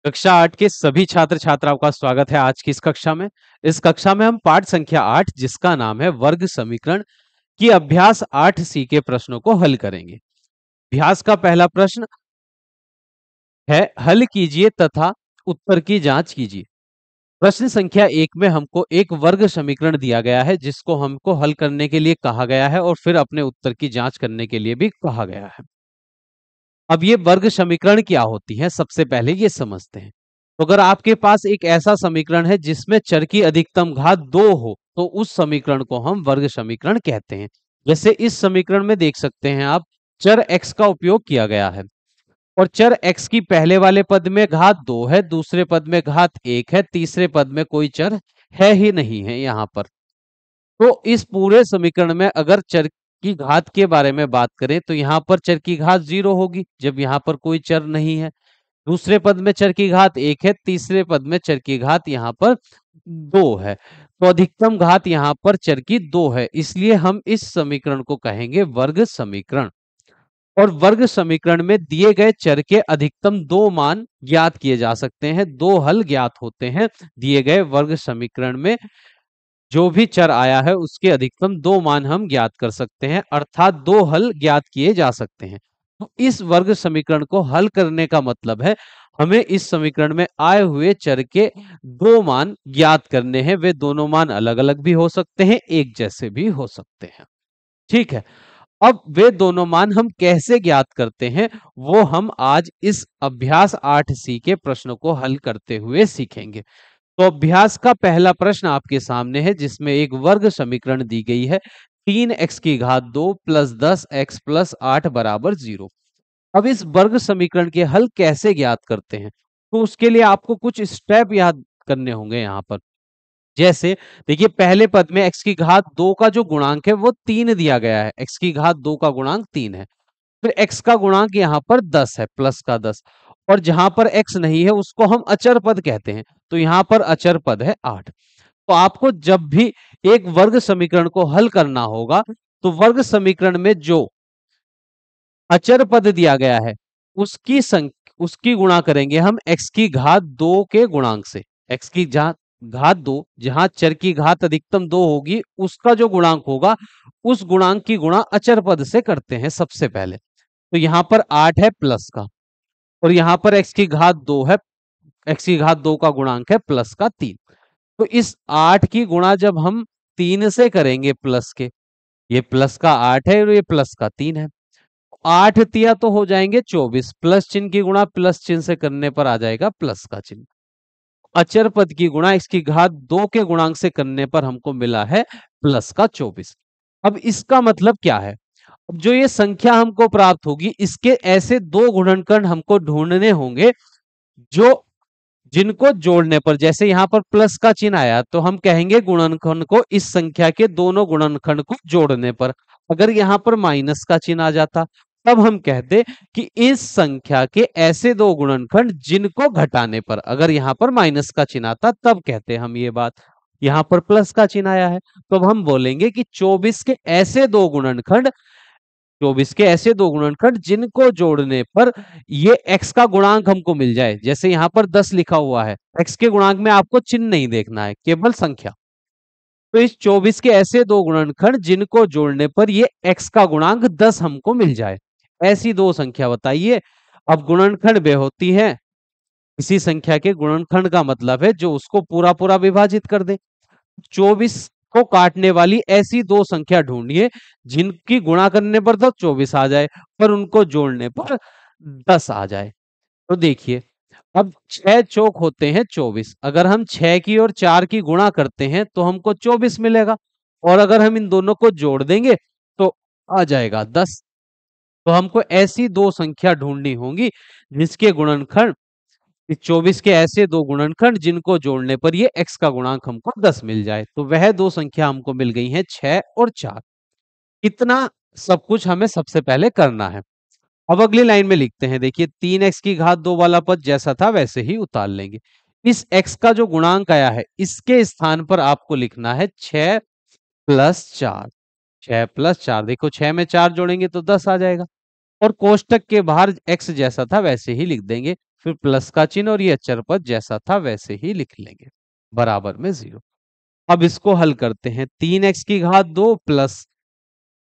कक्षा 8 के सभी छात्र छात्राओं का स्वागत है आज की इस कक्षा में। इस कक्षा में हम पाठ संख्या 8 जिसका नाम है वर्ग समीकरण की अभ्यास 8 सी के प्रश्नों को हल करेंगे। अभ्यास का पहला प्रश्न है हल कीजिए तथा उत्तर की जांच कीजिए। प्रश्न संख्या 1 में हमको एक वर्ग समीकरण दिया गया है जिसको हमको हल करने के लिए कहा गया है और फिर अपने उत्तर की जांच करने के लिए भी कहा गया है। अब ये वर्ग समीकरण क्या होती है सबसे पहले ये समझते हैं। तो अगर आपके पास एक ऐसा समीकरण है जिसमें चर की अधिकतम घात 2 हो तो उस समीकरण को हम वर्ग समीकरण कहते हैं। जैसे इस समीकरण में देख सकते हैं आप, चर x का उपयोग किया गया है और चर x की पहले वाले पद में घात 2 है, दूसरे पद में घात 1 है, तीसरे पद में कोई चर है ही नहीं है यहाँ पर। तो इस पूरे समीकरण में अगर चर की घात के बारे में बात करें तो यहाँ पर चर की घात 0 होगी जब यहाँ पर कोई चर नहीं है। दूसरे पद में चर की घात 1 है, तीसरे पद में चर की घात यहाँ पर 2 है। तो अधिकतम घात यहाँ पर चर की 2 है, इसलिए हम इस समीकरण को कहेंगे वर्ग समीकरण। और वर्ग समीकरण में दिए गए चर के अधिकतम 2 मान ज्ञात किए जा सकते हैं। 2 हल ज्ञात होते हैं दिए गए वर्ग समीकरण में। जो भी चर आया है उसके अधिकतम 2 मान हम ज्ञात कर सकते हैं, अर्थात 2 हल ज्ञात किए जा सकते हैं। तो इस वर्ग समीकरण को हल करने का मतलब है हमें इस समीकरण में आए हुए चर के 2 मान ज्ञात करने हैं। वे दोनों मान अलग अलग भी हो सकते हैं, एक जैसे भी हो सकते हैं। ठीक है, अब वे दोनों मान हम कैसे ज्ञात करते हैं वो हम आज इस अभ्यास 8 सी के प्रश्नों को हल करते हुए सीखेंगे। तो अभ्यास का पहला प्रश्न आपके सामने है जिसमें एक वर्ग समीकरण दी गई है 3x की घात 2 प्लस 10x प्लस 8 बराबर 0। अब इस वर्ग समीकरण के हल कैसे ज्ञात करते हैं तो उसके लिए आपको कुछ स्टेप याद करने होंगे यहाँ पर। जैसे देखिए, पहले पद में x की घात 2 का जो गुणांक है वो 3 दिया गया है। x की घात 2 का गुणांक 3 है। फिर x का गुणांक यहाँ पर 10 है, प्लस का 10। और जहां पर x नहीं है उसको हम अचर पद कहते हैं, तो यहाँ पर अचर पद है 8। तो आपको जब भी एक वर्ग समीकरण को हल करना होगा तो वर्ग समीकरण में जो अचर पद दिया गया है उसकी गुणा करेंगे हम x की घात 2 के गुणांक से। x की घात 2, जहां चर की घात अधिकतम 2 होगी उसका जो गुणांक होगा उस गुणांक की गुणा अचर पद से करते हैं सबसे पहले। तो यहाँ पर 8 है प्लस का, और यहाँ पर x की घात 2 है, x की घात 2 का गुणांक है प्लस का 3। तो इस 8 की गुणा जब हम 3 से करेंगे प्लस के, ये प्लस का 8 है और ये प्लस का 3 है, 8 तिया तो हो जाएंगे 24, प्लस चिन्ह की गुणा प्लस चिन्ह से करने पर आ जाएगा प्लस का चिन्ह। अचर पद की गुणा इसकी घात 2 के गुणांक से करने पर हमको मिला है प्लस का 24। अब इसका मतलब क्या है, अब जो ये संख्या हमको प्राप्त होगी इसके ऐसे 2 गुणनखंड हमको ढूंढने होंगे जो जिनको जोड़ने पर, जैसे यहाँ पर प्लस का चिन्ह आया तो हम कहेंगे गुणनखंड को इस संख्या के दोनों गुणनखंड को जोड़ने पर। अगर यहाँ पर माइनस का चिन्ह आ जाता तब हम कहते कि इस संख्या के ऐसे 2 गुणनखंड जिनको घटाने पर। अगर यहाँ पर माइनस का चिन्ह आता तब कहते हम ये बात। यहाँ पर प्लस का चिन्ह आया है तो अब हम बोलेंगे कि 24 के ऐसे 2 गुणनखंड, 24 के ऐसे 2 गुणनखंड जिनको जोड़ने पर ये x का गुणांक हमको मिल जाए। जैसे यहाँ पर 10 लिखा हुआ है, x के गुणांक में आपको चिन्ह नहीं देखना है, केवल संख्या। तो इस 24 के ऐसे 2 गुणनखंड जिनको जोड़ने पर ये x का गुणांक 10 हमको मिल जाए, ऐसी 2 संख्या बताइए। अब गुणनखंड वे होती है, इसी संख्या के गुणनखंड का मतलब है जो उसको पूरा पूरा विभाजित कर दे। 24 को काटने वाली ऐसी 2 संख्या ढूंढिए जिनकी गुणा करने पर तो 24 आ जाए पर उनको जोड़ने पर 10 आ जाए। तो देखिए, अब 6 चौक होते हैं 24, अगर हम 6 की और 4 की गुणा करते हैं तो हमको 24 मिलेगा, और अगर हम इन दोनों को जोड़ देंगे तो आ जाएगा 10। तो हमको ऐसी 2 संख्या ढूंढनी होंगी जिसके गुणनखंड, इस 24 के ऐसे 2 गुणनखंड जिनको जोड़ने पर ये x का गुणांक हमको 10 मिल जाए। तो वह 2 संख्या हमको मिल गई हैं 6 और 4। इतना सब कुछ हमें सबसे पहले करना है। अब अगली लाइन में लिखते हैं, देखिए 3x की घात 2 वाला पद जैसा था वैसे ही उतार लेंगे। इस x का जो गुणांक आया है इसके स्थान पर आपको लिखना है 6 प्लस 4। 6 प्लस 4, देखो 6 में 4 जोड़ेंगे तो 10 आ जाएगा, और कोष्टक के बाहर x जैसा था वैसे ही लिख देंगे। फिर प्लस का चिन्ह और ये अचर पद जैसा था वैसे ही लिख लेंगे, बराबर में 0। अब इसको हल करते हैं। 3x की घात 2 प्लस,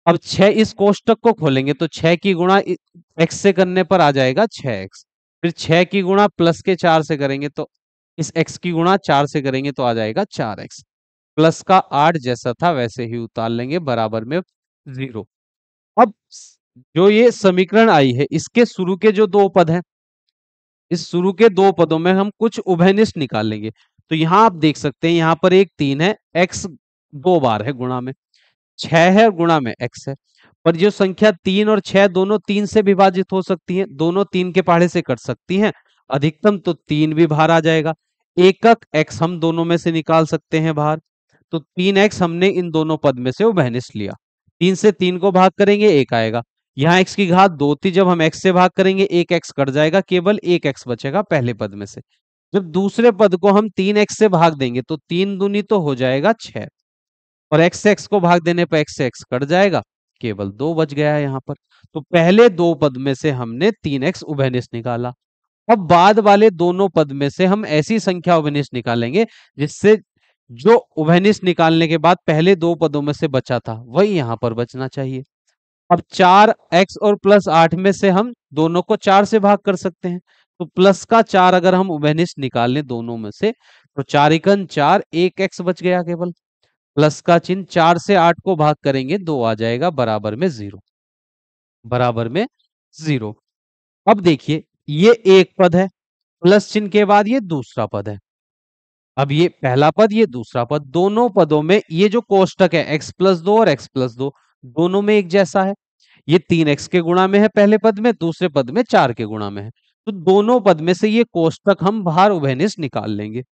अब 6, इस कोष्टक को खोलेंगे तो 6 की गुणा x से करने पर आ जाएगा 6x। फिर 6 की गुणा प्लस के 4 से करेंगे तो इस x की गुणा 4 से करेंगे तो आ जाएगा 4x। प्लस का 8 जैसा था वैसे ही उतार लेंगे, बराबर में 0। अब जो ये समीकरण आई है इसके शुरू के जो दो पद हैं, इस शुरू के दो पदों में हम कुछ उभयनिष्ठ निकालेंगे। तो यहां आप देख सकते हैं, यहां पर एक 3 है, x 2 बार है गुणा में, 6 है और गुणा में x है। पर जो संख्या 3 और 6 दोनों 3 से विभाजित हो सकती हैं, दोनों 3 के पहाड़े से कट सकती हैं, अधिकतम तो 3 भी बाहर आ जाएगा। एकक x हम दोनों में से निकाल सकते हैं बाहर, तो 3x हमने इन दोनों पद में से उभयनिष्ठ लिया। 3 से 3 को भाग करेंगे 1 आएगा। यहाँ x की घात 2 थी, जब हम x से भाग करेंगे एक x कट जाएगा, केवल एक x बचेगा पहले पद में से। जब दूसरे पद को हम 3x से भाग देंगे तो 3 दूनी तो हो जाएगा 6, और x से x को भाग देने पर x से x कट जाएगा, केवल 2 बच गया है यहाँ पर। तो पहले दो पद में से हमने 3x उभयनिष्ठ निकाला। अब बाद वाले दोनों पद में से हम ऐसी संख्या उभयनिष्ठ निकालेंगे जिससे जो उभयनिष्ठ निकालने के बाद पहले दो पदों में से बचा था वही यहां पर बचना चाहिए। अब 4x और प्लस 8 में से हम दोनों को 4 से भाग कर सकते हैं, तो प्लस का 4 अगर हम उभयनिष्ठ निकाल लें दोनों में से तो 4 एकन 4, एक x बच गया केवल। प्लस का चिन्ह, 4 से 8 को भाग करेंगे 2 आ जाएगा, बराबर में 0, बराबर में 0। अब देखिए ये एक पद है, प्लस चिन्ह के बाद ये दूसरा पद है। अब ये पहला पद ये दूसरा पद, दोनों पदों में ये जो कोष्टक है x+2 और x+2 दोनों में एक जैसा है। ये 3x के गुणा में है पहले पद में, दूसरे पद में 4 के गुणा में है। तो दोनों पद में से ये कोष्टक हम बाहर उभयनिष्ठ निकाल लेंगे।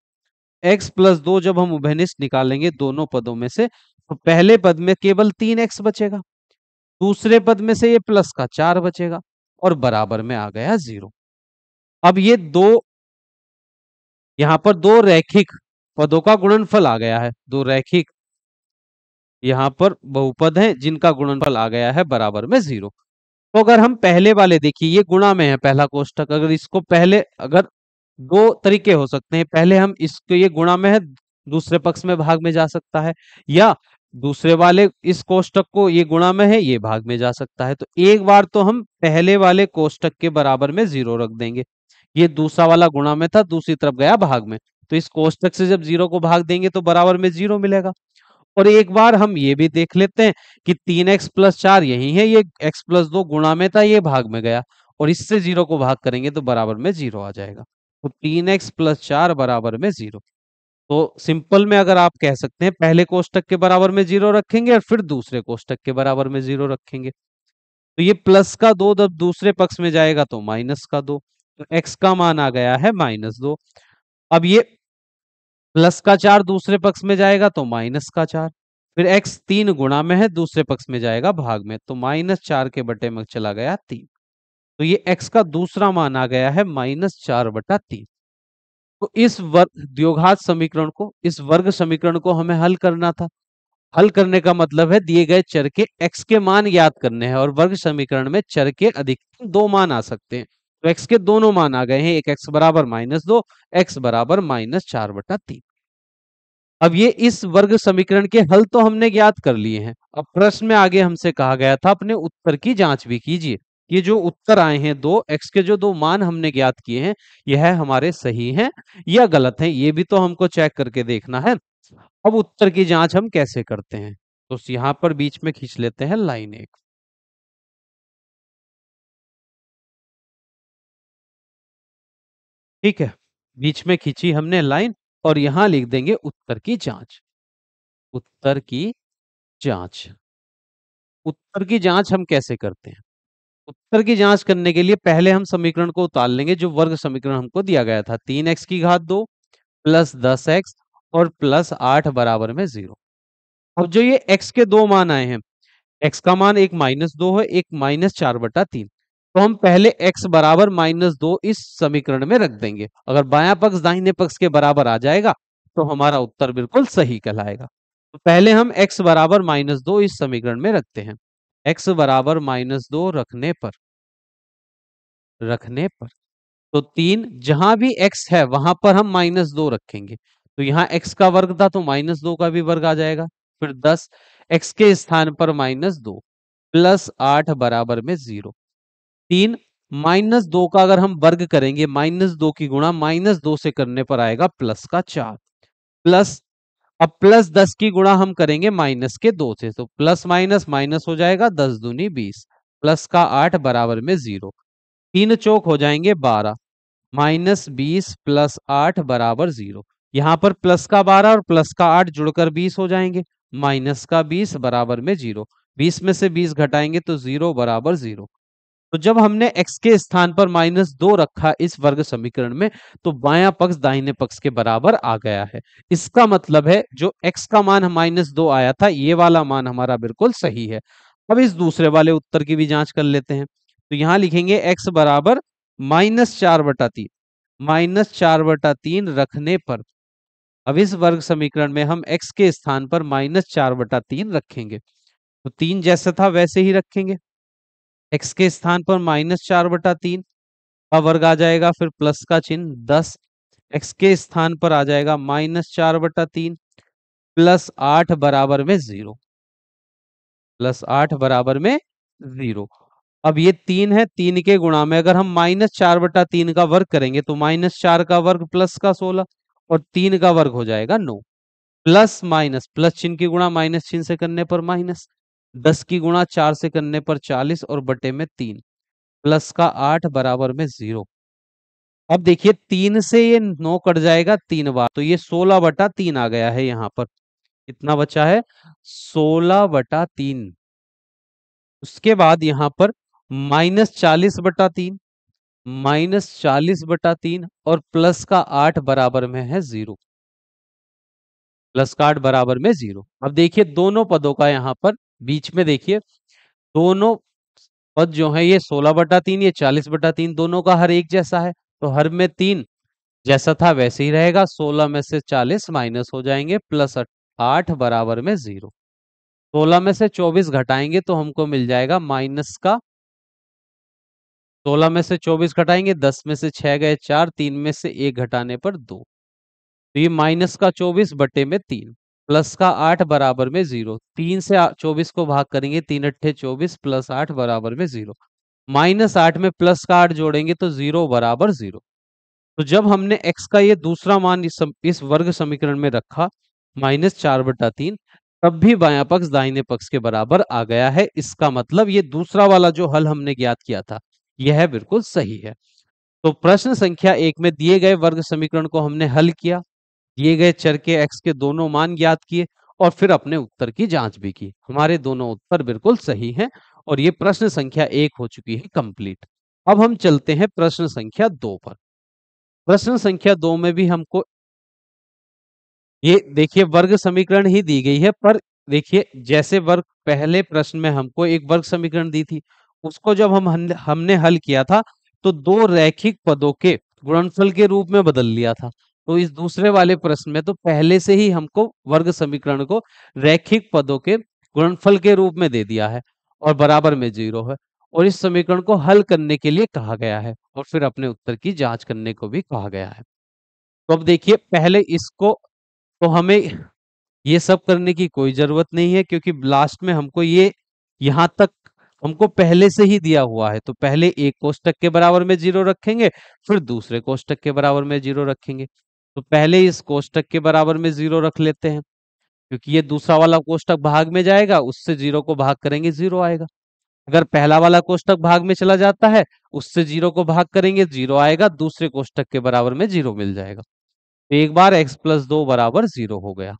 x+2 जब हम उभयनिष्ठ निकालेंगे दोनों पदों में से तो पहले पद में केवल 3x बचेगा, दूसरे पद में से ये प्लस का 4 बचेगा, और बराबर में आ गया 0। अब ये दो, यहां पर दो रैखिक पदों का गुणनफल आ गया है, दो रैखिक यहाँ पर बहुपद हैं जिनका गुणनफल आ गया है बराबर में 0। तो अगर हम पहले वाले, देखिए ये गुणा में है पहला कोष्टक, अगर इसको पहले, अगर दो तरीके हो सकते हैं, पहले हम इसको, ये गुणा में है, दूसरे पक्ष में भाग में जा सकता है, या दूसरे वाले इस कोष्टक को, ये गुणा में है, ये भाग में जा सकता है। तो एक बार तो हम पहले वाले कोष्टक के बराबर में 0 रख देंगे, ये दूसरा वाला गुणा में था, दूसरी तरफ गया भाग में, तो इस कोष्टक से जब 0 को भाग देंगे तो बराबर में 0 मिलेगा। और एक बार हम ये भी देख लेते हैं कि 3x+4 यही है, ये x+2 गुणा में था, ये भाग में गया, और इससे 0 को भाग करेंगे तो बराबर में 0 आ जाएगा। तो 3x+4 बराबर में 0। तो सिंपल में अगर आप कह सकते हैं, पहले कोष्टक के बराबर में 0 रखेंगे और फिर दूसरे कोष्टक के बराबर में 0 रखेंगे। तो ये प्लस का 2 जब दूसरे पक्ष में जाएगा तो माइनस का 2, तो x का मान आ गया है -2। अब ये प्लस का 4 दूसरे पक्ष में जाएगा तो माइनस का 4, फिर x 3 गुणा में है, दूसरे पक्ष में जाएगा भाग में, तो -4 के बटे में चला गया 3। तो ये x का दूसरा मान आ गया है -4/3। तो इस वर्ग द्विघात समीकरण को, इस वर्ग समीकरण को हमें हल करना था। हल करने का मतलब है दिए गए चर के x के मान ज्ञात करने हैं, और वर्ग समीकरण में चर के अधिकतम 2 मान आ सकते हैं। तो x के दोनों मान आ गए हैं, एक x बराबर -2, x बराबर -4/3। अब ये इस वर्ग समीकरण के हल तो हमने ज्ञात कर लिए हैं। अब प्रश्न में आगे हमसे कहा गया था अपने उत्तर की जांच भी कीजिए। ये जो उत्तर आए हैं, दो x के जो दो मान हमने ज्ञात किए हैं, यह हमारे सही हैं या गलत हैं, ये भी तो हमको चेक करके देखना है। अब उत्तर की जांच हम कैसे करते हैं, तो यहाँ पर बीच में खींच लेते हैं लाइन एक। ठीक है, बीच में खींची हमने लाइन, और यहां लिख देंगे उत्तर की जांच। उत्तर की जांच, उत्तर की जांच हम कैसे करते हैं? उत्तर की जांच करने के लिए पहले हम समीकरण को उतार लेंगे, जो वर्ग समीकरण हमको दिया गया था, 3x की घात 2 प्लस 10x और प्लस 8 बराबर में 0। अब जो ये x के दो मान आए हैं, x का मान एक -2 है, एक -4/3, तो हम पहले x बराबर -2 इस समीकरण में रख देंगे। अगर बायां पक्ष दाहिने पक्ष के बराबर आ जाएगा तो हमारा उत्तर बिल्कुल सही कहलाएगा। तो पहले हम x बराबर -2 इस समीकरण में रखते हैं। x बराबर -2 रखने पर, तो 3 जहां भी x है वहां पर हम -2 रखेंगे। तो यहाँ x का वर्ग था तो -2 का भी वर्ग आ जाएगा। फिर 10 x के स्थान पर -2 प्लस 8 बराबर में 0। 3 -2 का अगर हम वर्ग करेंगे, -2 की गुणा -2 से करने पर आएगा प्लस का 4 प्लस। अब प्लस 10 की गुणा हम करेंगे माइनस के 2 से, तो प्लस माइनस माइनस हो जाएगा, 10 दूनी 20 प्लस का 8 बराबर में 0। 3 चौक हो जाएंगे 12 -20 प्लस 8 बराबर 0। यहां पर प्लस का 12 और प्लस का 8 जुड़कर 20 हो जाएंगे, माइनस का 20 बराबर में 0। 20 में से 20 घटाएंगे तो 0 बराबर 0। तो जब हमने x के स्थान पर -2 रखा इस वर्ग समीकरण में, तो बायां पक्ष दाहिने पक्ष के बराबर आ गया है। इसका मतलब है जो x का मान -2 आया था, ये वाला मान हमारा बिल्कुल सही है। अब इस दूसरे वाले उत्तर की भी जांच कर लेते हैं। तो यहां लिखेंगे x बराबर -4/3। -4/3 रखने पर अब इस वर्ग समीकरण में हम x के स्थान पर -4/3 रखेंगे। तो 3 जैसा था वैसे ही रखेंगे। x के स्थान पर -4/3 का वर्ग आ जाएगा, फिर प्लस का चिन्ह 10। x के स्थान पर आ जाएगा -4/3 प्लस 8 बराबर में 0। प्लस 8 बराबर में 0। अब ये 3 है, 3 के गुणा में अगर हम -4/3 का वर्ग करेंगे तो -4 का वर्ग प्लस का 16 और 3 का वर्ग हो जाएगा 9। प्लस माइनस, प्लस चिन्ह की गुणा माइनस चिन्ह से करने पर माइनस, 10 की गुणा 4 से करने पर 40 और बटे में 3 प्लस का 8 बराबर में 0। अब देखिए 3 से ये 9 कट जाएगा 3 बार, तो ये 16/3 आ गया है। यहाँ पर कितना बचा है? 16/3। उसके बाद यहाँ पर -40/3, -40/3 और प्लस का 8 बराबर में है 0। प्लस का 8 बराबर में 0। अब देखिए दोनों पदों का यहाँ पर बीच में देखिए, दोनों पद जो है ये 16/3, ये 40/3, दोनों का हर एक जैसा है। तो हर में 3 जैसा था वैसे ही रहेगा। 16 में से 40 माइनस हो जाएंगे, प्लस 8 बराबर में 0। 16 में से 24 घटाएंगे तो हमको मिल जाएगा माइनस का, 16 में से 24 घटाएंगे, 10 में से 6 गए 4, 3 में से 1 घटाने पर 2। तो ये माइनस का 24 बटे में 3 प्लस का 8 बराबर में 0। 3 से 24 को भाग करेंगे, 3 अट्ठे 24 प्लस 8 बराबर में 0। -8 में प्लस का 8 जोड़ेंगे तो 0 बराबर 0। तो जब हमने x का ये दूसरा मान इस वर्ग समीकरण में रखा -4/3, तब भी बायां पक्ष दाहिने पक्ष के बराबर आ गया है। इसका मतलब ये दूसरा वाला जो हल हमने ज्ञात किया था यह बिल्कुल सही है। तो प्रश्न संख्या 1 में दिए गए वर्ग समीकरण को हमने हल किया, दिए गए चर के x के दोनों मान ज्ञात किए और फिर अपने उत्तर की जांच भी की। हमारे दोनों उत्तर बिल्कुल सही हैं और ये प्रश्न संख्या 1 हो चुकी है कंप्लीट। अब हम चलते हैं प्रश्न संख्या 2 पर। प्रश्न संख्या 2 में भी हमको ये देखिए वर्ग समीकरण ही दी गई है, पर देखिए जैसे वर्ग पहले प्रश्न में हमको एक वर्ग समीकरण दी थी, उसको जब हमने हल किया था तो दो रैखिक पदों के गुणनफल के रूप में बदल लिया था। तो इस दूसरे वाले प्रश्न में तो पहले से ही हमको वर्ग समीकरण को रैखिक पदों के गुणनफल के रूप में दे दिया है और बराबर में 0 है, और इस समीकरण को हल करने के लिए कहा गया है और फिर अपने उत्तर की जांच करने को भी कहा गया है। तो अब देखिए पहले इसको, तो हमें ये सब करने की कोई जरूरत नहीं है क्योंकि लास्ट में हमको ये यहां तक हमको पहले से ही दिया हुआ है। तो पहले एक कोष्टक के बराबर में 0 रखेंगे, फिर दूसरे कोष्टक के बराबर में 0 रखेंगे। तो पहले इस कोष्टक के बराबर में 0 रख लेते हैं, क्योंकि ये दूसरा वाला कोष्टक भाग में जाएगा, उससे 0 को भाग करेंगे 0 आएगा। अगर पहला वाला कोष्टक भाग में चला जाता है, उससे 0 को भाग करेंगे 0 आएगा, दूसरे कोष्टक के बराबर में 0 मिल जाएगा। तो एक बार x+2 बराबर 0 हो गया।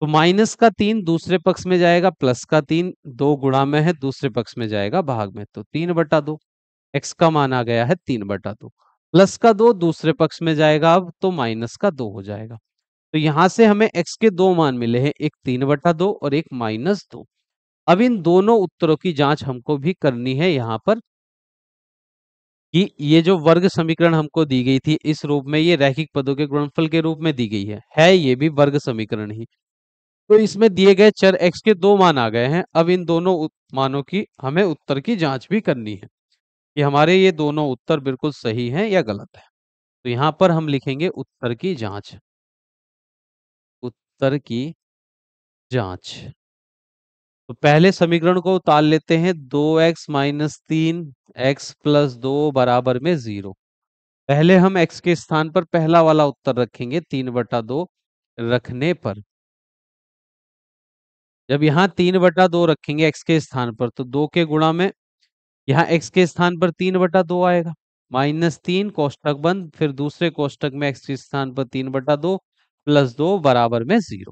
तो -3 दूसरे पक्ष में जाएगा, +3 2 गुणा में है, दूसरे पक्ष में जाएगा भाग में, तो 3/2। x का मान आ गया है 3/2। +2 दूसरे पक्ष में जाएगा अब, तो -2 हो जाएगा। तो यहां से हमें x के दो मान मिले हैं, एक 3/2 और एक -2। अब इन दोनों उत्तरों की जांच हमको भी करनी है यहाँ पर, कि ये जो वर्ग समीकरण हमको दी गई थी इस रूप में, ये रैखिक पदों के गुणनफल के रूप में दी गई है ये भी वर्ग समीकरण ही। तो इसमें दिए गए चर x के दो मान आ गए हैं। अब इन दोनों मानों की हमें उत्तर की जांच भी करनी है। कि हमारे ये दोनों उत्तर बिल्कुल सही हैं या गलत है। तो यहाँ पर हम लिखेंगे उत्तर की जांच। उत्तर की जांच। तो पहले समीकरण को उतार लेते हैं। 2x - 3 x + 2 = 0। पहले हम x के स्थान पर पहला वाला उत्तर रखेंगे 3/2 रखने पर। जब यहाँ 3/2 रखेंगे x के स्थान पर तो 2 के गुणा में यहाँ x के स्थान पर 3/2 आएगा। -3 कोष्टक बंद, फिर दूसरे कोष्टक में x के स्थान पर 3/2 + 2 = 0।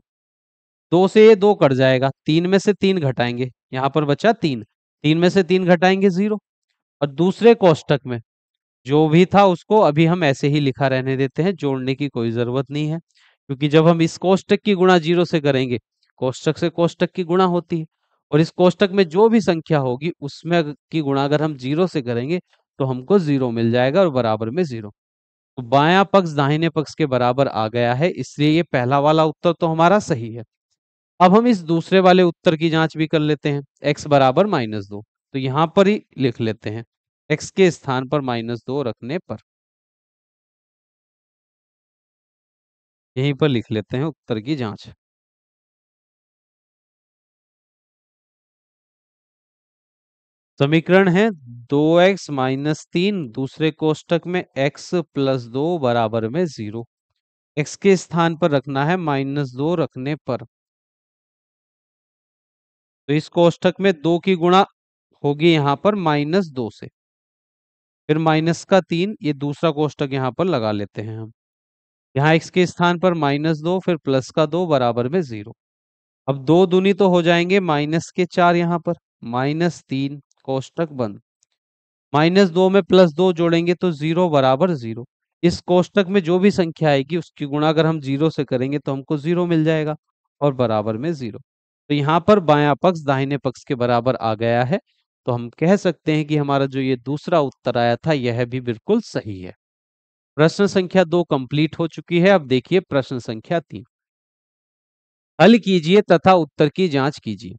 2 से ये 2 कट जाएगा, 3 में से 3 घटाएंगे, यहाँ पर बचा 3। 3 में से 3 घटाएंगे 0। और दूसरे कोष्टक में जो भी था उसको अभी हम ऐसे ही लिखा रहने देते हैं, जोड़ने की कोई जरूरत नहीं है, क्योंकि जब हम इस कोष्टक की गुणा 0 से करेंगे, कोष्टक से कोष्टक की गुणा होती है, और इस कोष्टक में जो भी संख्या होगी उसमें की गुणा अगर हम 0 से करेंगे तो हमको 0 मिल जाएगा और बराबर में 0। तो बायां पक्ष दाहिने पक्ष के बराबर आ गया है, इसलिए ये पहला वाला उत्तर तो हमारा सही है। अब हम इस दूसरे वाले उत्तर की जांच भी कर लेते हैं। x = -2, तो यहां पर ही लिख लेते हैं x के स्थान पर -2 रखने पर। यहीं पर लिख लेते हैं उत्तर की जांच। समीकरण है 2x - 3 दूसरे कोष्टक में x + 2 = 0। x के स्थान पर रखना है -2 रखने पर। तो इस कोष्टक में 2 की गुणा होगी यहाँ पर -2 से, फिर -3, ये दूसरा कोष्टक यहाँ पर लगा लेते हैं हम। यहाँ x के स्थान पर -2 फिर +2 बराबर में 0। अब 2 दूनी तो हो जाएंगे -4 यहाँ पर, -3 कोष्टक बंद, -2 में +2 जोड़ेंगे तो 0 = 0। इस कोष्टक में जो भी संख्या आएगी उसकी गुणा अगर हम 0 से करेंगे तो हमको 0 मिल जाएगा और बराबर में 0। तो यहाँ पर बायां पक्ष दाहिने पक्ष के बराबर आ गया है। तो हम कह सकते हैं कि हमारा जो ये दूसरा उत्तर आया था यह भी बिल्कुल सही है। प्रश्न संख्या 2 कंप्लीट हो चुकी है। अब देखिए प्रश्न संख्या 3। हल कीजिए तथा उत्तर की जांच कीजिए।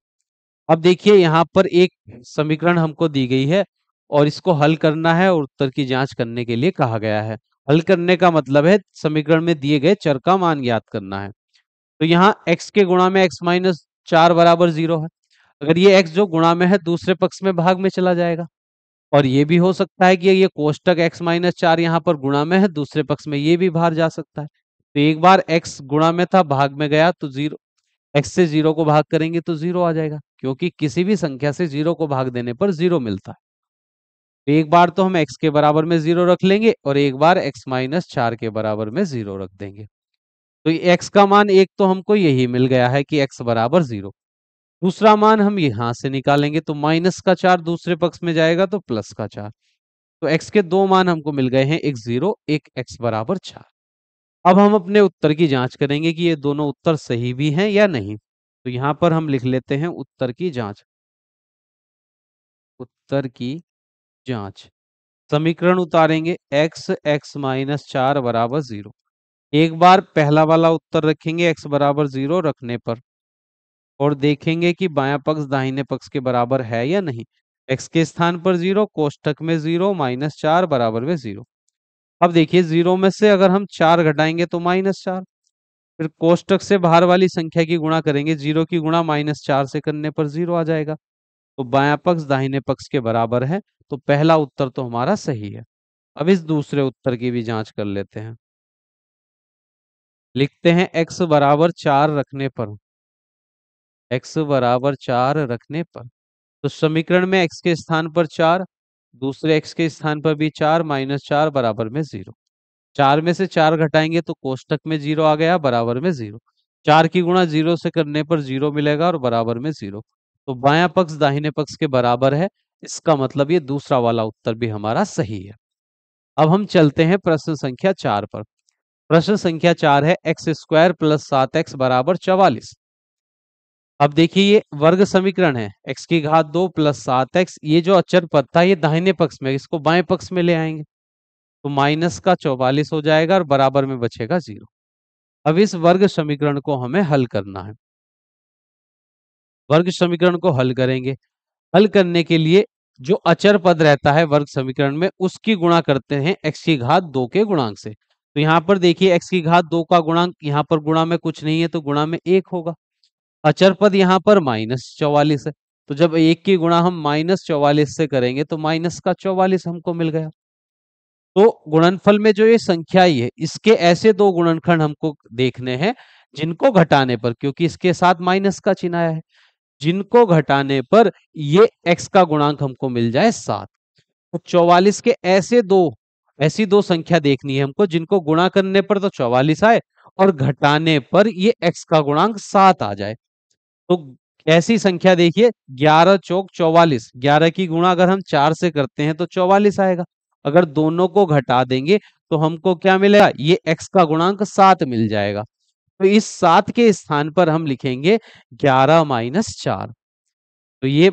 अब देखिए यहाँ पर एक समीकरण हमको दी गई है और इसको हल करना है और उत्तर की जांच करने के लिए कहा गया है। हल करने का मतलब है समीकरण में दिए गए चर का मान ज्ञात करना है। तो यहाँ x के गुणा में x - 4 = 0 है। अगर ये x जो गुणा में है दूसरे पक्ष में भाग में चला जाएगा, और ये भी हो सकता है कि ये कोष्टक x - 4 यहाँ पर गुणा में है, दूसरे पक्ष में ये भी बाहर जा सकता है। तो एक बार x गुणा में था, भाग में गया तो 0, x से 0 को भाग करेंगे तो 0 आ जाएगा, क्योंकि किसी भी संख्या से 0 को भाग देने पर 0 मिलता है। तो एक बार तो हम x के बराबर में 0 रख लेंगे और एक बार x - 4 के बराबर में 0 रख देंगे। तो ये x का मान एक तो हमको यही मिल गया है कि x = 0। दूसरा मान हम यहाँ से निकालेंगे तो -4 दूसरे पक्ष में जाएगा तो +4। तो x के दो मान हमको मिल गए हैं, एक 0 एक x = 4। अब हम अपने उत्तर की जांच करेंगे कि ये दोनों उत्तर सही भी हैं या नहीं। तो यहाँ पर हम लिख लेते हैं उत्तर की जांच। उत्तर की जांच। समीकरण उतारेंगे x - 4 = 0। एक बार पहला वाला उत्तर रखेंगे x = 0 रखने पर, और देखेंगे कि बायां पक्ष दाहिने पक्ष के बराबर है या नहीं। x के स्थान पर 0, कोष्टक में 0, -4 बराबर में 0। अब देखिए 0 में से अगर हम 4 घटाएंगे तो -4, फिर कोष्टक से बाहर वाली संख्या की गुणा करेंगे, 0 की गुणा -4 से करने पर 0 आ जाएगा। तो बायां पक्ष दाहिने पक्ष के बराबर है, तो पहला उत्तर तो हमारा सही है। अब इस दूसरे उत्तर की भी जांच कर लेते हैं। लिखते हैं x = 4 रखने पर, x = 4 रखने पर, तो समीकरण में x के स्थान पर 4, दूसरे x के स्थान पर भी 4, -4 बराबर में 0। 4 में से 4 घटाएंगे तो कोष्टक में 0 आ गया बराबर में 0। 4 की गुणा 0 से करने पर 0 मिलेगा और बराबर में 0। तो बायां पक्ष दाहिने पक्ष के बराबर है, इसका मतलब ये दूसरा वाला उत्तर भी हमारा सही है। अब हम चलते हैं प्रश्न संख्या 4 पर। प्रश्न संख्या 4 है x² + 7x = 44। अब देखिए ये वर्ग समीकरण है, x की घात 2 + 7x, ये जो अचर पद था ये दाहिने पक्ष में, इसको बाएं पक्ष में ले आएंगे तो -44 हो जाएगा और बराबर में बचेगा 0। अब इस वर्ग समीकरण को हमें हल करना है। वर्ग समीकरण को हल करेंगे। हल करने के लिए जो अचर पद रहता है वर्ग समीकरण में उसकी गुणा करते हैं x की घात 2 के गुणांक से। तो यहाँ पर देखिए x की घात 2 का गुणांक, यहाँ पर गुणा में कुछ नहीं है तो गुणा में 1 होगा। अचर पद यहाँ पर -44 है, तो जब 1 की गुणा हम -44 से करेंगे तो माइनस का 44 हमको मिल गया। तो गुणनफल में जो ये संख्या ही है, इसके ऐसे दो गुणनखंड हमको देखने हैं जिनको घटाने पर, क्योंकि इसके साथ माइनस का चिन्ह आया है, जिनको घटाने पर ये x का गुणांक हमको मिल जाए 7। तो 44 के ऐसी दो संख्या देखनी है हमको जिनको गुणा करने पर तो 44 आए और घटाने पर ये x का गुणांक 7 आ जाए। तो ऐसी संख्या देखिए, 11 चौक 44, 11 की गुणा अगर हम 4 से करते हैं तो 44 आएगा। अगर दोनों को घटा देंगे तो हमको क्या मिलेगा, ये x का गुणांक 7 मिल जाएगा। तो इस 7 के स्थान पर हम लिखेंगे 11 माइनस 4। तो ये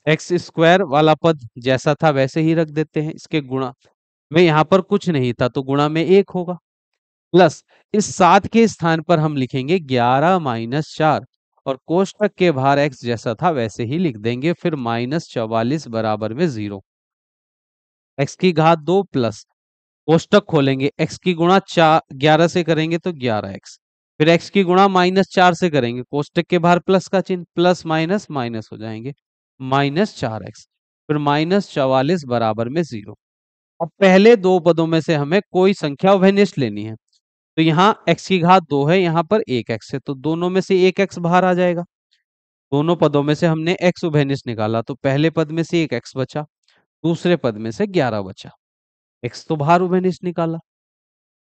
एक्स स्क्वायर वाला पद जैसा था वैसे ही रख देते हैं, इसके गुणा में यहाँ पर कुछ नहीं था तो गुणा में 1 होगा, प्लस इस 7 के स्थान पर हम लिखेंगे 11 माइनस 4 और कोष्टक के बाहर x जैसा था वैसे ही लिख देंगे, फिर -44 बराबर में 0। x की घात 2 प्लस कोष्टक खोलेंगे, x की गुणा 11 से करेंगे तो 11x, फिर x की गुणा -4 से करेंगे, कोष्टक के बाहर प्लस का चिन्ह, प्लस माइनस माइनस हो जाएंगे, -4x, फिर -44 बराबर में 0। अब पहले दो पदों में से हमें कोई संख्या उभयनिष्ठ लेनी है। तो यहाँ x की घात 2 है, यहाँ पर 1x है, तो दोनों में से 1x बाहर आ जाएगा। दोनों पदों में से हमने x उभयनिष्ठ निकाला, तो पहले पद में से 1x बचा, दूसरे पद में से 11 बचा, x तो बाहर उभयनिष्ठ निकाला।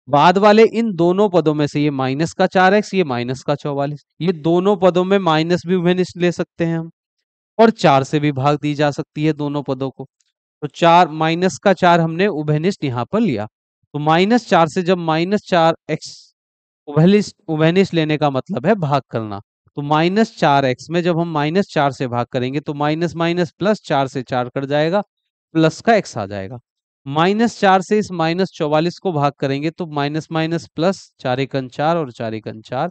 बाद वाले इन दोनों पदों में से ये माइनस का 4x, ये माइनस का 44, ये दोनों पदों में माइनस भी उभयनिष्ठ ले सकते हैं हम, और 4 से भी भाग दी जा सकती है दोनों पदों को। तो 4 माइनस का 4 हमने उभयनिष्ठ यहाँ पर लिया, तो -4 से जब -4x उभयनिष्ठ उभयनिष्ठ लेने का मतलब है भाग करना। तो -4x में जब हम -4 से भाग करेंगे तो माइनस माइनस प्लस, 4 से 4 कट जाएगा, प्लस का x आ जाएगा। -4 से इस -44 को भाग करेंगे तो माइनस माइनस प्लस, 4 एकन 4 और 4 एकन 4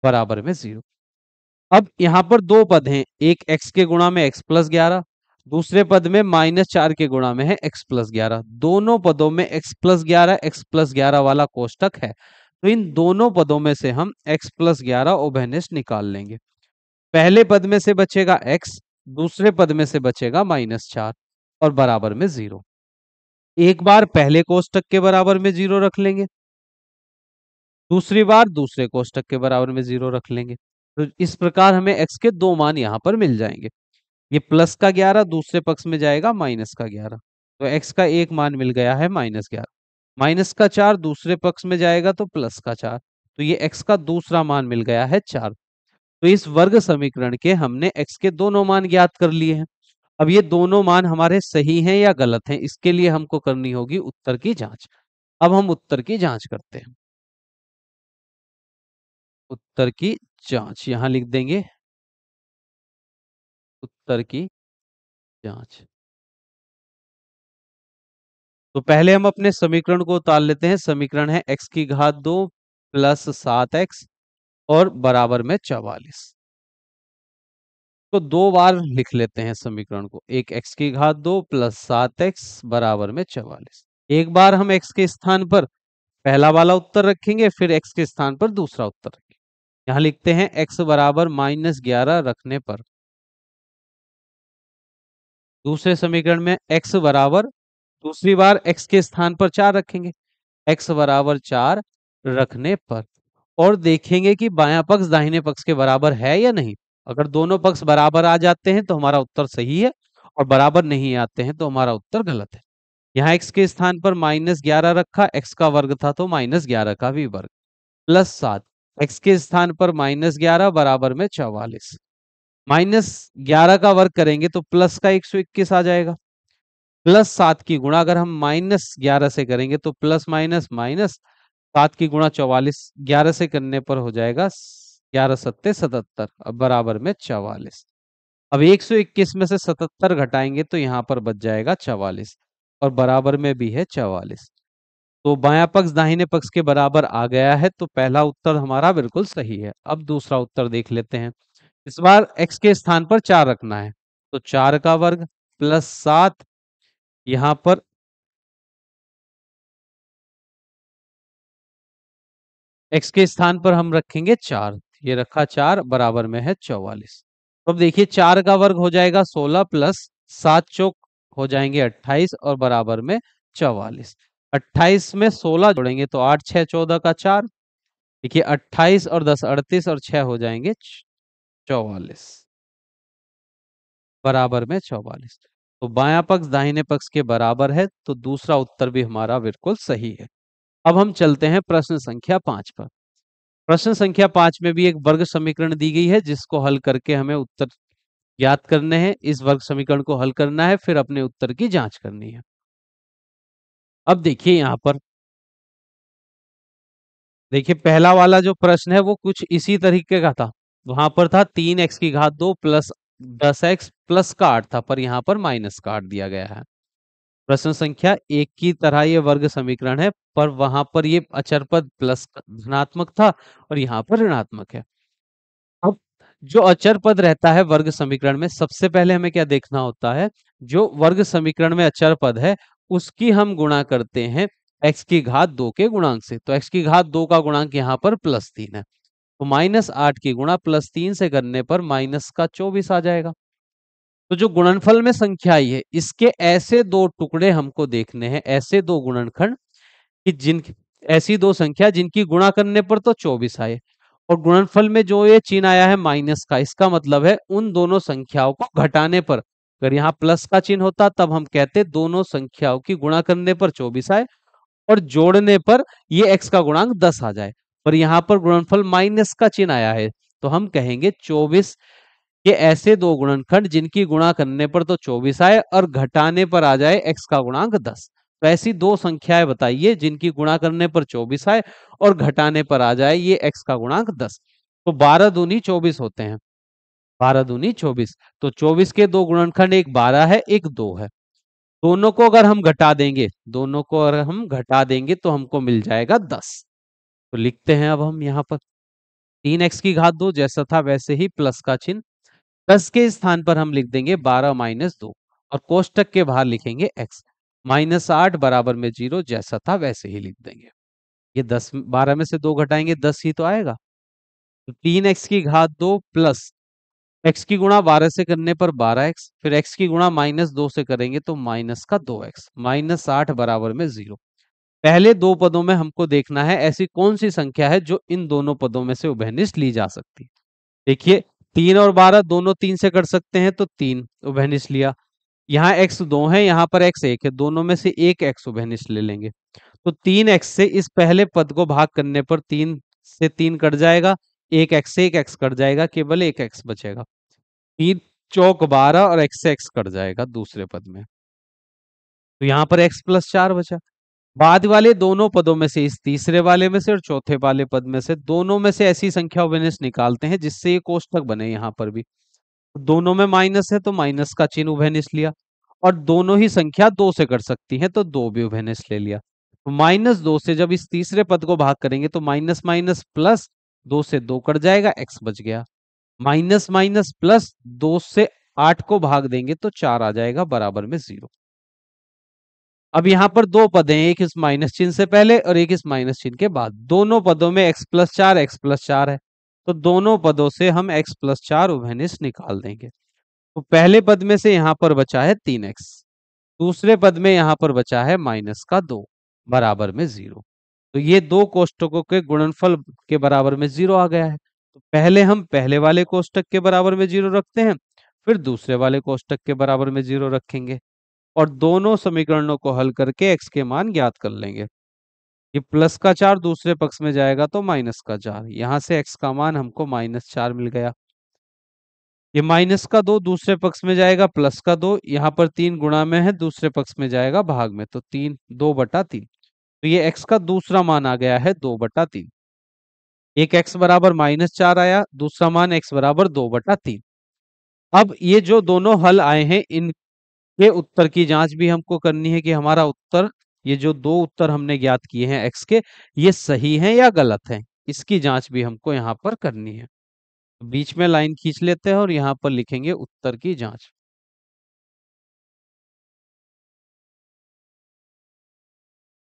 बराबर में 0। अब यहाँ पर दो पद हैं, एक x के गुणा में x प्लस 11, दूसरे पद में -4 के गुणा में है x प्लस 11। दोनों पदों में x प्लस 11 वाला कोष्टक है, तो इन दोनों पदों में से हम x प्लस 11 उभयनिष्ठ निकाल लेंगे। पहले पद में से बचेगा x, दूसरे पद में से बचेगा -4 और बराबर में 0। एक बार पहले कोष्टक के बराबर में 0 रख लेंगे, दूसरी बार दूसरे कोष्टक के बराबर में 0 रख लेंगे। तो इस प्रकार हमें x के दो मान यहाँ पर मिल जाएंगे। ये प्लस का 11 दूसरे पक्ष में जाएगा माइनस का 11, तो x का एक मान मिल गया है -11। माइनस का 4 दूसरे पक्ष में जाएगा तो प्लस का 4, तो ये x का दूसरा मान मिल गया है 4। तो इस वर्ग समीकरण के हमने x के दोनों मान ज्ञात कर लिए हैं। अब ये दोनों मान हमारे सही हैं या गलत हैं, इसके लिए हमको करनी होगी उत्तर की जांच। अब हम उत्तर की जांच करते हैं। उत्तर की जांच यहां लिख देंगे, उत्तर की जांच। तो पहले हम अपने समीकरण को उतार लेते हैं। समीकरण है x की घात 2 प्लस 7x और बराबर में 44। तो दो बार लिख लेते हैं समीकरण को, एक x की घात 2 प्लस 7x बराबर में 44। एक बार हम x के स्थान पर पहला वाला उत्तर रखेंगे, फिर x के स्थान पर दूसरा उत्तर रखेंगे। यहां लिखते हैं x बराबर -11 रखने पर, दूसरे समीकरण में x बराबर, दूसरी बार x के स्थान पर 4 रखेंगे, x बराबर 4 रखने पर, और देखेंगे कि बायां पक्ष दाहिने पक्ष के बराबर है या नहीं। अगर दोनों पक्ष बराबर आ जाते हैं तो हमारा उत्तर सही है, और बराबर नहीं आते हैं तो हमारा उत्तर गलत है। यहाँ x के स्थान पर -11 रखा, x का वर्ग था तो -11 का भी वर्ग, प्लस 7, x के स्थान पर -11 बराबर में 44। -11 का वर्ग करेंगे तो प्लस का 121 आ जाएगा, प्लस 7 की गुणा अगर हम -11 से करेंगे तो प्लस माइनस माइनस, 7 की गुणा 44, 11 से करने पर हो जाएगा 11 सत्ते 77, अब बराबर में 44। अब 121 में से 77 घटाएंगे तो यहाँ पर बच जाएगा 44, और बराबर में भी है 44। तो बायां पक्ष दाहिने पक्ष के बराबर आ गया है, तो पहला उत्तर हमारा बिल्कुल सही है। अब दूसरा उत्तर देख लेते हैं। इस बार x के स्थान पर 4 रखना है, तो 4 का वर्ग प्लस 7, यहाँ पर x के स्थान पर हम रखेंगे 4, ये रखा 4 बराबर में है 44। तो अब देखिए 4 का वर्ग हो जाएगा 16 प्लस 7 चौक हो जाएंगे 28 और बराबर में 44। 28 में 16 जोड़ेंगे तो 8 6 14 का 4। देखिए 28 और 10 38 और 6 हो जाएंगे 44, बराबर में 44। तो बायां पक्ष दाहिने पक्ष के बराबर है, तो दूसरा उत्तर भी हमारा बिल्कुल सही है। अब हम चलते हैं प्रश्न संख्या 5 पर। प्रश्न संख्या 5 में भी एक वर्ग समीकरण दी गई है, जिसको हल करके हमें उत्तर ज्ञात करने हैं। इस वर्ग समीकरण को हल करना है, फिर अपने उत्तर की जांच करनी है। अब देखिए यहाँ पर, देखिए पहला वाला जो प्रश्न है वो कुछ इसी तरीके का था। वहां पर था 3x की घात 2 प्लस 10x प्लस का 8 था, पर यहाँ पर माइनस का 8 दिया गया है। प्रश्न संख्या 1 की तरह ये वर्ग समीकरण है, पर वहां पर ये अचर पद प्लस धनात्मक था और यहाँ पर ऋणात्मक है। अब जो अचर पद रहता है वर्ग समीकरण में, सबसे पहले हमें क्या देखना होता है, जो वर्ग समीकरण में अचर पद है उसकी हम गुणा करते हैं x की घात 2 के गुणांक से। तो x की घात 2 का गुणांक यहाँ पर +3 है, तो -8 की गुणा +3 से करने पर -24 आ जाएगा। तो जो गुणनफल में संख्या आई है, इसके ऐसे दो टुकड़े हमको देखने हैं, ऐसे दो गुणनखंड कि जिन ऐसी दो संख्या जिनकी गुणा करने पर तो 24 आए, और गुणनफल में जो ये चिन्ह आया है माइनस का, इसका मतलब है उन दोनों संख्याओं को घटाने पर। अगर यहाँ प्लस का चिन्ह होता तब हम कहते दोनों संख्याओं की गुणा करने पर 24 आए और जोड़ने पर ये x का गुणांक 10 आ जाए, पर यहाँ पर गुणनफल माइनस का चिन्ह आया है, तो हम कहेंगे 24 के ऐसे दो गुणनखंड जिनकी गुणा करने पर तो 24 आए और घटाने पर आ जाए x का गुणांक 10। तो ऐसी दो संख्याएं बताइए जिनकी गुणा करने पर 24 आए और घटाने पर आ जाए ये x का गुणांक 10। तो 12 दूनी 24 होते हैं, 12 दूनी 24। तो 24 के दो गुणनखंड, एक 12 है एक 2 है। दोनों को अगर हम घटा देंगे, दोनों को अगर हम घटा देंगे तो हमको मिल जाएगा 10। तो लिखते हैं अब हम यहाँ पर 3x की घात 2 जैसा था वैसे ही प्लस का चिन्ह, 10 के स्थान पर हम लिख देंगे 12 - 2 और कोष्टक के बाहर लिखेंगे x, -8 बराबर में 0 जैसा था वैसे ही लिख देंगे। ये 10 12 में से 2 घटाएंगे 10 ही तो आएगा। तो 3x की घात 2 प्लस x की गुणा 12 से करने पर 12x, फिर x की गुणा -2 से करेंगे तो माइनस का 2x, -8 बराबर में 0। पहले दो पदों में हमको देखना है ऐसी कौन सी संख्या है जो इन दोनों पदों में से उभयनिष्ठ ली जा सकती है। देखिए 3 और 12 दोनों 3 से कर सकते हैं, तो 3 उभयनिष्ठ लिया। यहाँ x 2 है, यहाँ पर x 1 है, दोनों में से एक x उभयनिष्ठ ले लेंगे। तो 3x से इस पहले पद को भाग करने पर 3 से 3 कट जाएगा, एक x से एक x कट जाएगा, केवल एक x बचेगा। 3 चौक 12 और x से x कट जाएगा दूसरे पद में, तो यहाँ पर x + 4 बचा। बाद वाले दोनों पदों में से, इस तीसरे वाले में से और चौथे वाले पद में से, दोनों में से ऐसी संख्या उभयनिष्ठ निकालते हैं जिससे ये कोष्टक बने। यहाँ पर भी दोनों में माइनस है तो माइनस का चिन्ह उभयनिष्ठ लिया, और दोनों ही संख्या 2 से कर सकती हैं तो 2 भी उभयनिष्ठ ले लिया। तो -2 से जब इस तीसरे पद को भाग करेंगे तो माइनस माइनस प्लस, 2 से 2 कट जाएगा, x बच गया। माइनस माइनस प्लस, 2 से 8 को भाग देंगे तो 4 आ जाएगा बराबर में 0। अब यहाँ पर दो पद हैं, एक इस माइनस चिन्ह से पहले और एक इस माइनस चिन्ह के बाद। दोनों पदों में x + 4 है, तो दोनों पदों से हम x + 4 उभयनिष्ठ निकाल देंगे। तो पहले पद में से यहाँ पर बचा है 3x, दूसरे पद में यहाँ पर बचा है -2 बराबर में 0। तो ये दो कोष्टकों के गुणनफल के बराबर में 0 आ गया है। तो पहले हम पहले वाले कोष्टक के बराबर में 0 रखते हैं, फिर दूसरे वाले कोष्टक के बराबर में 0 रखेंगे और दोनों समीकरणों को हल करके x के मान ज्ञात कर लेंगे। ये प्लस का 4 दूसरे पक्ष में जाएगा तो माइनस का 4, यहां से x का मान हमको -4 मिल गया। ये -2 दूसरे पक्ष में जाएगा, +2 यहाँ पर 3 गुणा में है, दूसरे पक्ष में जाएगा भाग में, तो 3 2/3। तो ये x का दूसरा मान आ गया है 2/3। एक x बराबर -4 आया, दूसरा मान x बराबर 2/3। अब ये जो दोनों हल आए हैं इनके उत्तर की जांच भी हमको करनी है कि हमारा उत्तर, ये जो दो उत्तर हमने ज्ञात किए हैं x के, ये सही हैं या गलत हैं, इसकी जांच भी हमको यहाँ पर करनी है। बीच में लाइन खींच लेते हैं और यहाँ पर लिखेंगे उत्तर की जांच।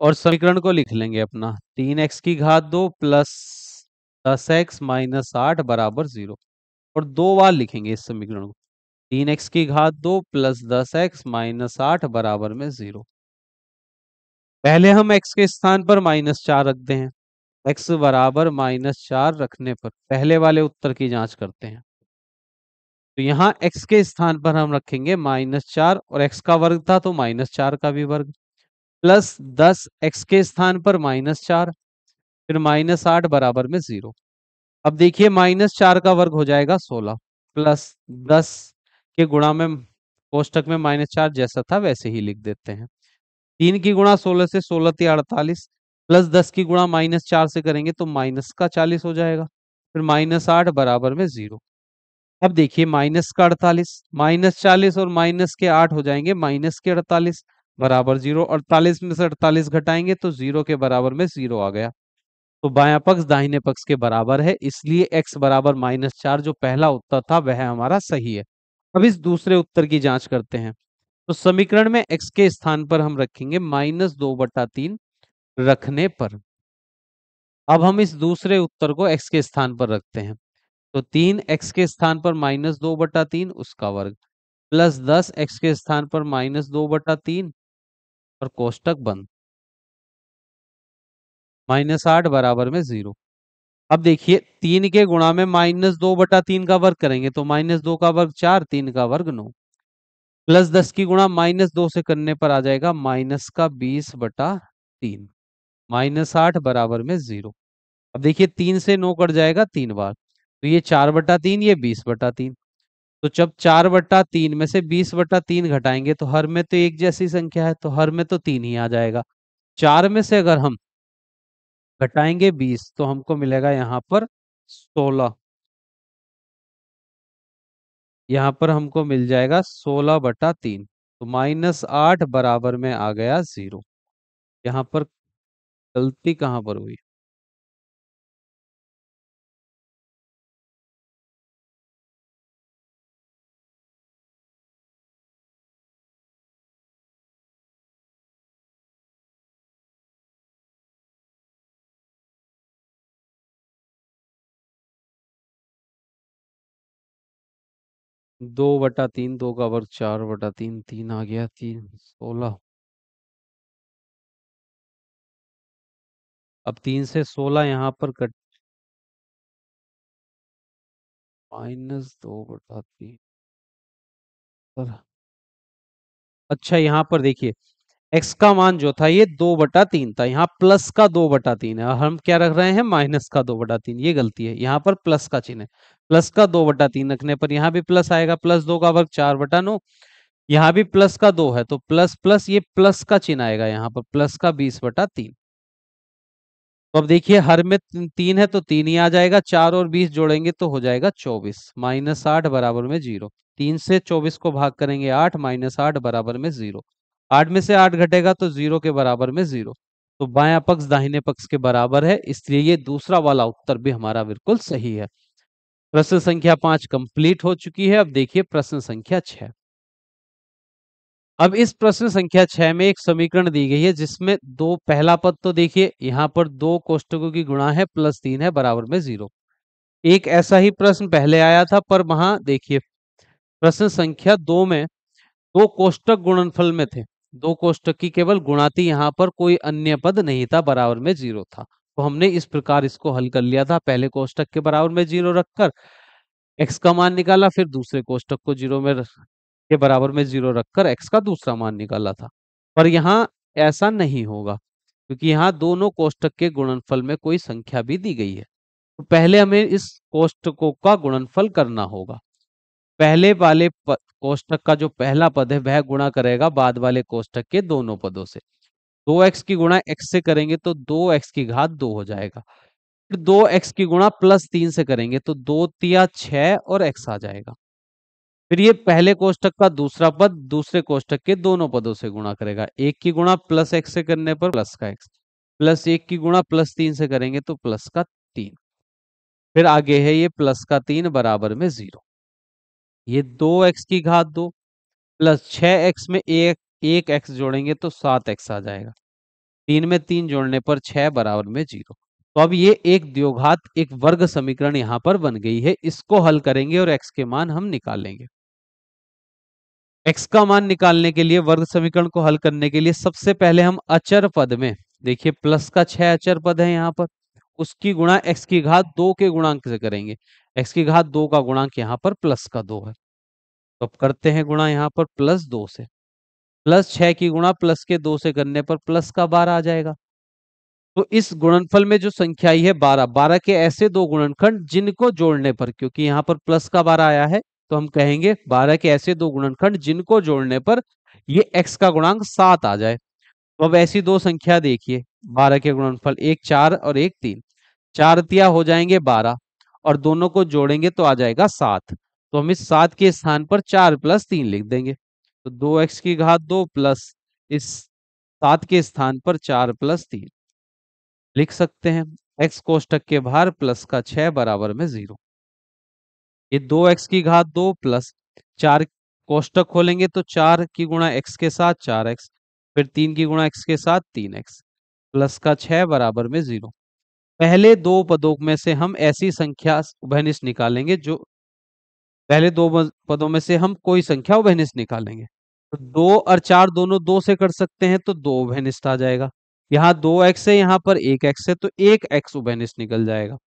और समीकरण को लिख लेंगे अपना 3x² प्लस 10x-8 बराबर 0। और 2 बार लिखेंगे इस समीकरण को। 3x² प्लस 10x-8 बराबर 0। पहले हम x के स्थान पर -4 रखते हैं। x बराबर -4 रखने पर पहले वाले उत्तर की जांच करते हैं। तो यहाँ x के स्थान पर हम रखेंगे -4 और x का वर्ग था तो -4 का भी वर्ग प्लस 10 x के स्थान पर -4 फिर -8 बराबर 0। अब देखिए -4 का वर्ग हो जाएगा 16 प्लस 10 के गुणा में कोष्टक में -4 जैसा था वैसे ही लिख देते हैं। 3 की गुणा 16 से 16 × 48 प्लस 10 की गुणा -4 से करेंगे तो -40 हो जाएगा फिर -8 बराबर 0। अब देखिए -48 -40 और -8 हो जाएंगे -48 बराबर 0। 48 में से 48 घटाएंगे तो 0 के बराबर में 0 आ गया। तो बायां पक्ष दाहिने पक्ष के बराबर है, इसलिए x बराबर -4 जो पहला उत्तर था वह हमारा सही है। अब इस दूसरे उत्तर की जांच करते हैं। तो समीकरण में x के स्थान पर हम रखेंगे -2/3 रखने पर। अब हम इस दूसरे उत्तर को x के स्थान पर रखते हैं। तो 3x के स्थान पर -2/3 उसका वर्ग प्लस 10x के स्थान पर -2/3 और कोष्टक बंद -8 बराबर 0। अब देखिए 3 के गुणा में -2/3 का वर्ग करेंगे तो -2 का वर्ग 4 3 का वर्ग 9 प्लस 10 की गुणा -2 से करने पर आ जाएगा -20/3 -8 बराबर 0। अब देखिए 3 से 9 कट जाएगा 3 बार तो ये 4/3 ये 20/3। तो जब 4/3 में से 20/3 घटाएंगे तो हर में तो एक जैसी संख्या है तो हर में तो 3 ही आ जाएगा। 4 में से अगर हम घटाएंगे 20 तो हमको मिलेगा यहाँ पर 16। यहाँ पर हमको मिल जाएगा 16/3 तो -8 बराबर में आ गया 0। यहाँ पर गलती कहाँ पर हुई? 2/3 2 का वर्ग 4/3 3 आ गया 3 16। अब 3 से 16 यहाँ पर कट -2/3 पर। अच्छा यहाँ पर देखिए x का मान जो था ये 2/3 था, यहाँ प्लस का 2/3 है और हम क्या रख रहे हैं माइनस का 2/3। ये गलती है, यहाँ पर प्लस का चिन्ह है। प्लस का 2/3 रखने पर यहाँ भी प्लस आएगा प्लस 2 का वर्ग 4/9। यहाँ भी प्लस का 2 है तो प्लस प्लस ये प्लस का चिन्ह आएगा यहाँ पर प्लस का 20/3। तो अब देखिए हर में 3 है तो 3 ही आ जाएगा 4 और 20 जोड़ेंगे तो हो जाएगा 24 -8 बराबर 0। 3 से 24 को भाग करेंगे 8 -8 बराबर 0। 8 में से 8 घटेगा तो 0 के बराबर में 0। तो बायां पक्ष दाहिने पक्ष के बराबर है, इसलिए ये दूसरा वाला उत्तर भी हमारा बिल्कुल सही है। प्रश्न संख्या 5 कंप्लीट हो चुकी है। अब देखिए प्रश्न संख्या 6। अब इस प्रश्न संख्या 6 में एक समीकरण दी गई है जिसमें दो पहला पद तो देखिए यहाँ पर दो कोष्टकों की गुणा है +3 है बराबर में 0। एक ऐसा ही प्रश्न पहले आया था पर वहां देखिए प्रश्न संख्या 2 में दो कोष्टक गुणनफल में थे। दो कोष्टक की केवल गुणा थी, यहाँ पर कोई अन्य पद नहीं था, बराबर में 0 था। तो हमने इस प्रकार इसको हल कर लिया था। पहले कोष्टक के बराबर में 0 रखकर x का मान निकाला, फिर दूसरे कोष्टक को 0 में के बराबर में 0 रखकर x का दूसरा मान निकाला था। पर यहाँ ऐसा नहीं होगा क्योंकि यहाँ दोनों कोष्टक के गुणनफल में कोई संख्या भी दी गई है। तो पहले हमें इस कोष्टकों का गुणनफल करना होगा। पहले वाले कोष्टक का जो पहला पद है वह गुणा करेगा बाद वाले कोष्टक के दोनों पदों से। 2x की गुणा x से करेंगे तो 2x की घात 2 हो जाएगा। फिर 2x की गुणा +3 से करेंगे तो 2 तिया 6 और x आ जाएगा। फिर ये पहले कोष्टक का दूसरा पद दूसरे कोष्टक के दोनों पदों से गुणा करेगा। 1 की गुणा +x से करने पर प्लस का x प्लस 1 की गुणा +3 से करेंगे तो प्लस का 3। फिर आगे है ये प्लस का 3 बराबर में 0। ये 2x की घात 2 प्लस 6x में एक x जोड़ेंगे तो 7x आ जाएगा। 3 में 3 जोड़ने पर 6 बराबर में 0। तो अब ये एक द्विघात एक वर्ग समीकरण यहाँ पर बन गई है। इसको हल करेंगे और x के मान हम निकालेंगे। x का मान निकालने के लिए, वर्ग समीकरण को हल करने के लिए, सबसे पहले हम अचर पद में, देखिए प्लस का 6 अचर पद है यहाँ पर, उसकी गुणा x की घात 2 के गुणांक से करेंगे। x की घात 2 का गुणांक यहाँ पर प्लस का 2 है। तो अब करते हैं गुणा यहाँ पर प्लस 2 से। प्लस 6 की गुणा प्लस के 2 से करने पर प्लस का 12 आ जाएगा। तो इस गुणनफल में जो संख्या आई है 12, 12 के ऐसे दो गुणनखंड जिनको जोड़ने पर, क्योंकि यहाँ पर प्लस का 12 आया है, तो हम कहेंगे 12 के ऐसे दो गुणनखंड जिनको जोड़ने पर ये x का गुणांक 7 आ जाए। तो अब ऐसी दो संख्या देखिए, 12 के गुणनफल, एक 4 और एक 3। 4 तिया हो जाएंगे 12 और दोनों को जोड़ेंगे तो आ जाएगा 7। तो हम इस 7 के स्थान पर 4 प्लस 3 लिख देंगे। तो 2x की घात 2 प्लस इस 7 के स्थान पर 4 प्लस 3 लिख सकते हैं। x कोष्टक के बाहर प्लस का 6 बराबर में 0। ये 2x की घात 2 प्लस 4, कोष्टक खोलेंगे तो 4 की गुणा x के साथ 4x, फिर 3 की गुणा x के साथ 3x, प्लस का 6 बराबर में 0। पहले दो पदों में से हम ऐसी संख्या उभयनिष्ठ निकालेंगे जो, पहले दो पदों में से हम कोई संख्या उभयनिष्ठ निकालेंगे। तो 2 और 4 दोनों 2 से कर सकते हैं, तो 2 उभयनिष्ठ आ जाएगा। यहाँ 2x है, यहाँ पर 1x है, तो 1x उभयनिष्ठ निकल जाएगा।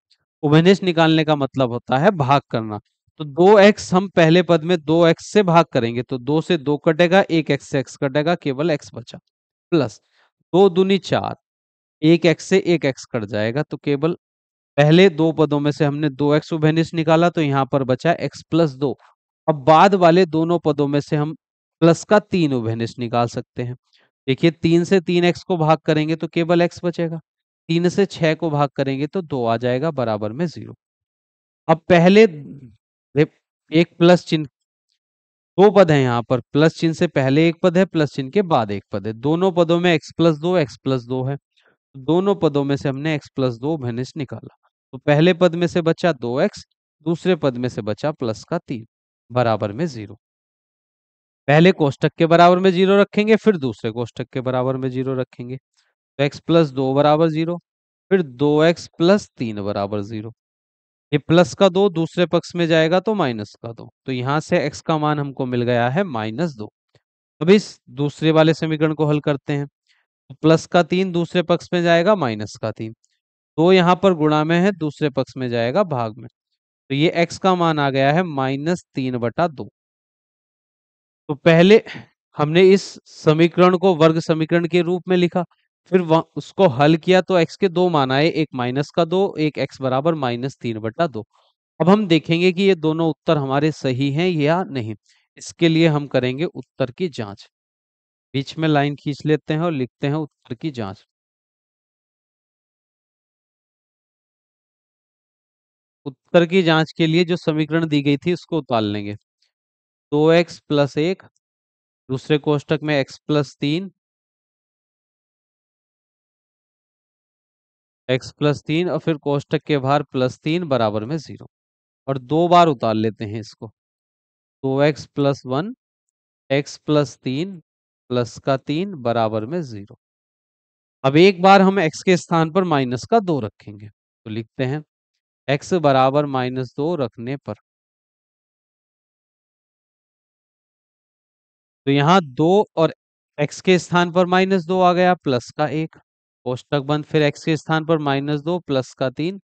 उभयनिष्ठ निकालने का मतलब होता है भाग करना। तो 2x हम पहले पद में 2x से भाग करेंगे, तो 2 से 2 कटेगा, 1x से x कटेगा, केवल x बचा। प्लस 2 दूनी 4, 1x से 1x कट जाएगा, तो केवल पहले दो पदों में से हमने 2x उभयनिष्ठ निकाला, तो यहाँ पर बचा x प्लस 2। अब बाद वाले दोनों पदों में से हम प्लस का 3 उभयनिष्ठ निकाल सकते हैं। देखिए 3 से 3x को भाग करेंगे तो केवल x बचेगा, 3 से 6 को भाग करेंगे तो 2 आ जाएगा बराबर में 0। अब पहले एक प्लस चिन्ह, दो पद है यहाँ पर, प्लस चिन्ह से पहले एक पद है, प्लस चिन्ह के बाद एक पद है, दोनों पदों में x प्लस दो है। दोनों पदों में से हमने x प्लस 2 उभयनिष्ठ निकाला। तो पहले पद में से बचा 2x, दूसरे पद में से बचा प्लस का 3 बराबर में 0। पहले कोष्टक के बराबर में 0 रखेंगे, फिर दूसरे कोष्टक के बराबर में 0 रखेंगे। तो x प्लस 2 बराबर 0, फिर 2x प्लस 3 बराबर 0। ये प्लस का 2 दूसरे पक्ष में जाएगा तो माइनस का 2, तो यहां से x का मान हमको मिल गया है -2। अब इस दूसरे वाले समीकरण को हल करते हैं। तो प्लस का 3 दूसरे पक्ष में जाएगा, माइनस का 3, तो यहाँ पर गुणा में है, दूसरे पक्ष में जाएगा भाग में। तो ये x का मान आ गया है -3/2। तो पहले हमने इस समीकरण को वर्ग समीकरण के रूप में लिखा, फिर उसको हल किया तो x के दो मान आए, एक माइनस का 2, एक x बराबर -3/2। अब हम देखेंगे कि ये दोनों उत्तर हमारे सही हैं या नहीं। इसके लिए हम करेंगे उत्तर की जांच। बीच में लाइन खींच लेते हैं और लिखते हैं उत्तर की जांच। उत्तर की जांच के लिए जो समीकरण दी गई थी उसको उतार लेंगे। 2x प्लस 1, दूसरे कोष्टक में x प्लस 3, x+3 और फिर कोष्टक के बाहर +3 बराबर में 0, और दो बार उतार लेते हैं इसको। 2x+1, x+3 प्लस का 3 बराबर में 0। अब एक बार हम x के स्थान पर माइनस का 2 रखेंगे, तो लिखते हैं x बराबर -2 रखने पर, तो यहाँ 2 और x के स्थान पर -2 आ गया, प्लस का 1, कोष्टक बंद, फिर x के स्थान पर -2 प्लस का 3,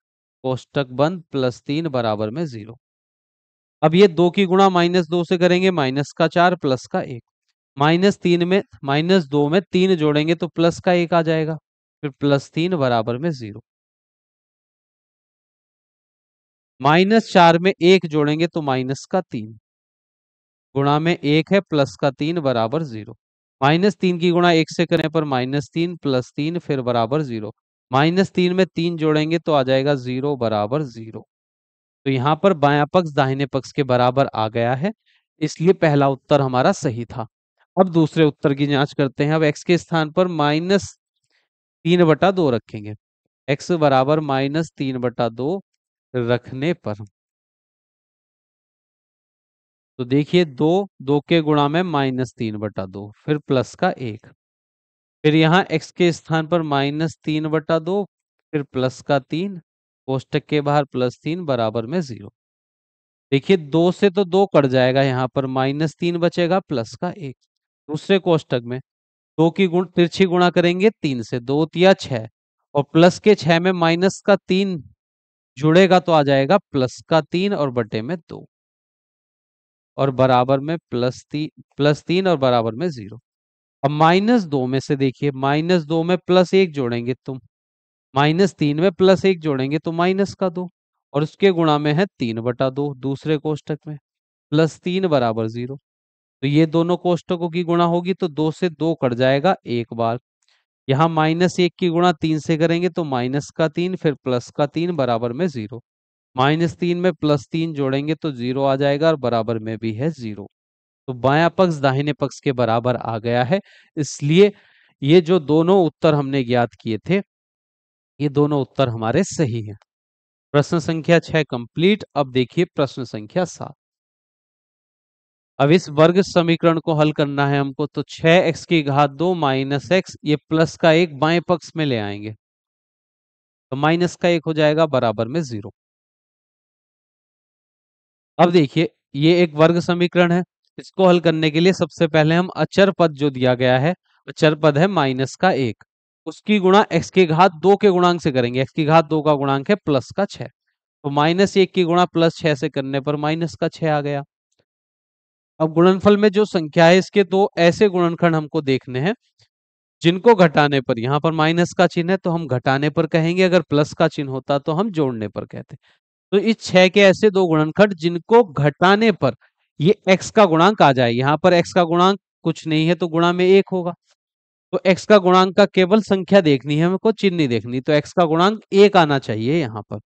कोष्टक बंद, +3 बराबर में 0। अब ये 2 की गुणा -2 से करेंगे, -4 प्लस का 1, -3 में -2 में 3 जोड़ेंगे तो प्लस का 1 आ जाएगा, फिर +3 बराबर में 0। -4 में 1 जोड़ेंगे तो -3, गुणा में 1 है, प्लस का 3 बराबर 0। -3 की गुणा 1 से करने पर -3 +3 फिर बराबर 0। -3 में 3 जोड़ेंगे तो आ जाएगा 0 बराबर 0। तो यहाँ पर बायां पक्ष दाहिने पक्ष के बराबर आ गया है, इसलिए पहला उत्तर हमारा सही था। अब दूसरे उत्तर की जांच करते हैं। अब x के स्थान पर -3/2 रखेंगे, x बराबर -3/2 रखने पर, तो देखिए 2 2 के गुणा में -3/2, फिर प्लस का 1, फिर यहाँ x के स्थान पर -3/2, फिर +3, कोष्टक के बाहर +3 बराबर में 0। देखिए 2 से तो 2 कट जाएगा, यहाँ पर -3 बचेगा प्लस का 1। दूसरे कोष्टक में 2 की गुण तिरछी गुणा करेंगे 3 से, 2 तिया 6, और प्लस के 6 में माइनस का 3 जुड़ेगा तो आ जाएगा +3 और बटे में 2, और बराबर में +3 और बराबर में 0। अब -2 में से देखिए, -2 में +1 जोड़ेंगे तो -3 में +1 जोड़ेंगे तो -2, और उसके गुणा में है 3/2 दूसरे कोष्टक में, +3 बराबर 0। तो ये दोनों कोष्टकों की गुणा होगी तो 2 से 2 कट जाएगा एक बार। यहाँ -1 की गुणा 3 से करेंगे तो -3 फिर +3 बराबर में 0। -3 में +3 जोड़ेंगे तो 0 आ जाएगा, और बराबर में भी है 0। तो बायां पक्ष दाहिने पक्ष के बराबर आ गया है। इसलिए ये जो दोनों उत्तर हमने ज्ञात किए थे, ये दोनों उत्तर हमारे सही हैं। प्रश्न संख्या 6 कंप्लीट। अब देखिए प्रश्न संख्या 7। अब इस वर्ग समीकरण को हल करना है हमको, तो 6x की घात 2 माइनस एक्स, ये प्लस का 1 बाएं पक्ष में ले आएंगे तो माइनस का 1 हो जाएगा बराबर में 0। अब देखिए ये एक वर्ग समीकरण है, इसको हल करने के लिए सबसे पहले हम अचर पद जो दिया गया है, अचर पद है -1, उसकी गुणा x की घात 2 के गुणांक से करेंगे। x की घात 2 का गुणांक है प्लस का 6, तो -1 की गुणा +6 से करने पर माइनस का 6 आ गया। अब गुणनफल में जो संख्या है, इसके दो ऐसे गुणनखंड हमको देखने हैं जिनको घटाने पर, यहाँ पर माइनस का चिन्ह है तो हम घटाने पर कहेंगे, अगर प्लस का चिन्ह होता तो हम जोड़ने पर कहते। तो इस 6 के ऐसे दो गुणनखंड जिनको घटाने पर ये x का गुणांक आ जाए। यहाँ पर x का गुणांक कुछ नहीं है तो गुणा में 1 होगा, तो x का गुणांक का केवल संख्या देखनी है हमको, चिन्ह नहीं देखनी। तो x का गुणांक 1 आना चाहिए यहाँ पर।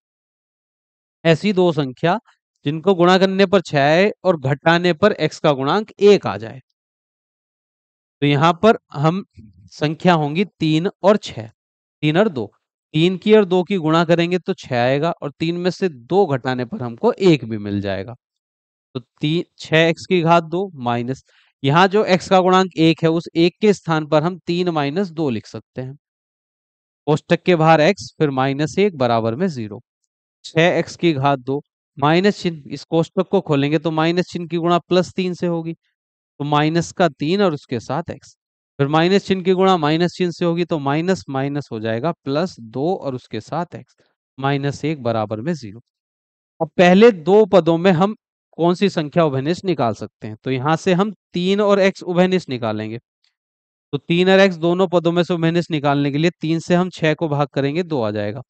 ऐसी दो संख्या जिनको गुणा करने पर 6 आए और घटाने पर x का गुणांक 1 आ जाए। तो यहाँ पर हम संख्या होंगी 3 और 6, 3 और 2। 3 की और 2 की गुणा करेंगे तो 6 आएगा, और 3 में से 2 घटाने पर हमको 1 भी मिल जाएगा। तो 6x की घात 2 माइनस, यहाँ जो x का गुणांक 1 है, उस 1 के स्थान पर हम 3 - 2 लिख सकते हैं। कोष्टक के बाहर x फिर -1 बराबर में 0। 6x की घात 2 माइनस चिन्ह, इस कोष्टक को खोलेंगे तो माइनस चिन्ह की गुणा +3 से होगी, तो माइनस का 3 और उसके साथ x। फिर माइनस चिन्ह की गुणा माइनस चिन्ह से होगी तो माइनस माइनस हो जाएगा +2 और उसके साथ x, -1 बराबर में 0। अब पहले दो पदों में हम कौन सी संख्या उभयनिष्ठ निकाल सकते हैं, तो यहां से हम 3 और x उभयनिष्ठ निकालेंगे। तो 3 और x दोनों पदों में से उभयनिष्ठ निकालने के लिए 3 से हम 6 को भाग करेंगे, 2 आ जाएगा।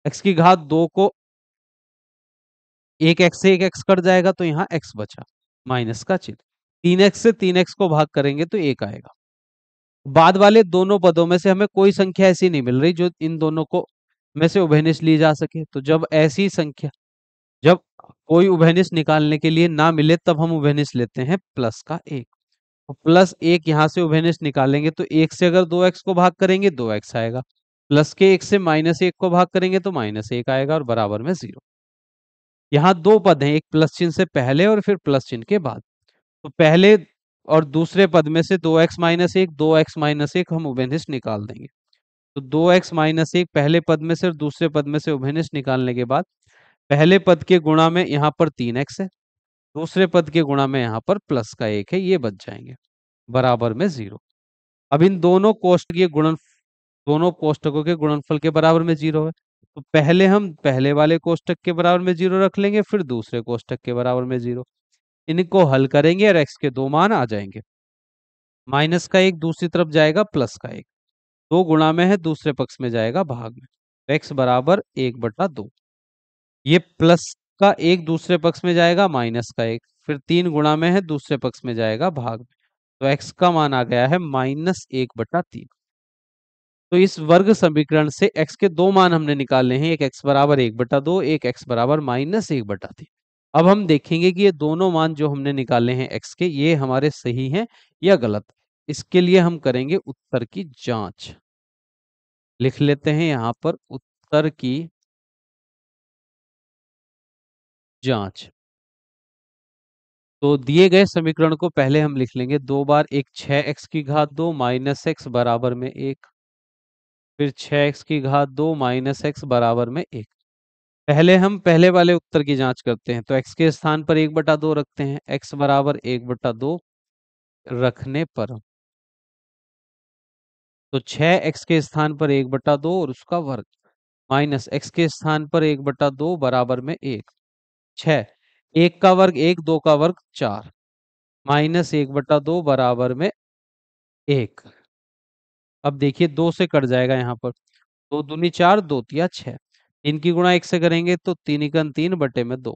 x की घात 2 को, एक x से एक x कट जाएगा तो यहाँ x बचा, माइनस का चिन्ह। 3x से 3x को भाग करेंगे तो 1 आएगा। बाद वाले दोनों पदों में से हमें कोई संख्या ऐसी नहीं मिल रही जो इन दोनों को में से उभयनिष्ठ ली जा सके। तो जब ऐसी संख्या, जब कोई उभयनिष्ठ निकालने के लिए ना मिले, तब हम उभयनिष्ठ लेते हैं प्लस का 1। तो +1 यहाँ से उभयनिष्ठ निकालेंगे तो 1 से अगर 2x को भाग करेंगे 2x आएगा, प्लस के 1 से -1 को भाग करेंगे तो -1 आएगा, और बराबर में 0। यहाँ दो पद हैं, एक प्लस चिन्ह से पहले और फिर प्लस चिन्ह के बाद। तो पहले और दूसरे पद में से 2x - 1 हम उभयनिष्ठ निकाल देंगे। तो 2x - 1 पहले पद में से और दूसरे पद में से उभयनिष्ठ निकालने के बाद, पहले पद के गुणा में यहाँ पर 3x है, दूसरे पद के गुणा में यहाँ पर प्लस का 1 है, ये बच जाएंगे बराबर में 0। अब इन दोनों कोष्टकों के गुणनफल के बराबर में 0 है, तो पहले हम पहले वाले कोष्टक के बराबर में 0 रख लेंगे, फिर दूसरे कोष्टक के बराबर में 0। इनको हल करेंगे और x के दो मान आ जाएंगे। माइनस का 1 दूसरी तरफ जाएगा, प्लस का 1 दो गुणा में है, दूसरे पक्ष में जाएगा भाग में, तो x बराबर 1/2। ये प्लस का 1 दूसरे पक्ष में जाएगा, माइनस का 1 फिर 3 गुणा में है, दूसरे पक्ष में जाएगा भाग में, तो x का मान आ गया है -1/3। तो इस वर्ग समीकरण से x के दो मान हमने निकाले हैं, एक x बराबर 1/2, एक x बराबर -1/3। अब हम देखेंगे कि ये दोनों मान जो हमने निकाले हैं x के, ये हमारे सही हैं या गलत। इसके लिए हम करेंगे उत्तर की जांच। लिख लेते हैं यहाँ पर उत्तर की जांच। तो दिए गए समीकरण को पहले हम लिख लेंगे, दो बार एक 6x की घात 2 माइनस एक्स बराबर में 1, फिर 6x की घात 2 माइनस एक्स बराबर में 1। पहले हम पहले वाले उत्तर की जांच करते हैं, तो x के स्थान पर 1/2 रखते हैं, x बराबर 1/2 रखने पर, तो 6x के स्थान पर 1/2 और उसका वर्ग, माइनस x के स्थान पर 1/2 बराबर में 1, 6, 1 का वर्ग 1, 2 का वर्ग 4, माइनस 1/2 बराबर में 1। अब देखिए 2 से कट जाएगा यहाँ पर, 2 दूनी 4, 2 तिया 6, इनकी गुणा 1 से करेंगे तो 3 एकम 3 बटे में 2,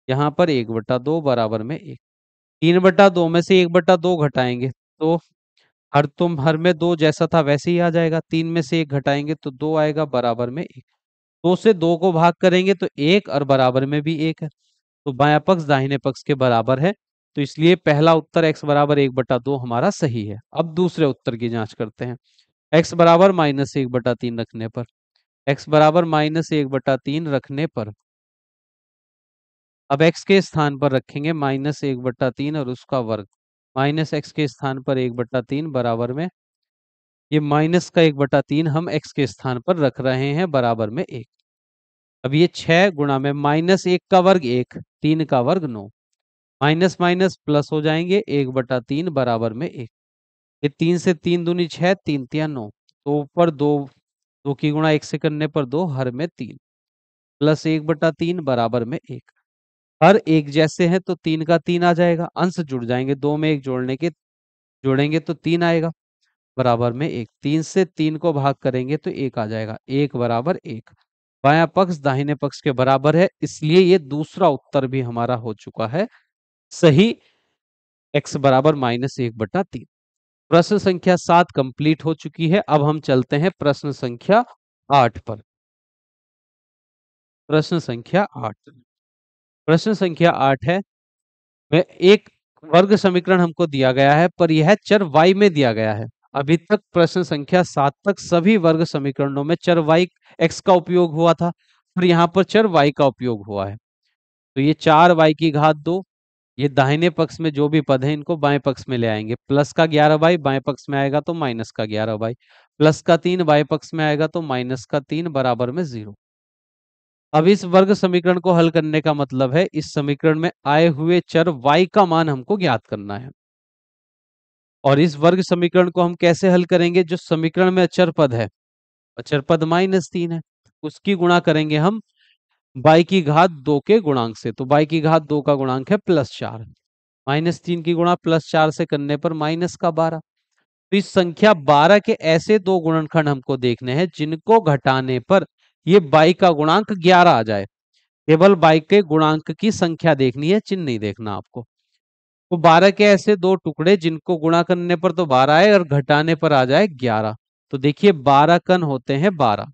यहाँ पर 1/2 बराबर में 1। 3/2 में से 1/2 घटाएंगे तो हर में 2 जैसा था वैसे ही आ जाएगा, 3 में से 1 घटाएंगे तो 2 आएगा बराबर में 1। 2 से 2 को भाग करेंगे तो 1 और बराबर में भी 1 है, तो बायां पक्ष दाहिने पक्ष के बराबर है, तो इसलिए पहला उत्तर x बराबर 1/2 हमारा सही है। अब दूसरे उत्तर की जांच करते हैं, x बराबर -1/3 रखने पर, x बराबर -1/3 रखने पर, अब x के स्थान पर रखेंगे -1/3 और उसका वर्ग, माइनस एक्स के स्थान पर 1/3 बराबर में, ये माइनस का 1/3 हम x के स्थान पर रख रहे हैं बराबर में 1। अब ये 6 गुणा में -1 का वर्ग 1, 3 का वर्ग 9, माइनस माइनस प्लस हो जाएंगे, 1/3 बराबर में 1। ये 3 से 3 दूनी 6, 3 तिया 9, तो ऊपर 2, 2 की गुणा 1 से करने पर 2, हर में 3, प्लस 1/3 बराबर में 1। हर एक जैसे हैं तो 3 का 3 आ जाएगा, अंश जुड़ जाएंगे, 2 में 1 जोड़ेंगे तो 3 आएगा बराबर में 1। 3 से 3 को भाग करेंगे तो 1 आ जाएगा, 1 बराबर 1। बायां पक्ष दाहिने पक्ष के बराबर है, इसलिए ये दूसरा उत्तर भी हमारा हो चुका है सही, x बराबर -1/3। प्रश्न संख्या 7 कंप्लीट हो चुकी है। अब हम चलते हैं प्रश्न संख्या 8 पर। प्रश्न संख्या 8, प्रश्न संख्या 8 है, एक वर्ग समीकरण हमको दिया गया है पर यह चर y में दिया गया है। अभी तक प्रश्न संख्या 7 तक सभी वर्ग समीकरणों में चर y x का उपयोग हुआ था, और यहाँ पर चर y का उपयोग हुआ है। तो ये 4y की घात 2, ये दाहिने पक्ष में जो भी पद है इनको बाएं पक्ष में ले आएंगे, प्लस का 11y बाएं पक्ष में आएगा तो माइनस का 11y, प्लस का 3 बाएं पक्ष में आएगा तो माइनस का 3 बराबर में 0। अब इस वर्ग समीकरण को हल करने का मतलब है इस समीकरण में आए हुए चर y का मान हमको ज्ञात करना है। और इस वर्ग समीकरण को हम कैसे हल करेंगे, जो समीकरण में अचर पद है, अचर पद -3 है, उसकी गुणा करेंगे हम y की घात 2 के गुणांक से, तो y की घात 2 का गुणांक है +4, -3 की गुणा +4 से करने पर माइनस का 12। तो इस संख्या 12 के ऐसे दो गुणनखंड हमको देखने हैं जिनको घटाने पर ये y का गुणांक 11 आ जाए। केवल y के गुणांक की संख्या देखनी है, चिन्ह नहीं देखना आपको। तो 12 के ऐसे दो टुकड़े जिनको गुणा करने पर तो 12 आए और घटाने पर आ जाए 11। तो देखिए 12 कण होते हैं 12,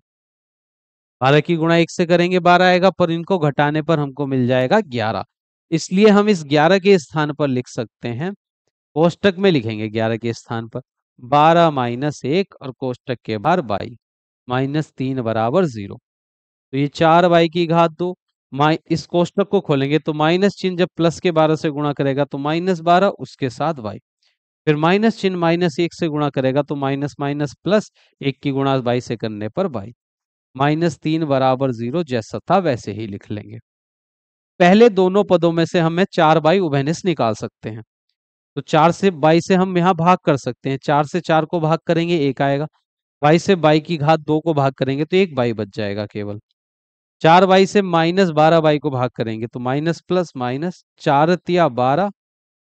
12 की गुणा 1 से करेंगे 12 आएगा, पर इनको घटाने पर हमको मिल जाएगा 11। इसलिए हम इस 11 के स्थान पर लिख सकते हैं, कोष्टक में लिखेंगे 11 के स्थान पर 12 - 1 और कोष्टक के बाहर y, -3 बराबर 0। तो ये 4y की घात 2, इस कोष्टक को खोलेंगे तो माइनस चिन्ह जब प्लस के 12 से गुणा करेगा तो -12, उसके साथ y, फिर माइनस चिन्ह -1 से गुणा करेगा तो माइनस माइनस प्लस, 1 की गुणा y से करने पर y, -3 बराबर 0, जैसा था वैसे ही लिख लेंगे। पहले दोनों पदों में से हमें 4y उभयनिष्ठ निकाल सकते हैं, तो 4 से 22 से हम यहाँ भाग कर सकते हैं, 4 से 4 को भाग करेंगे 1 आएगा, 22 से 22 की घात 2 को भाग करेंगे तो 1 बाई बच जाएगा केवल। 4y से -12y को भाग करेंगे तो माइनस प्लस माइनस, 4 तिया 12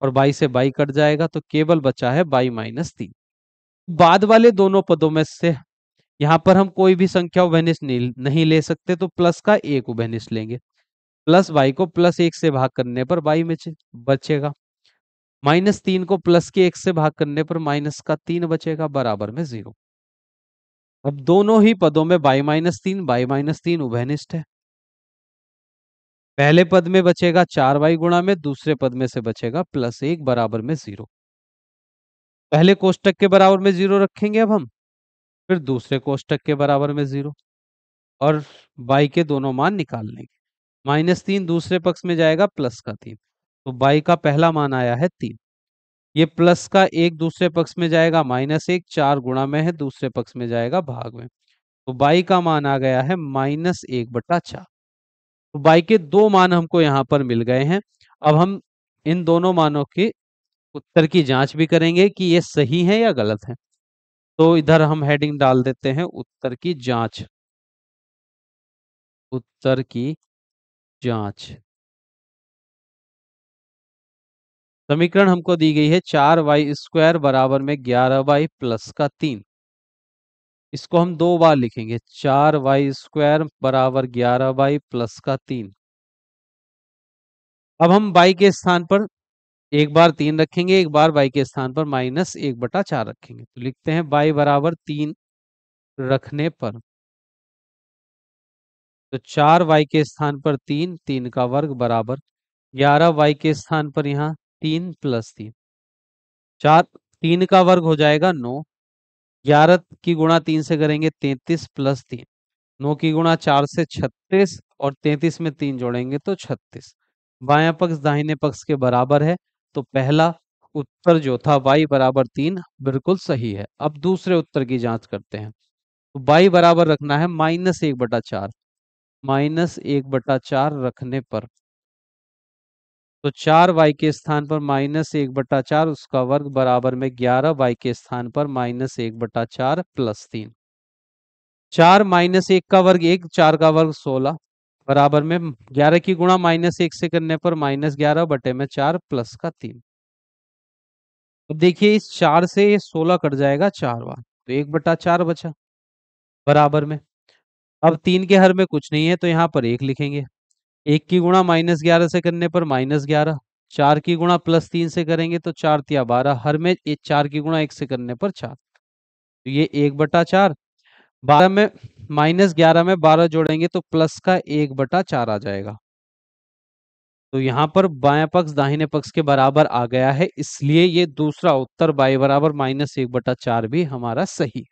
और 22 से 22 कट जाएगा तो केवल बचा है y -3। बाद वाले दोनों पदों में से यहाँ पर हम कोई भी संख्या उभयनिष्ठ नहीं ले सकते, तो प्लस का 1 उभयनिष्ठ लेंगे, प्लस y को +1 से भाग करने पर y में बचेगा, -3 को प्लस के 1 से भाग करने पर माइनस का 3 बचेगा बराबर में 0। अब दोनों ही पदों में y-3 उभयनिष्ठ है। पहले पद में बचेगा 4y गुणा में, दूसरे पद में से बचेगा +1 बराबर में 0। पहले कोष्टक के बराबर में 0 रखेंगे अब हम, फिर दूसरे कोष्टक के बराबर में 0, और y के दोनों मान निकाल लेंगे। -3 दूसरे पक्ष में जाएगा प्लस का 3, तो बाई का पहला मान आया है 3। ये प्लस का एक दूसरे पक्ष में जाएगा -1, 4 गुणा में है, दूसरे पक्ष में जाएगा भाग में। तो बाई का मान आ गया है -1/4। तो बाई के दो मान हमको यहाँ पर मिल गए हैं। अब हम इन दोनों मानों के उत्तर की जांच भी करेंगे कि ये सही है या गलत है। तो इधर हम हेडिंग डाल देते हैं उत्तर की जांच। उत्तर की जांच। समीकरण हमको दी गई है 4y² बराबर में 11y प्लस का 3। इसको हम दो बार लिखेंगे, 4y² बराबर 11y प्लस का 3। अब हम y के स्थान पर एक बार 3 रखेंगे, एक बार y के स्थान पर -1/4 रखेंगे। तो लिखते हैं y बराबर 3 रखने पर, तो 4y के स्थान पर 3, 3 का वर्ग बराबर 11y के स्थान पर यहाँ 3 + 3, 4, 3 का वर्ग हो जाएगा 9, 11 की गुणा 3 से करेंगे 33 + 3, 9 की गुणा 4 से 36 और 33 में 3 जोड़ेंगे तो 36। बायां पक्ष दाहिने पक्ष के बराबर है, तो पहला उत्तर जो था y बराबर 3 बिल्कुल सही है। अब दूसरे उत्तर की जांच करते हैं। तो y बराबर रखना है -1/4, -1/4 रखने पर, तो 4y के स्थान पर -1/4, उसका वर्ग बराबर में 11y के स्थान पर -1/4 + 3, 4 -1 का वर्ग 1, 4 का वर्ग 16 बराबर में 11 की गुणा -1 से करने पर -11/4 प्लस का 3। अब देखिए इस 4 से ये 16 कट जाएगा 4 बार, तो 1/4 बचा बराबर में। अब 3 के हर में कुछ नहीं है तो यहाँ पर 1 लिखेंगे। 1 की गुणा -11 से करने पर -11, 4 की गुणा +3 से करेंगे तो 4 तिया 12, हर में 4 की गुणा 1 से करने पर 4, तो ये 1/4। 12 में -11 में 12 जोड़ेंगे तो प्लस का 1/4 आ जाएगा। तो यहाँ पर बायां पक्ष दाहिने पक्ष के बराबर आ गया है, इसलिए ये दूसरा उत्तर y बराबर -1/4 भी हमारा सही है।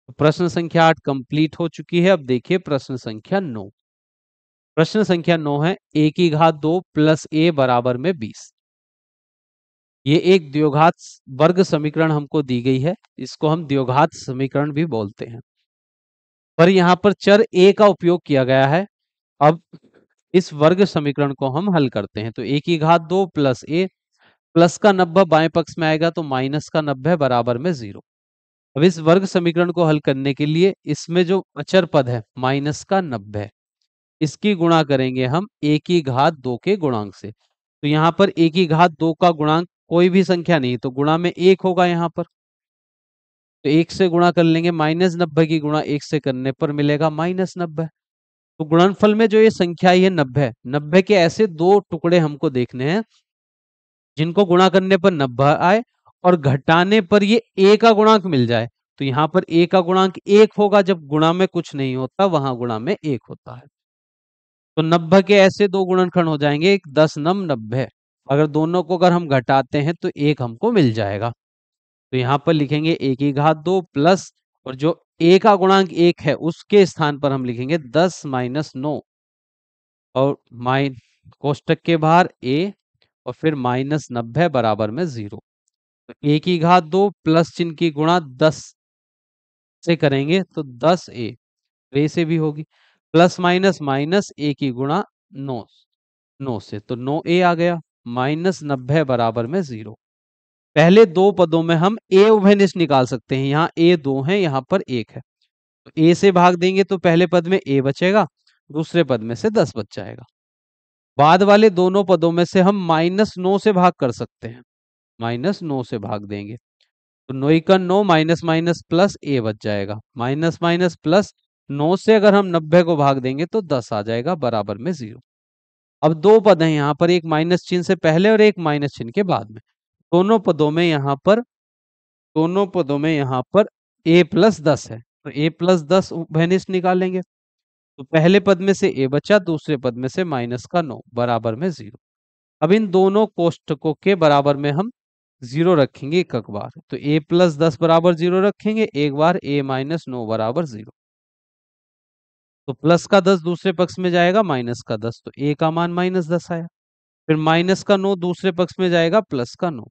तो प्रश्न संख्या 8 कंप्लीट हो चुकी है। अब देखिए प्रश्न संख्या 9। प्रश्न संख्या 9 है a की घात 2 + a बराबर में 20। ये एक द्विघात वर्ग समीकरण हमको दी गई है, इसको हम द्विघात समीकरण भी बोलते हैं। पर यहाँ पर चर a का उपयोग किया गया है। अब इस वर्ग समीकरण को हम हल करते हैं। तो a की घात 2 + a, प्लस का 90 बाएं पक्ष में आएगा तो माइनस का 90 बराबर में 0। अब इस वर्ग समीकरण को हल करने के लिए इसमें जो अचर पद है -90, इसकी गुणा करेंगे हम a की घात 2 के गुणांक से। तो यहाँ पर a की घात 2 का गुणांक कोई भी संख्या नहीं, तो गुणा में 1 होगा यहाँ पर, तो 1 से गुणा कर लेंगे। -90 की गुणा 1 से करने पर मिलेगा -90। तो गुणनफल में जो ये संख्या है 90, 90 के ऐसे दो टुकड़े हमको देखने हैं जिनको गुणा करने पर 90 आए और घटाने पर ये a का गुणांक मिल जाए। तो यहाँ पर a का गुणांक 1 होगा, जब गुणा में कुछ नहीं होता वहां गुणा में 1 होता है। तो 90 के ऐसे दो गुणनखंड हो जाएंगे, एक 10 9 90। अगर दोनों को अगर हम घटाते हैं तो 1 हमको मिल जाएगा। तो यहाँ पर लिखेंगे a की घात 2 प्लस, और जो a का गुणांक 1 है उसके स्थान पर हम लिखेंगे 10 - 9, और माइन कोष्टक के बाहर a और फिर -90 बराबर में 0। तो a की घात 2 प्लस चिन्ह की गुणा 10 से करेंगे तो 10a, a से भी होगी, प्लस माइनस माइनस a की गुणा 9, 9 से, तो 9a आ गया, -90 बराबर में 0। पहले दो पदों में हम a उभयनिष्ठ निकाल सकते हैं। यहाँ a 2 है, यहाँ पर 1 है, तो a से भाग देंगे तो पहले पद में a बचेगा, दूसरे पद में से 10 बच जाएगा। बाद वाले दोनों पदों में से हम -9 से भाग कर सकते हैं, -9 से भाग देंगे तो 9 का 9, माइनस माइनस प्लस a बच जाएगा, माइनस माइनस प्लस 9 से अगर हम 90 को भाग देंगे तो 10 आ जाएगा बराबर में 0। अब दो पद हैं यहाँ पर, एक माइनस चिन्ह से पहले और एक माइनस चिन्ह के बाद में। दोनों पदों में यहाँ पर, दोनों पदों में यहाँ पर a + 10 है, तो a + 10 उभयनिष्ठ निकालेंगे। तो पहले पद में से a बचा, दूसरे पद में से माइनस का 9 बराबर में 0। अब इन दोनों कोष्टकों के बराबर में हम 0 रखेंगे एक बार, तो a + 10 बराबर 0 रखेंगे एक बार, a - 9 बराबर 0। तो प्लस का 10 दूसरे पक्ष में जाएगा, माइनस का 10, तो a का मान -10 आया। फिर माइनस का 9 दूसरे पक्ष में जाएगा प्लस का 9।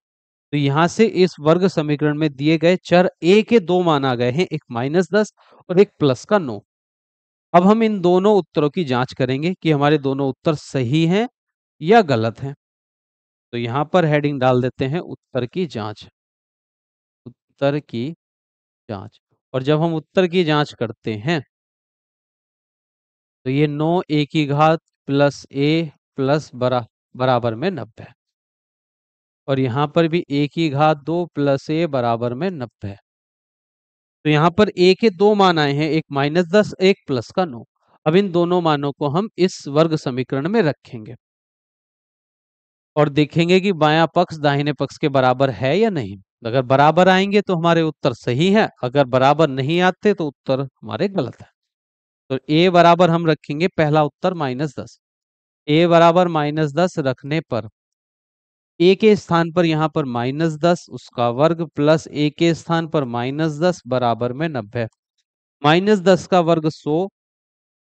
तो यहां से इस वर्ग समीकरण में दिए गए चर a के दो मान आ गए हैं, एक -10 और एक प्लस का 9। अब हम इन दोनों उत्तरों की जांच करेंगे कि हमारे दोनों उत्तर सही हैं या गलत हैं। तो यहां पर हेडिंग डाल देते हैं उत्तर की जांच। उत्तर की जांच। और जब हम उत्तर की जांच करते हैं तो ये 9 a की घात प्लस a प्लस बराबर में 90। और यहाँ पर भी a की घात 2 प्लस a बराबर में 90। तो यहाँ पर a के दो मान आए हैं, एक -10 एक प्लस का 9। अब इन दोनों मानों को हम इस वर्ग समीकरण में रखेंगे और देखेंगे कि बायां पक्ष दाहिने पक्ष के बराबर है या नहीं। अगर बराबर आएंगे तो हमारे उत्तर सही है, अगर बराबर नहीं आते तो उत्तर हमारे गलत है। तो a बराबर हम रखेंगे पहला उत्तर -10। a बराबर -10 रखने पर a के स्थान पर यहाँ पर -10 उसका वर्ग प्लस a के स्थान पर -10 बराबर में 90। -10 का वर्ग 100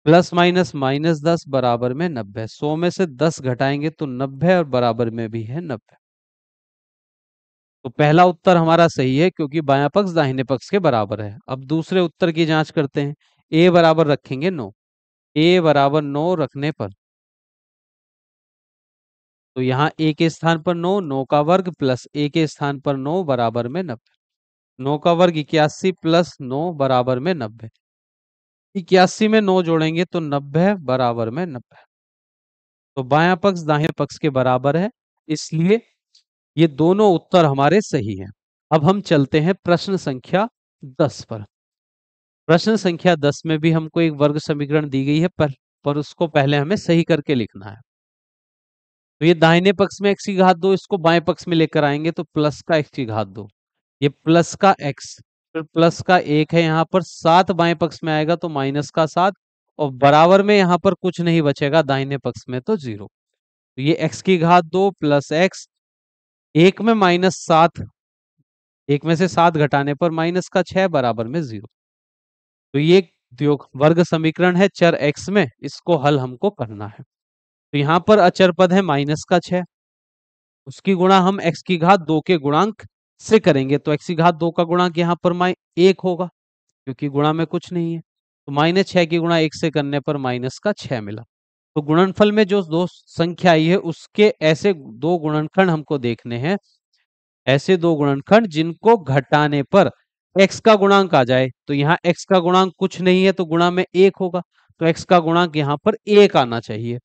प्लस माइनस -10 बराबर में 90। 100 में से 10 घटाएंगे तो 90 और बराबर में भी है 90। तो पहला उत्तर हमारा सही है क्योंकि बायां पक्ष दाहिने पक्ष के बराबर है। अब दूसरे उत्तर की जांच करते हैं। a बराबर रखेंगे 9। a बराबर 9 रखने पर तो यहाँ a के स्थान पर 9, 9 का वर्ग प्लस a के स्थान पर 9 बराबर में 90। 9 का वर्ग 81 प्लस 9 बराबर में 90। 81 में 9 जोड़ेंगे तो 90 बराबर में 90। तो बायां पक्ष दाहिने पक्ष के बराबर है, इसलिए ये दोनों उत्तर हमारे सही हैं। अब हम चलते हैं प्रश्न संख्या 10 पर। प्रश्न संख्या 10 में भी हमको एक वर्ग समीकरण दी गई है, पर उसको पहले हमें सही करके लिखना है। तो ये दाहिने पक्ष में x की घात 2, इसको बाएं पक्ष में लेकर आएंगे तो प्लस का x की घात 2, ये प्लस का x, फिर प्लस का 1 है यहाँ पर, 7 बाएं पक्ष में आएगा तो माइनस का 7, और बराबर में यहाँ पर कुछ नहीं बचेगा दाहिने पक्ष में तो 0। तो ये x की घात 2 प्लस x, एक में -7, एक में से 7 घटाने पर माइनस का 6 बराबर में 0। तो ये जो वर्ग समीकरण है चर x में, इसको हल हमको करना है। तो यहाँ पर अचर पद है माइनस का 6, उसकी गुणा हम x की घात 2 के गुणांक से करेंगे तो x की घात 2 का गुणांक यहाँ पर 1 होगा क्योंकि गुणा में कुछ नहीं है। तो -6 की गुणा 1 से करने पर माइनस का 6 मिला। तो गुणनफल में जो दो संख्या आई है उसके ऐसे दो गुणनखंड हमको देखने हैं, ऐसे दो गुणनखंड जिनको घटाने पर x का गुणांक आ जाए। तो यहाँ x का गुणांक कुछ नहीं है तो गुणा में 1 होगा, तो x का गुणांक यहाँ पर 1 आना चाहिए।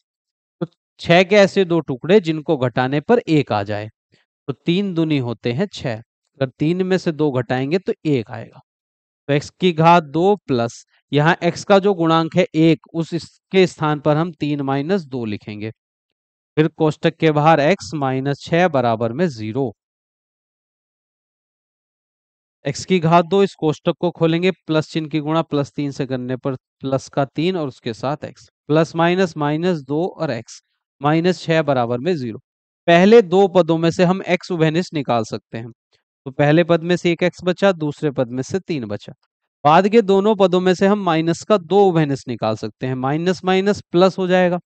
तो 6 के ऐसे दो टुकड़े जिनको घटाने पर 1 आ जाए। तो 3 दूनी होते हैं 6, अगर 3 में से 2 घटाएंगे तो 1 आएगा। तो x की घात 2 प्लस यहाँ x का जो गुणांक है 1, उस इसके स्थान पर हम 3 माइनस 2 लिखेंगे। फिर कोष्टक के बाहर x -6 बराबर में 0। x की घात 2, इस कोष्टक को खोलेंगे, प्लस चिन्ह की गुणा प्लस 3 से करने पर प्लस का 3 और उसके साथ x, प्लस माइनस -2 और x, -6 बराबर में 0। पहले दो पदों में से हम x उभयनिष्ठ निकाल सकते हैं। तो पहले पद में से एक x बचा, दूसरे पद में से 3 बचा। बाद के दोनों पदों में से हम माइनस का 2 उभयनिष्ठ निकाल सकते हैं। माइनस माइनस प्लस हो जाएगा,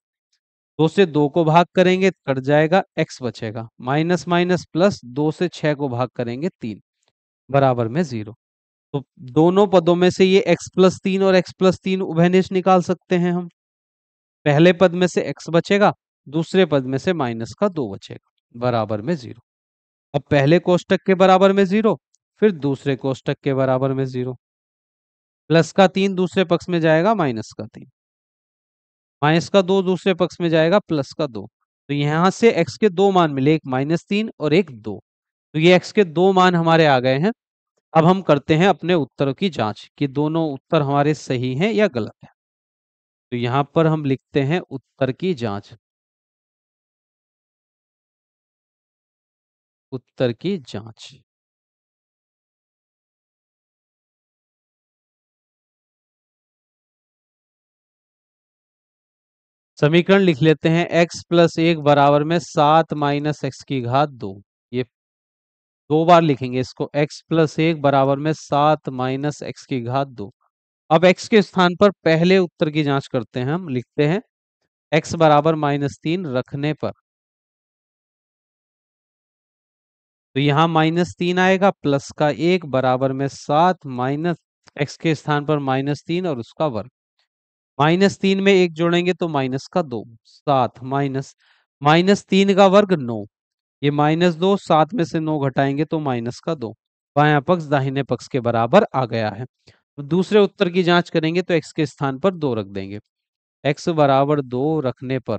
2 से 2 को भाग करेंगे कट जाएगा, x बचेगा। माइनस माइनस प्लस, 2 से 6 को भाग करेंगे 3 बराबर में 0। तो दोनों पदों में से ये x+3 और x+3 उभयनिष्ठ निकाल सकते हैं हम। पहले पद में से x बचेगा, दूसरे पद में से माइनस का 2 बचेगा बराबर में 0। अब पहले कोष्टक के बराबर में 0, फिर दूसरे कोष्टक के बराबर में 0। प्लस का 3 दूसरे पक्ष में जाएगा माइनस का 3, माइनस का 2 दूसरे पक्ष में जाएगा प्लस का 2। तो यहां से x के दो मान मिले, एक -3 और एक 2। तो ये x के दो मान हमारे आ गए हैं। अब हम करते हैं अपने उत्तरों की जांच कि दोनों उत्तर हमारे सही हैं या गलत हैं। तो यहां पर हम लिखते हैं उत्तर की जांच। उत्तर की जांच। समीकरण लिख लेते हैं, x+1 बराबर में 7 माइनस x की घात 2। ये दो बार लिखेंगे इसको, x+1 बराबर में 7 माइनस x की घात 2। अब x के स्थान पर पहले उत्तर की जांच करते हैं, हम लिखते हैं x बराबर -3 रखने पर तो यहाँ -3 आएगा, प्लस का 1 बराबर में 7, माइनस एक्स के स्थान पर -3 और उसका वर्ग। -3 में 1 जोड़ेंगे तो -2, 7 माइनस -3 का वर्ग 9, ये -2, 7 में से 9 घटाएंगे तो -2। बायां पक्ष दाहिने पक्ष के बराबर आ गया है। तो दूसरे उत्तर की जांच करेंगे तो x के स्थान पर 2 रख देंगे। x बराबर 2 रखने पर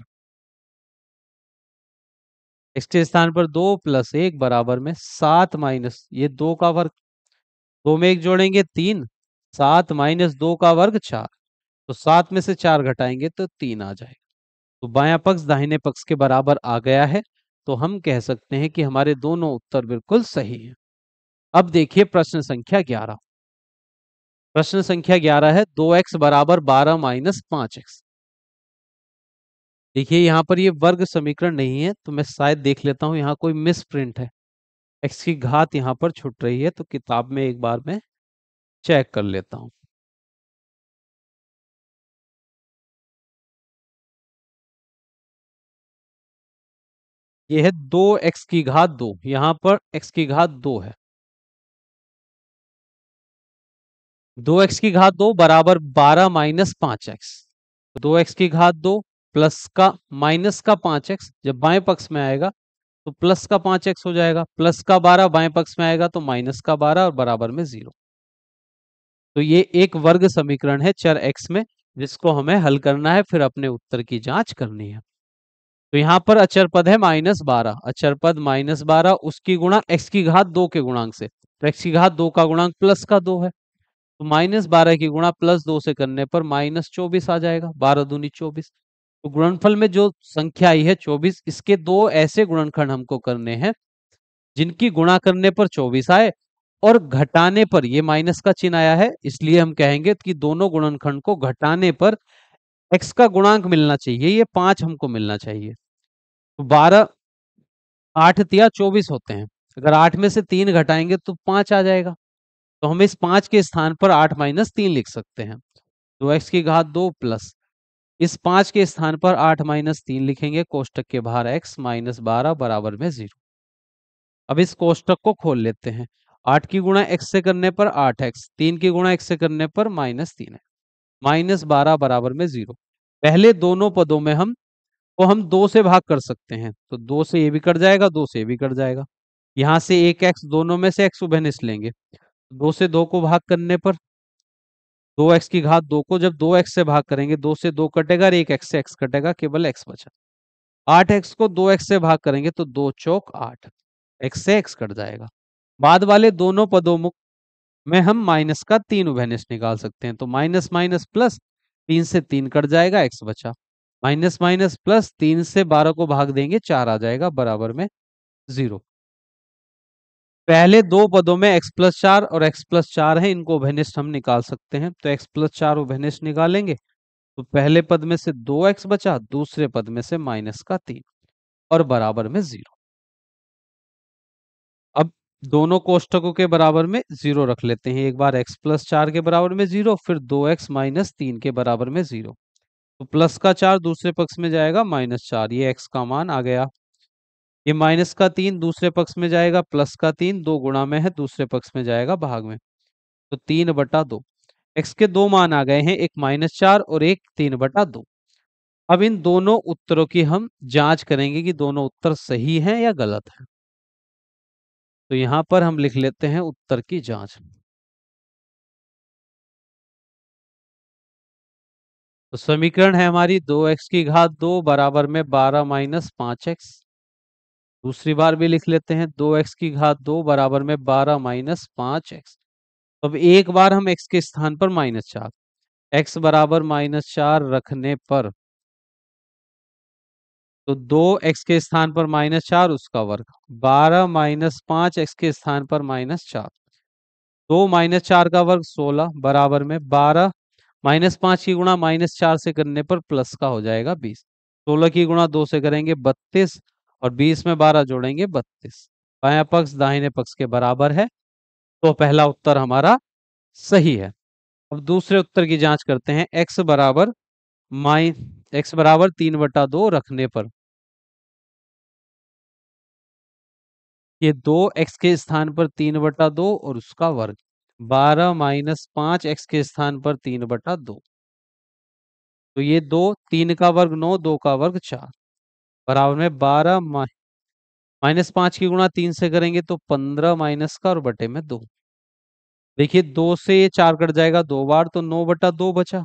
x के स्थान पर 2 + 1 बराबर में 7 माइनस ये 2 का वर्ग, 2 में 1 जोड़ेंगे 3, 7 माइनस 2 का वर्ग 4, तो 7 में से 4 घटाएंगे तो 3 आ जाएगा। तो बायां पक्ष दाहिने पक्ष के बराबर आ गया है, तो हम कह सकते हैं कि हमारे दोनों उत्तर बिल्कुल सही हैं। अब देखिए प्रश्न संख्या 11। प्रश्न संख्या 11 है 2x बराबर 12 माइनस 5x। देखिए यहाँ पर ये वर्ग समीकरण नहीं है, तो मैं शायद देख लेता हूँ यहाँ कोई मिस प्रिंट है, x की घात यहाँ पर छूट रही है, तो किताब में एक बार मैं चेक कर लेता हूँ। ये है 2x की घात 2, यहाँ पर x की घात 2 है। 2x की घात 2 बराबर 12 माइनस 5x। 2x की घात 2 प्लस का माइनस का 5x जब बाएं पक्ष में आएगा तो प्लस का 5x हो जाएगा, प्लस का 12 बाएं पक्ष में आएगा तो माइनस का 12 और बराबर में 0। तो ये एक वर्ग समीकरण है चर x में, जिसको हमें हल करना है, फिर अपने उत्तर की जांच करनी है। तो यहाँ पर अचर पद है -12, अचर पद -12 उसकी गुणा x की घात 2 के गुणांक से, तो x की घात 2 का गुणांक प्लस का 2 है, तो -12 की गुणा +2 से करने पर -24 आ जाएगा, 12 दूनी 24। तो गुणनफल में जो संख्या आई है 24, इसके दो ऐसे गुणनखंड हमको करने हैं जिनकी गुणा करने पर 24 आए और घटाने पर ये माइनस का चिन्ह आया है, इसलिए हम कहेंगे कि दोनों गुणनखंड को घटाने पर x का गुणांक मिलना चाहिए, ये 5 हमको मिलना चाहिए। तो 12 8 तिया 24 होते हैं, अगर 8 में से 3 घटाएंगे तो 5 आ जाएगा, तो हम इस 5 के स्थान पर 8 माइनस 3 लिख सकते हैं। तो x की घात 2 प्लस इस 5 के स्थान पर 8 माइनस 3 लिखेंगे, कोष्टक के बाहर x माइनस 12 बराबर में 0। अब इस कोष्टक को खोल लेते हैं। 8 की गुणा x से करने पर 8x, 3 की गुणा x से करने पर -3 है, -12 बराबर में 0। पहले दोनों पदों में हम 2 से भाग कर सकते हैं, तो 2 से ये भी कट जाएगा, 2 से ये भी कट जाएगा। यहाँ से एक x, दोनों में से x उभयनिष्ठ लेंगे, 2 से 2 को भाग करने पर 2x की घात 2 को जब 2x से भाग करेंगे, 2 से 2 कटेगा और एक x से x कटेगा, केवल x बचा। 8x को 2x से भाग करेंगे तो 2 चौक 8, x से x कट जाएगा। बाद वाले दोनों पदों में हम माइनस का 3 उभयनिष्ठ निकाल सकते हैं, तो माइनस माइनस प्लस, 3 से 3 कट जाएगा, x बचा। माइनस माइनस प्लस, 3 से 12 को भाग देंगे 4 आ जाएगा, बराबर में 0। पहले दो पदों में x+4 और x+4 है, इनको उभयनिष्ठ हम निकाल सकते हैं, तो x+4 उभयनिष्ठ निकालेंगे तो पहले पद में से 2x बचा, दूसरे पद में से माइनस का 3 और बराबर में 0। अब दोनों कोष्टकों के बराबर में 0 रख लेते हैं, एक बार x+4 के बराबर में 0, फिर 2x माइनस 3 के बराबर में 0। तो प्लस का 4 दूसरे पक्ष में जाएगा, -4, ये x का मान आ गया। ये माइनस का 3 दूसरे पक्ष में जाएगा, प्लस का 3 दो गुणा में है, दूसरे पक्ष में जाएगा भाग में, तो 3/2। x के दो मान आ गए हैं, एक -4 और एक 3/2। अब इन दोनों उत्तरों की हम जांच करेंगे कि दोनों उत्तर सही हैं या गलत हैं। तो यहां पर हम लिख लेते हैं उत्तर की जांच। तो समीकरण है हमारी 2x की घात 2 बराबर में 12 माइनस 5x। दूसरी बार भी लिख लेते हैं 2x की घात 2 बराबर में 12 माइनस 5x। अब एक बार हम x के स्थान पर -4, x बराबर -4 रखने पर, तो 2x के स्थान पर -4 उसका वर्ग, 12 माइनस 5 x के स्थान पर -4, 2 -4 का वर्ग 16 बराबर में 12 -5 की गुणा -4 से करने पर प्लस का हो जाएगा 20। 16 की गुणा 2 से करेंगे 32 और 20 में 12 जोड़ेंगे 32। बायां पक्ष दाहिने पक्ष के बराबर है, तो पहला उत्तर हमारा सही है। अब दूसरे उत्तर की जांच करते हैं। x बराबर 3/2 रखने पर, ये 2x के स्थान पर 3/2 और उसका वर्ग। 12 माइनस 5x के स्थान पर 3/2। तो ये 2, 3 का वर्ग 9, 2 का वर्ग 4, बराबर में 12 माइनस 5 की गुणा 3 से करेंगे तो 15 माइनस का और बटे में 2। देखिए 2 से ये 4 कट जाएगा 2 बार, तो 9/2 बचा।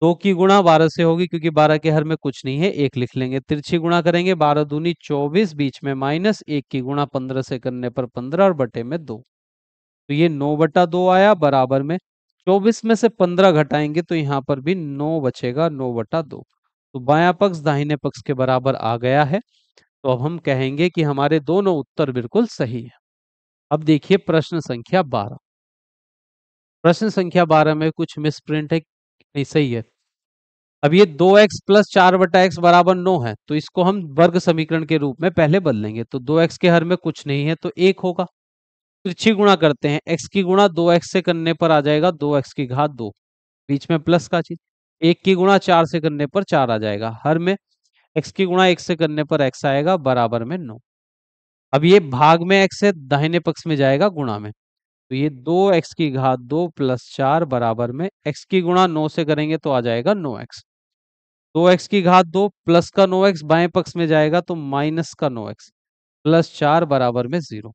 2 की गुणा 12 से होगी क्योंकि 12 के हर में कुछ नहीं है, 1 लिख लेंगे। तिरछी गुणा करेंगे, 12 दूनी 24, बीच में माइनस, 1 की गुणा 15 से करने पर 15 और बटे में 2। तो ये 9/2 आया, बराबर में 24 में से 15 घटाएंगे तो यहाँ पर भी 9 बचेगा, 9/2। तो बायां पक्ष दाहिने पक्ष के बराबर आ गया है। तो अब हम कहेंगे कि हमारे दोनों उत्तर बिल्कुल सही है। अब देखिए प्रश्न संख्या 12। प्रश्न संख्या 12 में कुछ मिसप्रिंट है, नहीं सही है। अब ये 2x प्लस 4/x बराबर 9 है, तो इसको हम वर्ग समीकरण के रूप में पहले बदलेंगे। तो 2x के हर में कुछ नहीं है तो 1 होगा। तिरछी गुणा करते हैं, x की गुणा 2x से करने पर आ जाएगा 2x की घात 2, बीच में प्लस का चीज। 1 की गुणा 4 से करने पर 4 आ जाएगा, हर में x की गुणा 1 से करने पर x आएगा, बराबर में 9। अब ये भाग में x है, दाहिने पक्ष में जाएगा गुणा में। तो ये 2x की घात 2 प्लस 4 बराबर में x की गुणा 9 से करेंगे तो आ जाएगा 9x। 2x की घात 2 प्लस का 9x बाएं पक्ष में जाएगा तो माइनस का 9x प्लस 4 बराबर में 0।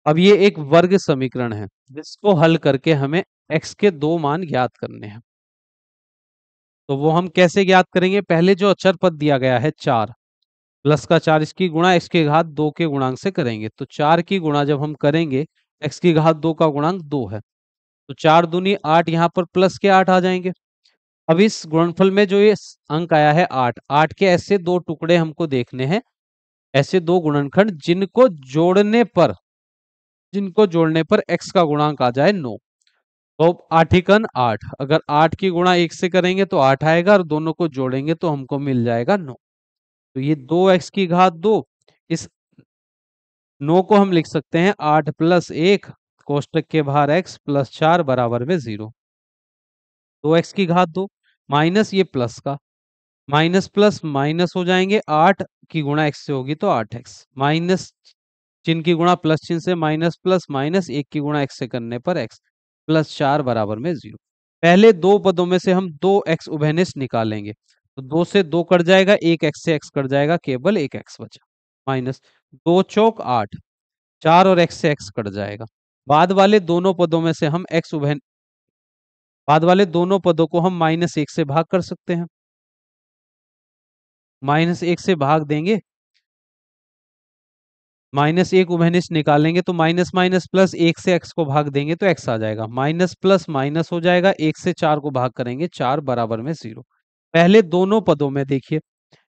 अब ये एक वर्ग समीकरण है जिसको हल करके हमें x के दो मान ज्ञात करने हैं। तो वो हम कैसे ज्ञात करेंगे? पहले जो अचर पद दिया गया है 4 प्लस का 4, इसकी गुणा x की घात 2 के गुणांक से करेंगे। तो 4 की गुणा जब हम करेंगे, x की घात 2 का गुणांक 2 है, तो 4 दूनी 8, यहाँ पर प्लस के 8 आ जाएंगे। अब इस गुणनफल में जो ये अंक आया है 8, 8 के ऐसे दो टुकड़े हमको देखने हैं, ऐसे दो गुणनखंड जिनको जोड़ने पर x का गुणांक आ जाए 9। तो 8 8, अगर 8 की गुणा 1 से करेंगे तो 8 आएगा और दोनों को जोड़ेंगे तो हमको मिल जाएगा 9। तो ये 2x की घात 2, इस 9 को हम लिख सकते हैं 8 प्लस 1 कोष्टक के बाहर x प्लस 4 बराबर में 0। 2x की घात 2 माइनस ये प्लस का, माइनस प्लस माइनस हो जाएंगे, 8 की गुणा x से होगी तो 8x, माइनस चिन्ह की गुणा प्लस चिन्ह से माइनस प्लस माइनस, 1 की गुणा x से करने पर x प्लस 4 बराबर में 0। पहले दो पदों में से हम 2x उभयनिष्ठ निकालेंगे, तो 2 से 2 कट जाएगा, 1x से x कट जाएगा, केवल 1x बचा। माइनस 2 चौक 8, 4 और x से x कट जाएगा। बाद वाले दोनों पदों में से हम बाद वाले दोनों पदों को हम -1 से भाग कर सकते हैं। -1 से भाग देंगे, -1 उभयनिष्ठ निकालेंगे तो माइनस माइनस प्लस, 1 से x को भाग देंगे तो x आ जाएगा, माइनस प्लस माइनस हो जाएगा, 1 से 4 को भाग करेंगे 4 बराबर में 0। पहले दोनों पदों में देखिए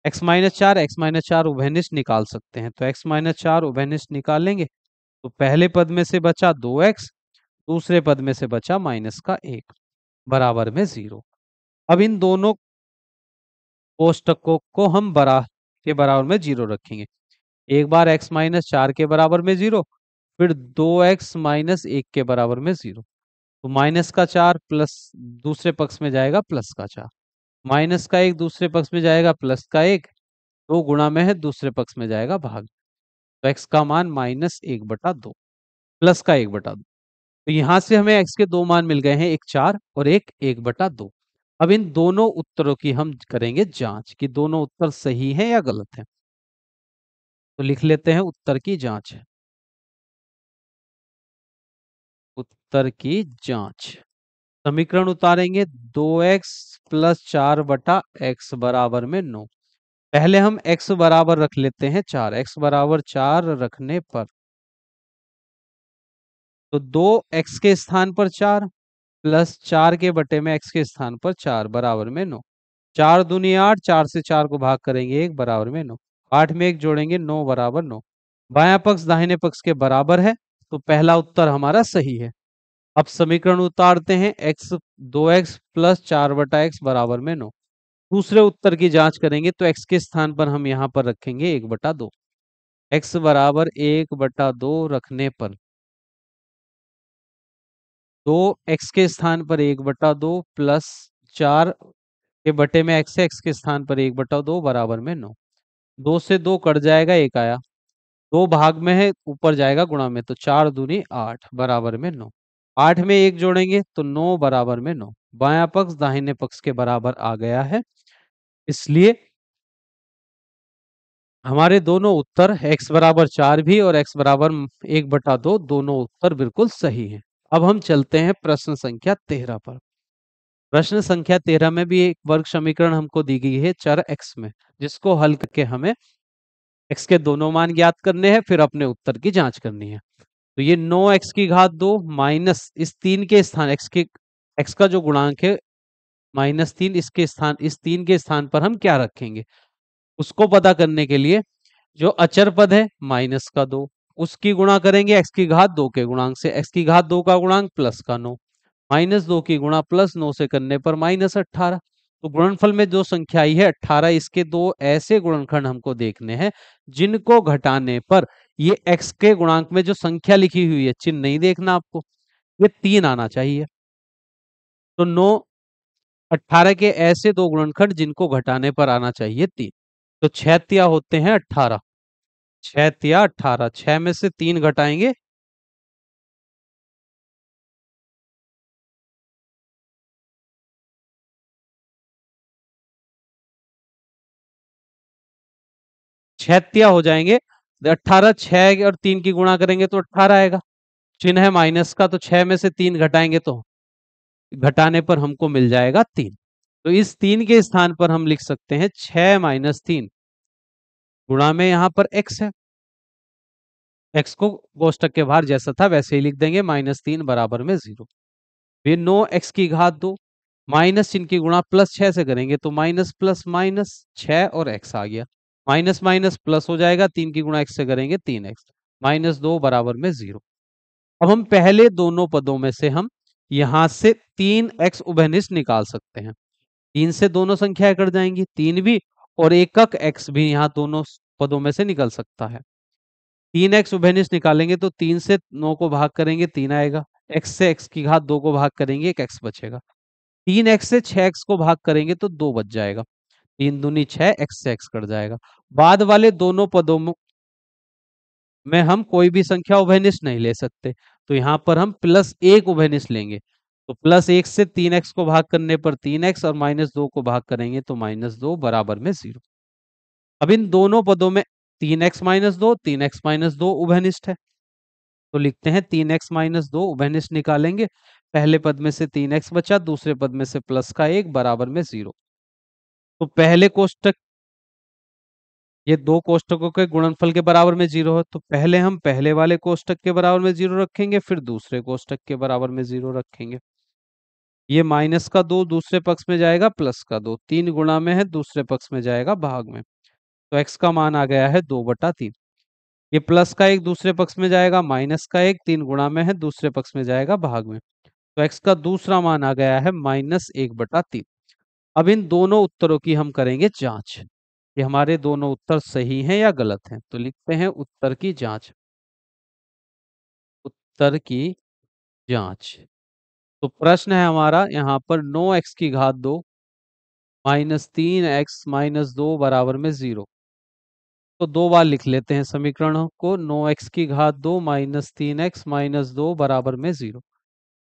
x-4 उभयनिष्ठ निकाल सकते हैं, तो x-4 उभयनिष्ठ निकालेंगे तो पहले पद में से बचा 2x, दूसरे पद में से बचा माइनस का 1 बराबर में 0। अब इन दोनों कोष्टकों को हम के बराबर में 0 रखेंगे। एक बार x-4 के बराबर में 0, फिर 2x-1 के बराबर में 0। तो माइनस का 4 प्लस दूसरे पक्ष में जाएगा प्लस का 4, माइनस का 1 दूसरे पक्ष में जाएगा प्लस का 1, 2 गुणा में है दूसरे पक्ष में जाएगा भाग। तो x का मान -1/2 प्लस का 1/2। तो यहां से हमें x के दो मान मिल गए हैं, एक 4 और एक 1/2। अब इन दोनों उत्तरों की हम करेंगे जांच कि दोनों उत्तर सही हैं या गलत हैं। तो लिख लेते हैं उत्तर की जांच। उत्तर की जांच, समीकरण उतारेंगे 2x प्लस 4/x बराबर में 9। पहले हम x बराबर रख लेते हैं 4, x बराबर 4 रखने पर तो 2x के स्थान पर 4 प्लस 4 के बटे में x के स्थान पर 4 बराबर में 9। 4 दूनी 8, 4 से 4 को भाग करेंगे 1 बराबर में 9। 8 में 1 जोड़ेंगे 9 बराबर 9। बायां पक्ष दाहिने पक्ष के बराबर है, तो पहला उत्तर हमारा सही है। अब समीकरण उतारते हैं, x 2x प्लस 4/x बराबर में 9। दूसरे उत्तर की जांच करेंगे तो x के स्थान पर हम यहाँ पर रखेंगे 1/2। x बराबर 1/2 रखने पर 2x के स्थान पर 1/2 प्लस 4 के बटे में x है, x के स्थान पर 1/2 बराबर में 9। 2 से 2 कट जाएगा, 1 आया। दो भाग में है, ऊपर जाएगा गुणा में, तो 4 दूनी 8 बराबर में 9। 8 में एक जोड़ेंगे तो 9 बराबर में 9। बायां पक्ष दाहिने पक्ष के बराबर आ गया है, इसलिए हमारे दोनों उत्तर x बराबर 4 भी और x बराबर 1/2 दोनों उत्तर बिल्कुल सही हैं। अब हम चलते हैं प्रश्न संख्या 13 पर। प्रश्न संख्या 13 में भी एक वर्ग समीकरण हमको दी गई है चर x में, जिसको हल करके हमें x के दोनों मान ज्ञात करने हैं, फिर अपने उत्तर की जांच करनी है। तो ये 9x की घात 2 माइनस इस 3 के स्थान x का जो गुणांक है -3, इसके स्थान इस 3 के स्थान पर हम क्या रखेंगे, उसको पता करने के लिए जो अचर पद है -2 उसकी गुणा करेंगे x की घात 2 के गुणांक से। x की घात 2 का गुणांक +9, -2 की गुणा +9 से करने पर -18। तो गुणनफल में जो संख्या आई है 18, इसके दो ऐसे गुणनखंड हमको देखने हैं जिनको घटाने पर ये x के गुणांक में जो संख्या लिखी हुई है, चिन्ह नहीं देखना आपको, ये 3 आना चाहिए। तो 9 18 के ऐसे दो गुणनखंड जिनको घटाने पर आना चाहिए 3। तो 6 तिया होते हैं 18, 6 तिया 18, 6 में से 3 घटाएंगे, 6 तिया हो जाएंगे। 18, 6 और 3 की गुणा करेंगे तो 18 आएगा। चिन्ह है माइनस का, तो 6 में से 3 घटाएंगे तो घटाने पर हमको मिल जाएगा 3। तो इस 3 के स्थान पर हम लिख सकते हैं 6 - 3 गुणा में यहाँ पर x है, x को कोष्टक के बाहर जैसा था वैसे ही लिख देंगे, -3 बराबर में 0। फिर 9x की घात 2 माइनस चिन्ह की गुणा +6 से करेंगे तो माइनस प्लस माइनस 6 और x आ गया। माइनस माइनस प्लस हो जाएगा, 3 की गुणा x से करेंगे 3x, -2 बराबर में 0। अब हम पहले दोनों पदों में से हम यहां से 3x उभयनिष्ठ निकाल सकते हैं। 3 से दोनों संख्याएं कट जाएंगी, 3 भी और एकक x भी यहाँ दोनों पदों में से निकल सकता है। 3x उभयनिष्ठ निकालेंगे तो 3 से 9 को भाग करेंगे 3 आएगा, x से x की घात 2 को भाग करेंगे एक x बचेगा, 3x से 6x को भाग करेंगे तो 2 बच जाएगा, 3 दूनी 6, x से x कट जाएगा। बाद वाले दोनों पदों में हम कोई भी संख्या उभयनिष्ठ नहीं ले सकते, तो यहाँ पर हम +1 उभयनिष्ठ लेंगे। तो +1 से 3x को भाग करने पर 3x और -2 को भाग करेंगे तो -2 बराबर में 0। अब इन दोनों पदों में 3x - 2 3x - 2 उभयनिष्ठ है, तो लिखते हैं 3x - 2 उभयनिष्ठ निकालेंगे। पहले पद में से 3x बचा, दूसरे पद में से प्लस का 1 बराबर में 0। तो पहले कोष्टक, ये दो कोष्टकों के गुणनफल के बराबर में 0 है, तो पहले हम पहले वाले कोष्टक के बराबर में 0 रखेंगे, फिर दूसरे कोष्टक के बराबर में 0 रखेंगे। ये -2 दूसरे पक्ष में जाएगा, +2 3 गुणा में है, दूसरे पक्ष में जाएगा भाग में, तो x का मान आ गया है 2/3। ये +1 दूसरे पक्ष में जाएगा, -1 3 गुणा में है, दूसरे पक्ष में जाएगा भाग में, तो x का दूसरा मान आ गया है -1/3। अब इन दोनों उत्तरों की हम करेंगे जांच कि हमारे दोनों उत्तर सही हैं या गलत हैं। तो लिखते हैं उत्तर की जांच, उत्तर की जांच। तो प्रश्न है हमारा यहाँ पर 9x की घात 2 -3x - 2 बराबर में 0। तो दो बार लिख लेते हैं समीकरणों को, 9x की घात 2 -3x - 2 बराबर में 0।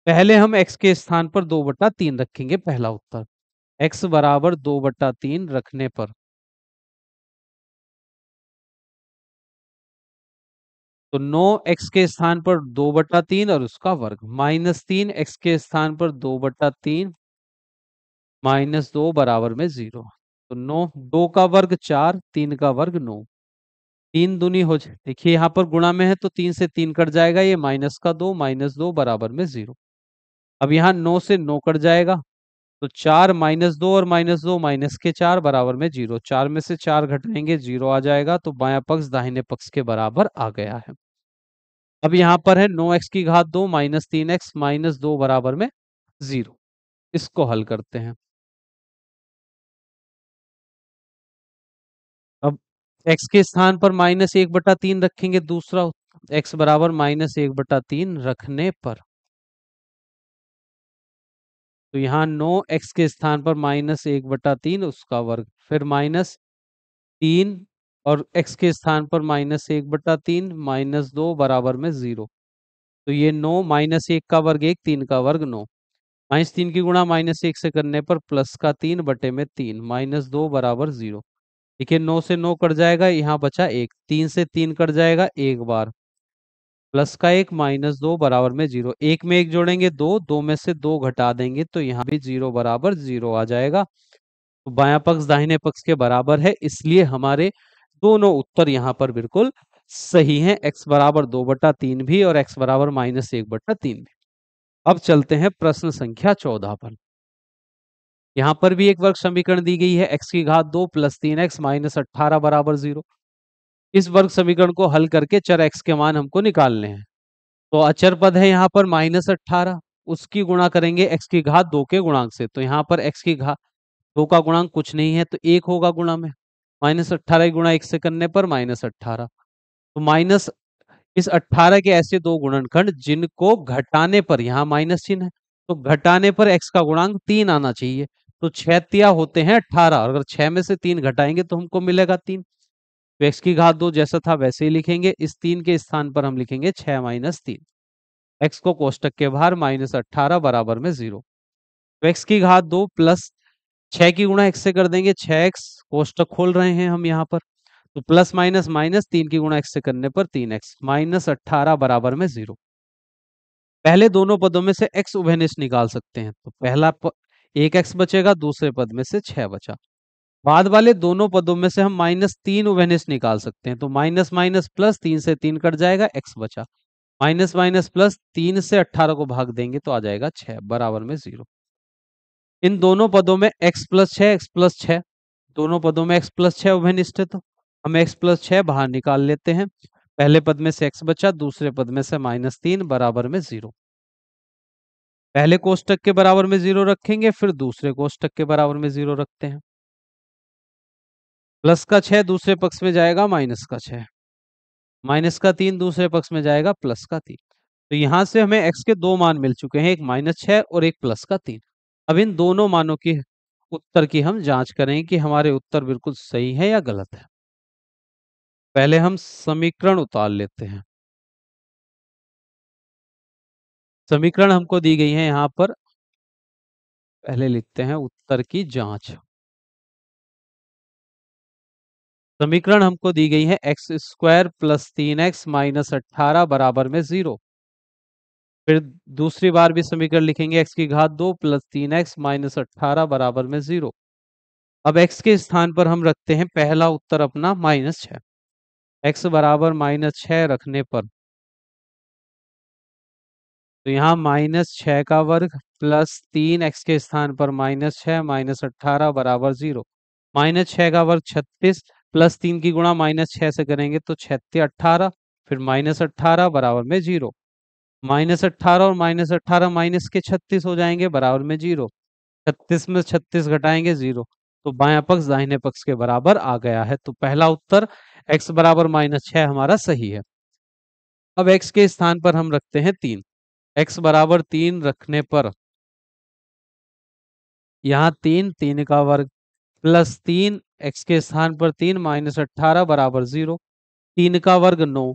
पहले हम x के स्थान पर 2/3 रखेंगे, पहला उत्तर x बराबर 2/3 रखने पर, तो 9x के स्थान पर 2/3 और उसका वर्ग, -3x के स्थान पर 2/3 -2 बराबर में 0। तो 9 2 का वर्ग 4, 3 का वर्ग 9, 3 दूनी हो जाए, देखिए यहाँ पर गुणा में है तो 3 से 3 कट जाएगा, ये -2 -2 बराबर में 0। अब यहाँ 9 से 9 कट जाएगा, तो 4 -2 और -2 -4 बराबर में 0। 4 में से 4 घटाएंगे 0 आ जाएगा, तो बायां पक्ष दाहिने पक्ष के बराबर आ गया है। अब यहाँ पर है 9x की घात 2 -3x - 2 बराबर में 0। इसको हल करते हैं। अब x के स्थान पर -1/3 रखेंगे, दूसरा x बराबर -1/3 रखने पर, तो यहाँ 9x के स्थान पर -1/3 उसका वर्ग, फिर -3 और x के स्थान पर -1/3 -2 बराबर में 0। तो ये 9 -1 का वर्ग 1, 3 का वर्ग 9। -3 की गुणा -1 से करने पर प्लस का 3/3 -2 बराबर 0। देखिए 9 से 9 कट जाएगा, यहाँ बचा 1, 3 से 3 कट जाएगा एक बार, प्लस का 1 -2 बराबर में 0। एक में एक जोड़ेंगे 2, 2 में से 2 घटा देंगे तो यहाँ भी 0 बराबर 0 आ जाएगा। तो बायां पक्ष दाहिने पक्ष के बराबर है, इसलिए हमारे दोनों उत्तर यहाँ पर बिल्कुल सही हैं। x बराबर 2/3 भी और x बराबर -1/3 भी। अब चलते हैं प्रश्न संख्या 14 पर। यहाँ पर भी एक वर्ग समीकरण दी गई है, x की घात 2 + 3x - 18 बराबर 0। इस वर्ग समीकरण को हल करके चर x के मान हमको निकालने हैं। तो अचर पद है यहाँ पर -18, उसकी गुणा करेंगे x की घात 2 के गुणांक से। तो यहाँ पर x की घात 2 का गुणांक कुछ नहीं है तो 1 होगा गुणा में। -18 गुणा 1 से करने पर -18। तो माइनस इस 18 के ऐसे दो गुणनखंड जिनको घटाने पर, यहाँ माइनस चिन्ह है, तो घटाने पर x का गुणांक 3 आना चाहिए। तो 6 तिया होते हैं 18, अगर 6 में से 3 घटाएंगे तो हमको मिलेगा 3। तो x की घात 2 जैसा था वैसे ही लिखेंगे, इस 3 के स्थान पर हम लिखेंगे 6 - 3। x को कोष्टक के बाहर -18 बराबर में 0। तो x की घात 2 प्लस 6 की गुणा x से कर देंगे, 6x, कोष्टक खोल रहे हैं हम यहाँ पर। तो प्लस माइनस माइनस 3 की गुणा x से करने पर 3x -18 बराबर में 0। पहले दोनों पदों में से x उभयनिष्ठ निकाल सकते हैं। तो एक x बचेगा, दूसरे पद में से 6 बचा। बाद वाले दोनों पदों में से हम -3 उभयनिष्ठ निकाल सकते हैं। तो माइनस माइनस प्लस, 3 से 3 कट जाएगा, x बचा। माइनस माइनस प्लस, 3 से 18 को भाग देंगे तो आ जाएगा 6 बराबर में 0। इन दोनों पदों में x+6 दोनों पदों में x+6 उभयनिष्ठ है, तो हम x+6 बाहर निकाल लेते हैं। पहले पद में से x बचा, दूसरे पद में से -3 बराबर में 0। पहले कोष्टक के बराबर में 0 रखेंगे, फिर दूसरे कोष्टक के बराबर में 0 रखते हैं। प्लस का 6 दूसरे पक्ष में जाएगा माइनस का 6, माइनस का 3 दूसरे पक्ष में जाएगा प्लस का 3। तो यहां से हमें x के दो मान मिल चुके हैं, एक -6 और एक प्लस का 3। अब इन दोनों मानों की उत्तर की हम जांच करें कि हमारे उत्तर बिल्कुल सही है या गलत है। पहले हम समीकरण उतार लेते हैं। समीकरण हमको दी गई है यहाँ पर, पहले लिखते हैं उत्तर की जांच। समीकरण हमको दी गई है x² + 3x - 18 बराबर में 0। फिर दूसरी बार भी समीकरण लिखेंगे, x की घात 2 + 3x - 18 बराबर में 0। अब x के स्थान पर हम रखते हैं पहला उत्तर अपना -6। x बराबर -6 रखने पर तो यहाँ -6 का वर्ग प्लस 3, x के स्थान पर -6 - 18 बराबर 0। -6 का वर्ग 36, प्लस 3 की गुणा -6 से करेंगे तो 6 18, फिर -18 बराबर में 0। -18 और -18 माइनस के 36 हो जाएंगे बराबर में 0। 36 में 36 घटाएंगे 0। तो बायां पक्ष दाहिने पक्ष के बराबर आ गया है। तो पहला उत्तर x बराबर -6 हमारा सही है। अब x के स्थान पर हम रखते हैं 3। x बराबर 3 रखने पर यहाँ 3 का वर्ग प्लस 3, x के स्थान पर 3 -18 बराबर 0। 3 का वर्ग 9,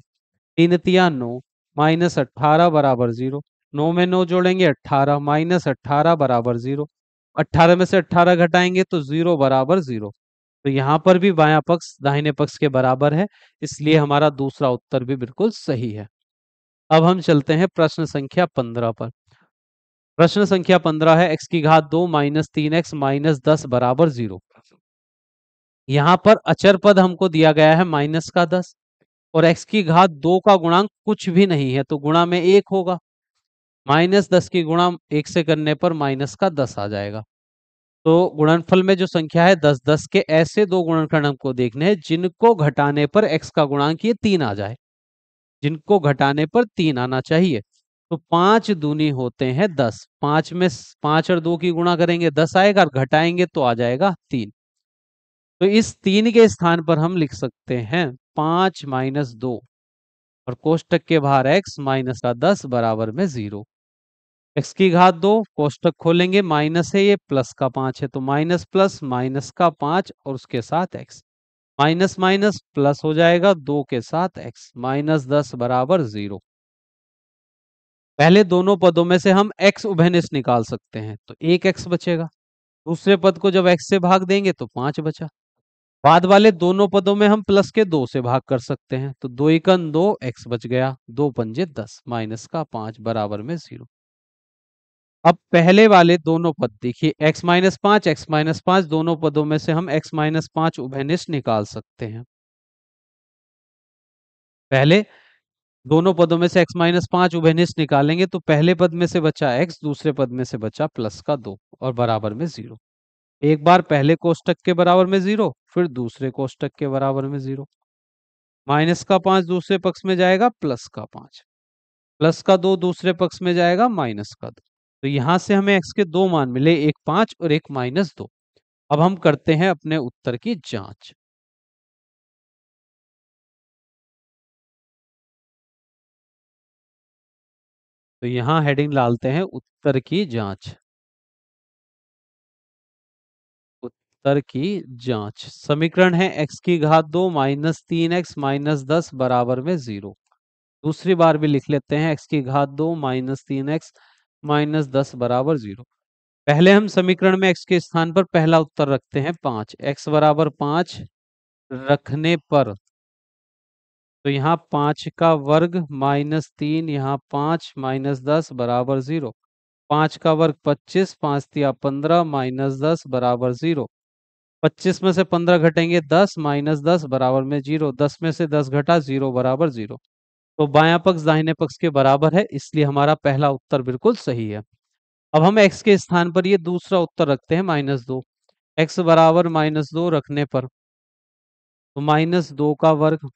3 तिया 9 -18 बराबर 0। 9 में 9 जोड़ेंगे 18, -18 बराबर 0। 18 में से 18 घटाएंगे तो 0 बराबर 0। तो यहाँ पर भी बायां पक्ष दाहिने पक्ष के बराबर है, इसलिए हमारा दूसरा उत्तर भी बिल्कुल सही है। अब हम चलते हैं प्रश्न संख्या 15 पर। प्रश्न संख्या 15 है, x की घात 2 - 3x - 10 बराबर 0। यहाँ पर अचर पद हमको दिया गया है -10 और x की घात 2 का गुणांक कुछ भी नहीं है तो गुणा में 1 होगा। -10 की गुणा 1 से करने पर -10 आ जाएगा। तो गुणनफल में जो संख्या है 10, 10 के ऐसे दो गुणनखंड हमको देखने हैं जिनको घटाने पर x का गुणांक ये 3 आ जाए, जिनको घटाने पर 3 आना चाहिए। तो 5 दूनी होते हैं 10, 5 में 5 और 2 की गुणा करेंगे 10 आएगा और घटाएंगे तो आ जाएगा 3। तो इस 3 के स्थान पर हम लिख सकते हैं 5 - 2 और कोष्टक के बाहर x -10 बराबर में 0। x की घात 2, कोष्टक खोलेंगे, माइनस है ये, प्लस का 5 है तो माइनस प्लस माइनस का 5 और उसके साथ x माइनस माइनस प्लस हो जाएगा 2 के साथ x, -10 बराबर 0। पहले दोनों पदों में से हम x उभयनिष्ठ निकाल सकते हैं, तो 1x बचेगा। दूसरे पद को जब x से भाग देंगे तो 5 बचा। बाद वाले दोनों पदों में हम प्लस के 2 से भाग कर सकते हैं, तो 2 एकन 2, x बच गया, 2 पंजे 10, माइनस का 5 बराबर में 0। अब पहले वाले दोनों पद देखिए, x-5 दोनों पदों में से हम x-5 उभयनिष्ठ निकाल सकते हैं। पहले दोनों पदों में से x-5 उभयनिष्ठ निकालेंगे तो पहले पद में से बचा x, दूसरे पद में से बचा प्लस का 2 और बराबर में 0। एक बार पहले कोष्टक के बराबर में 0, फिर दूसरे कोष्टक के बराबर में 0। माइनस का 5 दूसरे पक्ष में जाएगा प्लस का 5, प्लस का 2 दूसरे पक्ष में जाएगा माइनस का 2। तो यहां से हमें x के दो मान मिले, एक 5 और एक -2। अब हम करते हैं अपने उत्तर की जांच। तो यहां हेडिंग डालते हैं उत्तर की जांच। उत्तर की जांच समीकरण है x की घात 2 -3x -10 बराबर में 0। दूसरी बार भी लिख लेते हैं x की घात 2 -3x -10 बराबर 0। पहले हम समीकरण में x के स्थान पर पहला उत्तर रखते हैं 5, x बराबर 5 रखने पर, तो यहाँ 5 का वर्ग -3, यहाँ 5 -10 बराबर 0। 5 का वर्ग 25, 5 तिया 15, -10 बराबर 0। 25 में से 15 घटेंगे 10, -10 बराबर में 0। 10 में से 10 घटा 0 बराबर 0। तो बायां पक्ष दाहिने पक्ष के बराबर है, इसलिए हमारा पहला उत्तर बिल्कुल सही है। अब हम x के स्थान पर ये दूसरा उत्तर रखते हैं -2। x बराबर -2 रखने पर, तो -2 का वर्ग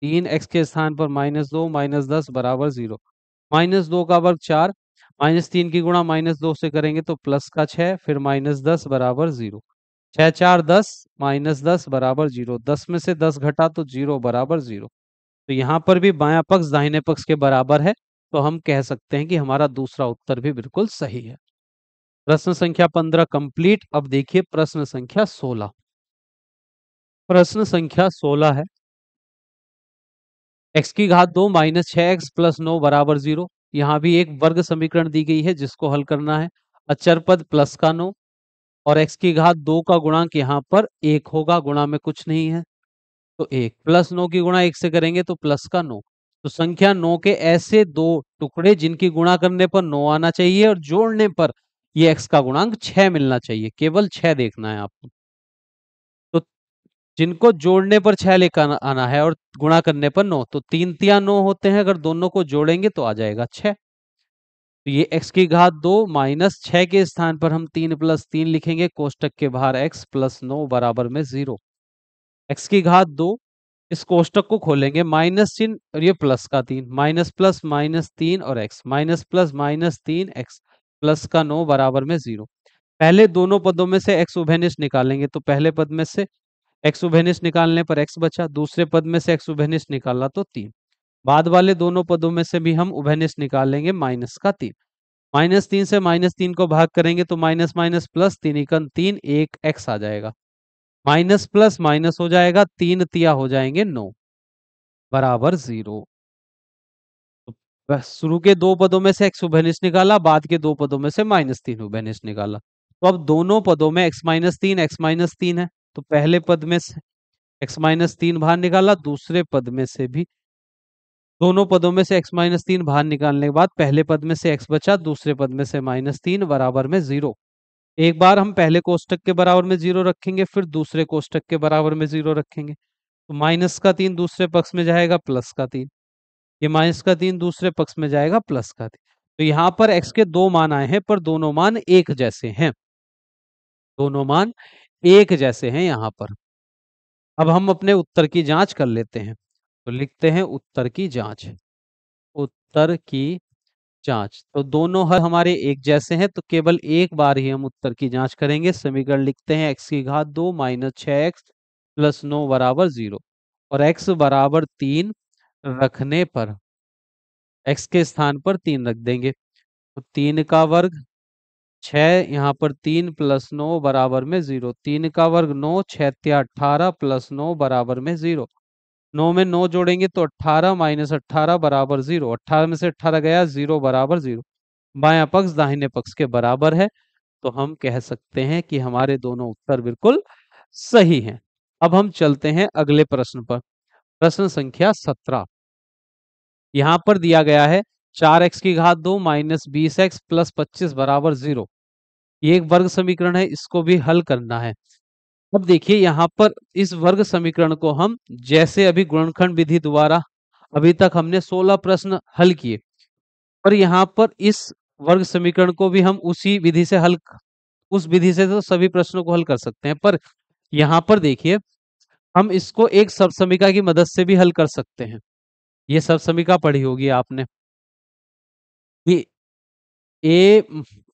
3, x के स्थान पर -2 -10 बराबर 0। -2 का वर्ग 4, -3 की गुणा -2 से करेंगे तो प्लस का 6, फिर -10 बराबर 0। 6 4 10, -10 बराबर 0। 10 में से 10 घटा तो 0 बराबर 0। तो यहाँ पर भी बायां पक्ष दाहिने पक्ष के बराबर है, तो हम कह सकते हैं कि हमारा दूसरा उत्तर भी बिल्कुल सही है। प्रश्न संख्या 15 कंप्लीट। अब देखिए प्रश्न संख्या 16। प्रश्न संख्या 16 है, x की घात 2 -6x प्लस 9 बराबर 0। यहाँ भी एक वर्ग समीकरण दी गई है जिसको हल करना है। अचर पद प्लस का 9 और x की घात 2 का गुणांक यहाँ पर 1 होगा, गुणा में कुछ नहीं है, तो 1 प्लस 9 की गुणा 1 से करेंगे तो प्लस का 9। तो संख्या 9 के ऐसे दो टुकड़े जिनकी गुणा करने पर 9 आना चाहिए और जोड़ने पर ये x का गुणांक 6 मिलना चाहिए, केवल 6 देखना है आपको। तो जिनको जोड़ने पर 6 लेकर आना है और गुणा करने पर 9, तो 3 तिया 9 होते हैं, अगर दोनों को जोड़ेंगे तो आ जाएगा 6। तो ये x की घात 2 -6 के स्थान पर हम 3 + 3 लिखेंगे, कोष्टक के बाहर x + 9 बराबर में 0। x की घात 2, इस कोष्टक को खोलेंगे, माइनस चिन्ह और ये प्लस का 3, माइनस प्लस -3 और x, minus plus -3x plus का 9 बराबर में 0। पहले दोनों पदों में से x उभयनिष्ठ निकालेंगे, तो पहले पद में से x उभयनिष्ठ निकालने पर x बचा, दूसरे पद में से x उभयनिष्ठ निकाला तो 3। बाद वाले दोनों पदों में से भी हम उभयनिष्ठ निकालेंगे, माइनस का 3। -3 से -3 को भाग करेंगे तो माइनस माइनस प्लस, 3 एकन 3, एक x आ जाएगा, माइनस प्लस माइनस हो जाएगा, 3 तिया हो जाएंगे 9 बराबर 0। तो बस शुरू के दो पदों में से x उभयनिष्ठ निकाला, बाद के दो पदों में से -3 उभयनिष्ठ निकाला। तो अब दोनों पदों में x-3 है, तो पहले पद में से x-3 बाहर निकाला, दूसरे पद में से भी दोनों पदों में से x-3 बाहर निकालने के बाद पहले पद में से x बचा, दूसरे पद में से -3 बराबर में 0। एक बार हम पहले कोष्टक के बराबर में 0 रखेंगे, फिर दूसरे कोष्टक के बराबर में 0 रखेंगे, तो माइनस का 3 दूसरे पक्ष में जाएगा प्लस का 3, ये माइनस का 3 दूसरे पक्ष में जाएगा प्लस का 3। तो यहाँ पर x के दो मान आए हैं, पर दोनों मान एक जैसे हैं, दोनों मान एक जैसे हैं यहाँ पर। अब हम अपने उत्तर की जांच कर लेते हैं, तो लिखते हैं उत्तर की जांच। उत्तर की जांच, तो दोनों हर हमारे एक जैसे हैं, तो केवल एक बार ही हम उत्तर की जांच करेंगे। समीकरण लिखते हैं, x की घात 2 -6x प्लस 9 बराबर 0 और x बराबर 3 रखने पर x के स्थान पर 3 रख देंगे, तो 3 का वर्ग 6 यहाँ पर 3 प्लस 9 बराबर में 0। 3 का वर्ग 9, 6 तिया 18 प्लस 9 बराबर में 0। 9 में 9 जोड़ेंगे तो 18 माइनस 18 बराबर 0। 18 में से 18 गया, 0 बराबर 0। बायां पक्ष दाहिने पक्ष के बराबर है, तो हम कह सकते हैं कि हमारे दोनों उत्तर बिल्कुल सही हैं। अब हम चलते हैं अगले प्रश्न पर। प्रश्न संख्या 17 यहाँ पर दिया गया है 4x की घात 2 माइनस 20x प्लस 25 बराबर 0। ये एक वर्ग समीकरण है, इसको भी हल करना है। अब देखिए यहाँ पर इस वर्ग समीकरण को हम जैसे अभी गुणनखंड विधि द्वारा अभी तक हमने 16 प्रश्न हल किए, और यहाँ पर इस वर्ग समीकरण को भी हम उसी विधि से हल, उस विधि से तो सभी प्रश्नों को हल कर सकते हैं, पर यहाँ पर देखिए हम इसको एक सबसमीका की मदद से भी हल कर सकते हैं। ये सबसमीका पढ़ी होगी आपने कि ए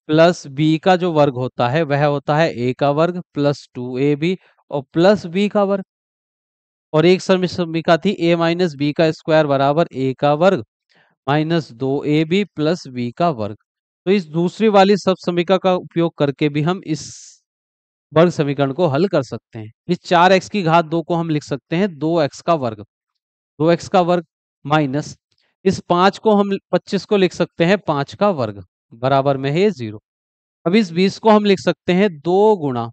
प्लस बी का जो वर्ग होता है वह होता है ए का वर्ग प्लस 2ab और प्लस बी का वर्ग। और एक समीका थी ए माइनस बी का स्क्वायर बराबर ए का वर्ग माइनस 2ab प्लस बी का वर्ग। तो इस दूसरी वाली सब समीका का उपयोग करके भी हम इस वर्ग समीकरण को हल कर सकते हैं। इस 4x की घात 2 को हम लिख सकते हैं 2x का वर्ग, 2x का वर्ग माइनस इस 5 को हम 25 को लिख सकते हैं 5 का वर्ग बराबर में है 0। अब इस 20 को हम लिख सकते हैं 2 गुणा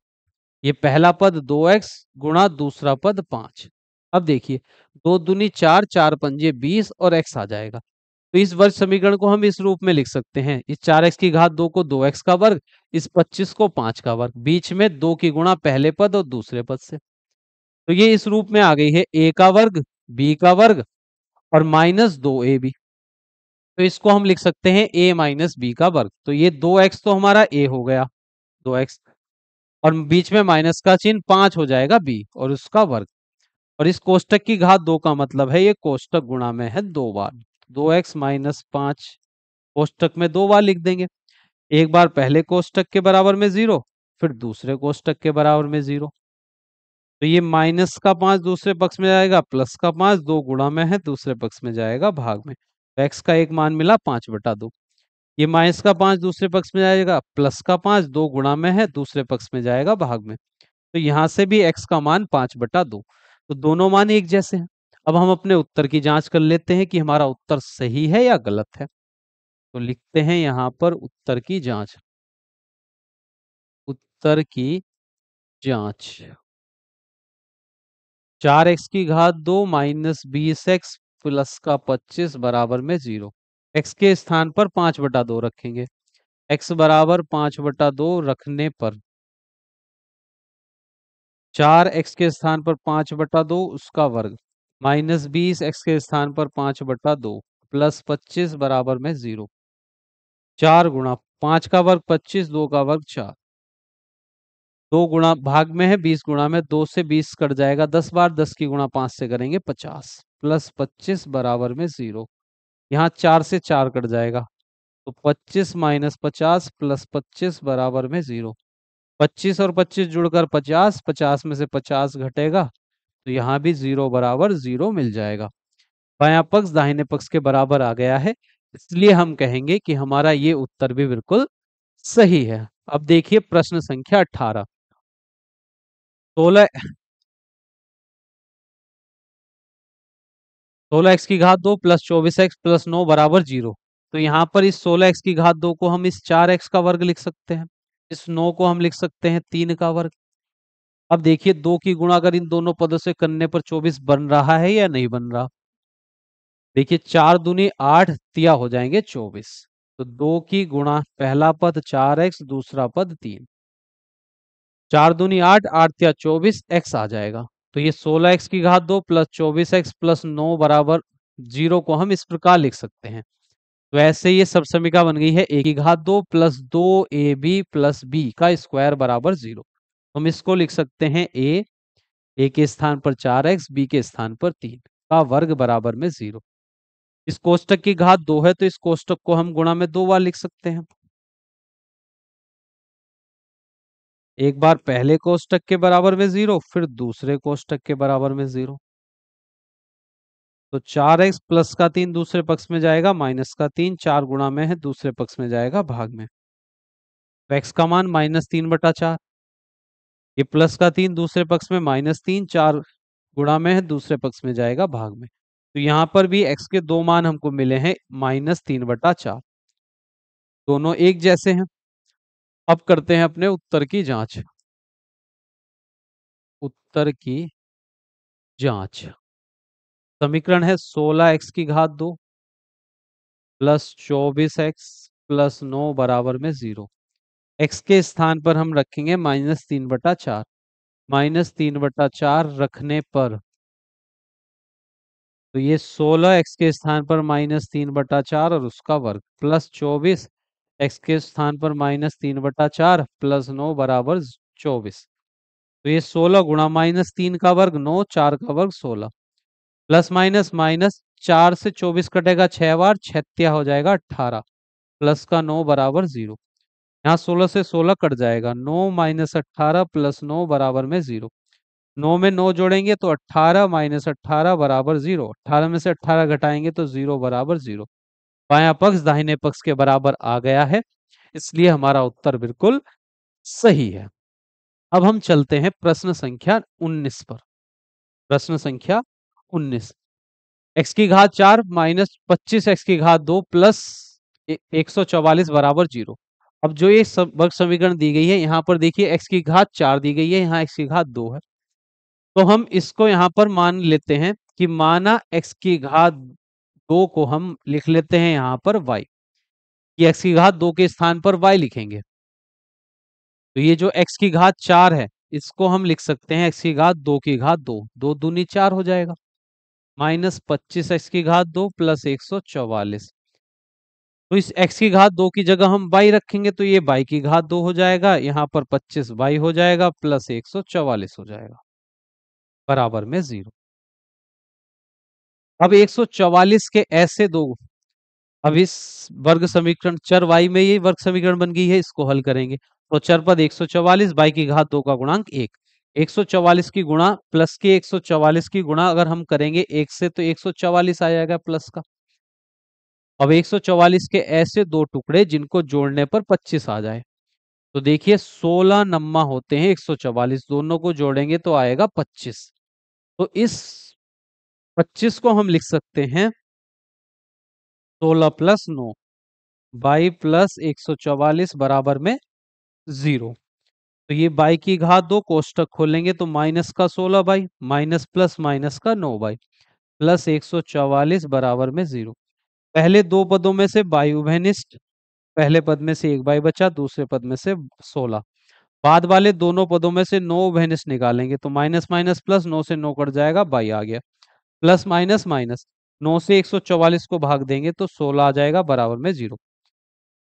ये पहला पद 2x गुणा दूसरा पद 5। अब देखिए 2 दूनी 4, 4 पंजे 20 और x आ जाएगा। तो इस वर्ग समीकरण को हम इस रूप में लिख सकते हैं, इस 4x की घात 2 को 2x का वर्ग, इस 25 को 5 का वर्ग, बीच में 2 की गुणा पहले पद और दूसरे पद से। तो ये इस रूप में आ गई है a का वर्ग b का वर्ग और माइनस 2ab। तो इसको हम लिख सकते हैं a माइनस बी का वर्ग। तो ये 2x तो हमारा a हो गया, 2x, और बीच में माइनस का चिन्ह 5 हो जाएगा b और उसका वर्ग। और इस कोष्टक की घात 2 का मतलब है ये कोष्टक गुणा में है 2 बार, 2x माइनस 5 कोष्टक में 2 बार लिख देंगे। एक बार पहले कोष्टक के बराबर में 0, फिर दूसरे कोष्टक के बराबर में 0। तो ये माइनस का 5 दूसरे पक्ष में जाएगा, प्लस का 5 2 गुणा में है दूसरे पक्ष में जाएगा भाग में। तो x का एक मान मिला 5/2। ये माइनस का 5 दूसरे पक्ष में जाएगा, प्लस का 5 2 गुणा में है दूसरे पक्ष में जाएगा भाग में। तो यहां से भी x का मान 5/2। तो दोनों मान एक जैसे हैं। अब हम अपने उत्तर की जांच कर लेते हैं कि हमारा उत्तर सही है या गलत है। तो लिखते हैं यहाँ पर उत्तर की जांच। उत्तर की जांच 4x की घात 2 माइनस 20x प्लस का 25 बराबर में 0। x के स्थान पर 5/2 रखेंगे। x बराबर 5/2 रखने पर 4x के स्थान पर 5/2 उसका वर्ग माइनस 20x के स्थान पर 5/2 प्लस 25 बराबर में 0। 4 गुणा 5 का वर्ग 25, 2 का वर्ग 4, 2 गुणा भाग में है 20 गुणा में 2 से 20 कट जाएगा 10 बार, 10 की गुणा 5 से करेंगे 50 प्लस 25 बराबर में 0। यहाँ 4 से 4 कट जाएगा, तो 25 माइनस 50 प्लस 25 बराबर में 0। 25 और 25 जुड़कर 50, 50 में से 50 घटेगा, तो यहाँ भी 0 बराबर 0 मिल जाएगा। बायां पक्ष दाहिने पक्ष के बराबर आ गया है, इसलिए हम कहेंगे कि हमारा ये उत्तर भी बिल्कुल सही है। अब देखिए प्रश्न संख्या 18। 16 16x की घात 2 प्लस 24x प्लस 9 बराबर 0। तो यहाँ पर इस 16x की घात 2 को हम इस 4x का वर्ग लिख सकते हैं, इस 9 को हम लिख सकते हैं 3 का वर्ग। अब देखिए 2 की गुणा अगर इन दोनों पदों से करने पर 24 बन रहा है या नहीं बन रहा। देखिए 4 दूनी 8 तिया हो जाएंगे 24। तो 2 की गुणा पहला पद 4x दूसरा पद 3, 4 दूनी 8, 8 तिया 24, x आ जाएगा। तो ये 16x की घात 2 प्लस 24x प्लस 9 बराबर 0 को हम इस प्रकार लिख सकते हैं। तो ऐसे ये सब समीकरण बन गई है a की घात 2 प्लस 2ab प्लस b का स्क्वायर बराबर 0। हम इसको लिख सकते हैं a के स्थान पर 4x, b के स्थान पर 3 का वर्ग बराबर में 0। इस कोष्टक की घात 2 है, तो इस कोष्टक को हम गुणा में 2 बार लिख सकते हैं। एक बार पहले कोष्टक के बराबर में 0, फिर दूसरे कोष्टक के बराबर में 0। तो 4x प्लस का 3 दूसरे पक्ष में जाएगा, माइनस का 3 4 गुणा में है दूसरे पक्ष में जाएगा भाग में। तो x का मान -3/4, ये प्लस का 3 दूसरे पक्ष में -3, 4 गुणा में है, दूसरे पक्ष में जाएगा भाग में। तो यहाँ पर भी x के दो मान हमको मिले हैं -3/4, दोनों एक जैसे हैं। अब करते हैं अपने उत्तर की जांच। उत्तर की जांच। समीकरण है 16x की घात 2 प्लस 24x प्लस 9 बराबर में 0। x के स्थान पर हम रखेंगे -3/4। -3/4 रखने पर तो ये 16x के स्थान पर -3/4 और उसका वर्ग प्लस 24x के स्थान पर -3/4 प्लस 9 बराबर 24। तो ये 16 गुणा -3 का वर्ग 9, 4 का वर्ग 16, प्लस माइनस माइनस 4 से 24 कटेगा 6 बार, 6 हो जाएगा 18, प्लस का 9 बराबर 0। यहाँ 16 से 16 कट जाएगा, 9 - 18 प्लस 9 बराबर में 0। 9 में 9 जोड़ेंगे तो 18 - 18 बराबर 0। 18 में से 18 घटाएंगे तो 0 बराबर 0। बायां पक्ष दाहिने पक्ष के बराबर आ गया है, इसलिए हमारा उत्तर बिल्कुल सही है। अब हम चलते हैं प्रश्न संख्या 19 पर। प्रश्न संख्या 19, x की घात 4 माइनस 25x की घात 2 प्लस 144 बराबर 0। अब जो ये वर्ग समीकरण दी गई है, यहाँ पर देखिए x की घात 4 दी गई है, यहाँ x की घात 2 है। तो हम इसको यहाँ पर मान लेते हैं कि माना x की घात 2 को हम लिख लेते हैं यहाँ पर y, कि x की घात 2 के स्थान पर y लिखेंगे। तो ये जो x की घात 4 है, इसको हम लिख सकते हैं x की घात 2 की घात 2, 2 दूनी 4 हो जाएगा, माइनस 25x की घात 2 प्लस 144। तो इस x की घात 2 की जगह हम y रखेंगे तो ये y की घात 2 हो जाएगा, यहाँ पर 25y हो जाएगा प्लस 144 हो जाएगा बराबर में 0। अब 144 के ऐसे दो, अब इस वर्ग समीकरण चर y में ये वर्ग समीकरण बन गई है, इसको हल करेंगे तो चर पद 144 y की घात 2 का गुणांक 1, 144 की गुणा प्लस के 144 की गुणा अगर हम करेंगे 1 से तो 144 आ जाएगा प्लस का। अब 144 के ऐसे दो टुकड़े जिनको जोड़ने पर 25 आ जाए, तो देखिए 16 नम्मा होते हैं 144, दोनों को जोड़ेंगे तो आएगा 25। तो इस 25 को हम लिख सकते हैं 16 प्लस 9 बाई प्लस 144 बराबर में 0। तो ये बाई की घात 2, कोष्टक खोलेंगे तो माइनस का 16 बाई माइनस प्लस माइनस का 9 बाई प्लस 144 बराबर में 0। पहले दो पदों में से बाई उभयनिष्ठ, पहले पद में से एक बाई बचा, दूसरे पद में से 16। बाद वाले दोनों पदों में से 9 उभयनिष्ठ निकालेंगे तो माइनस माइनस प्लस, 9 से 9 कट जाएगा, बाई आ गया, प्लस माइनस माइनस 9 से 144 को भाग देंगे तो 16 आ जाएगा बराबर में 0।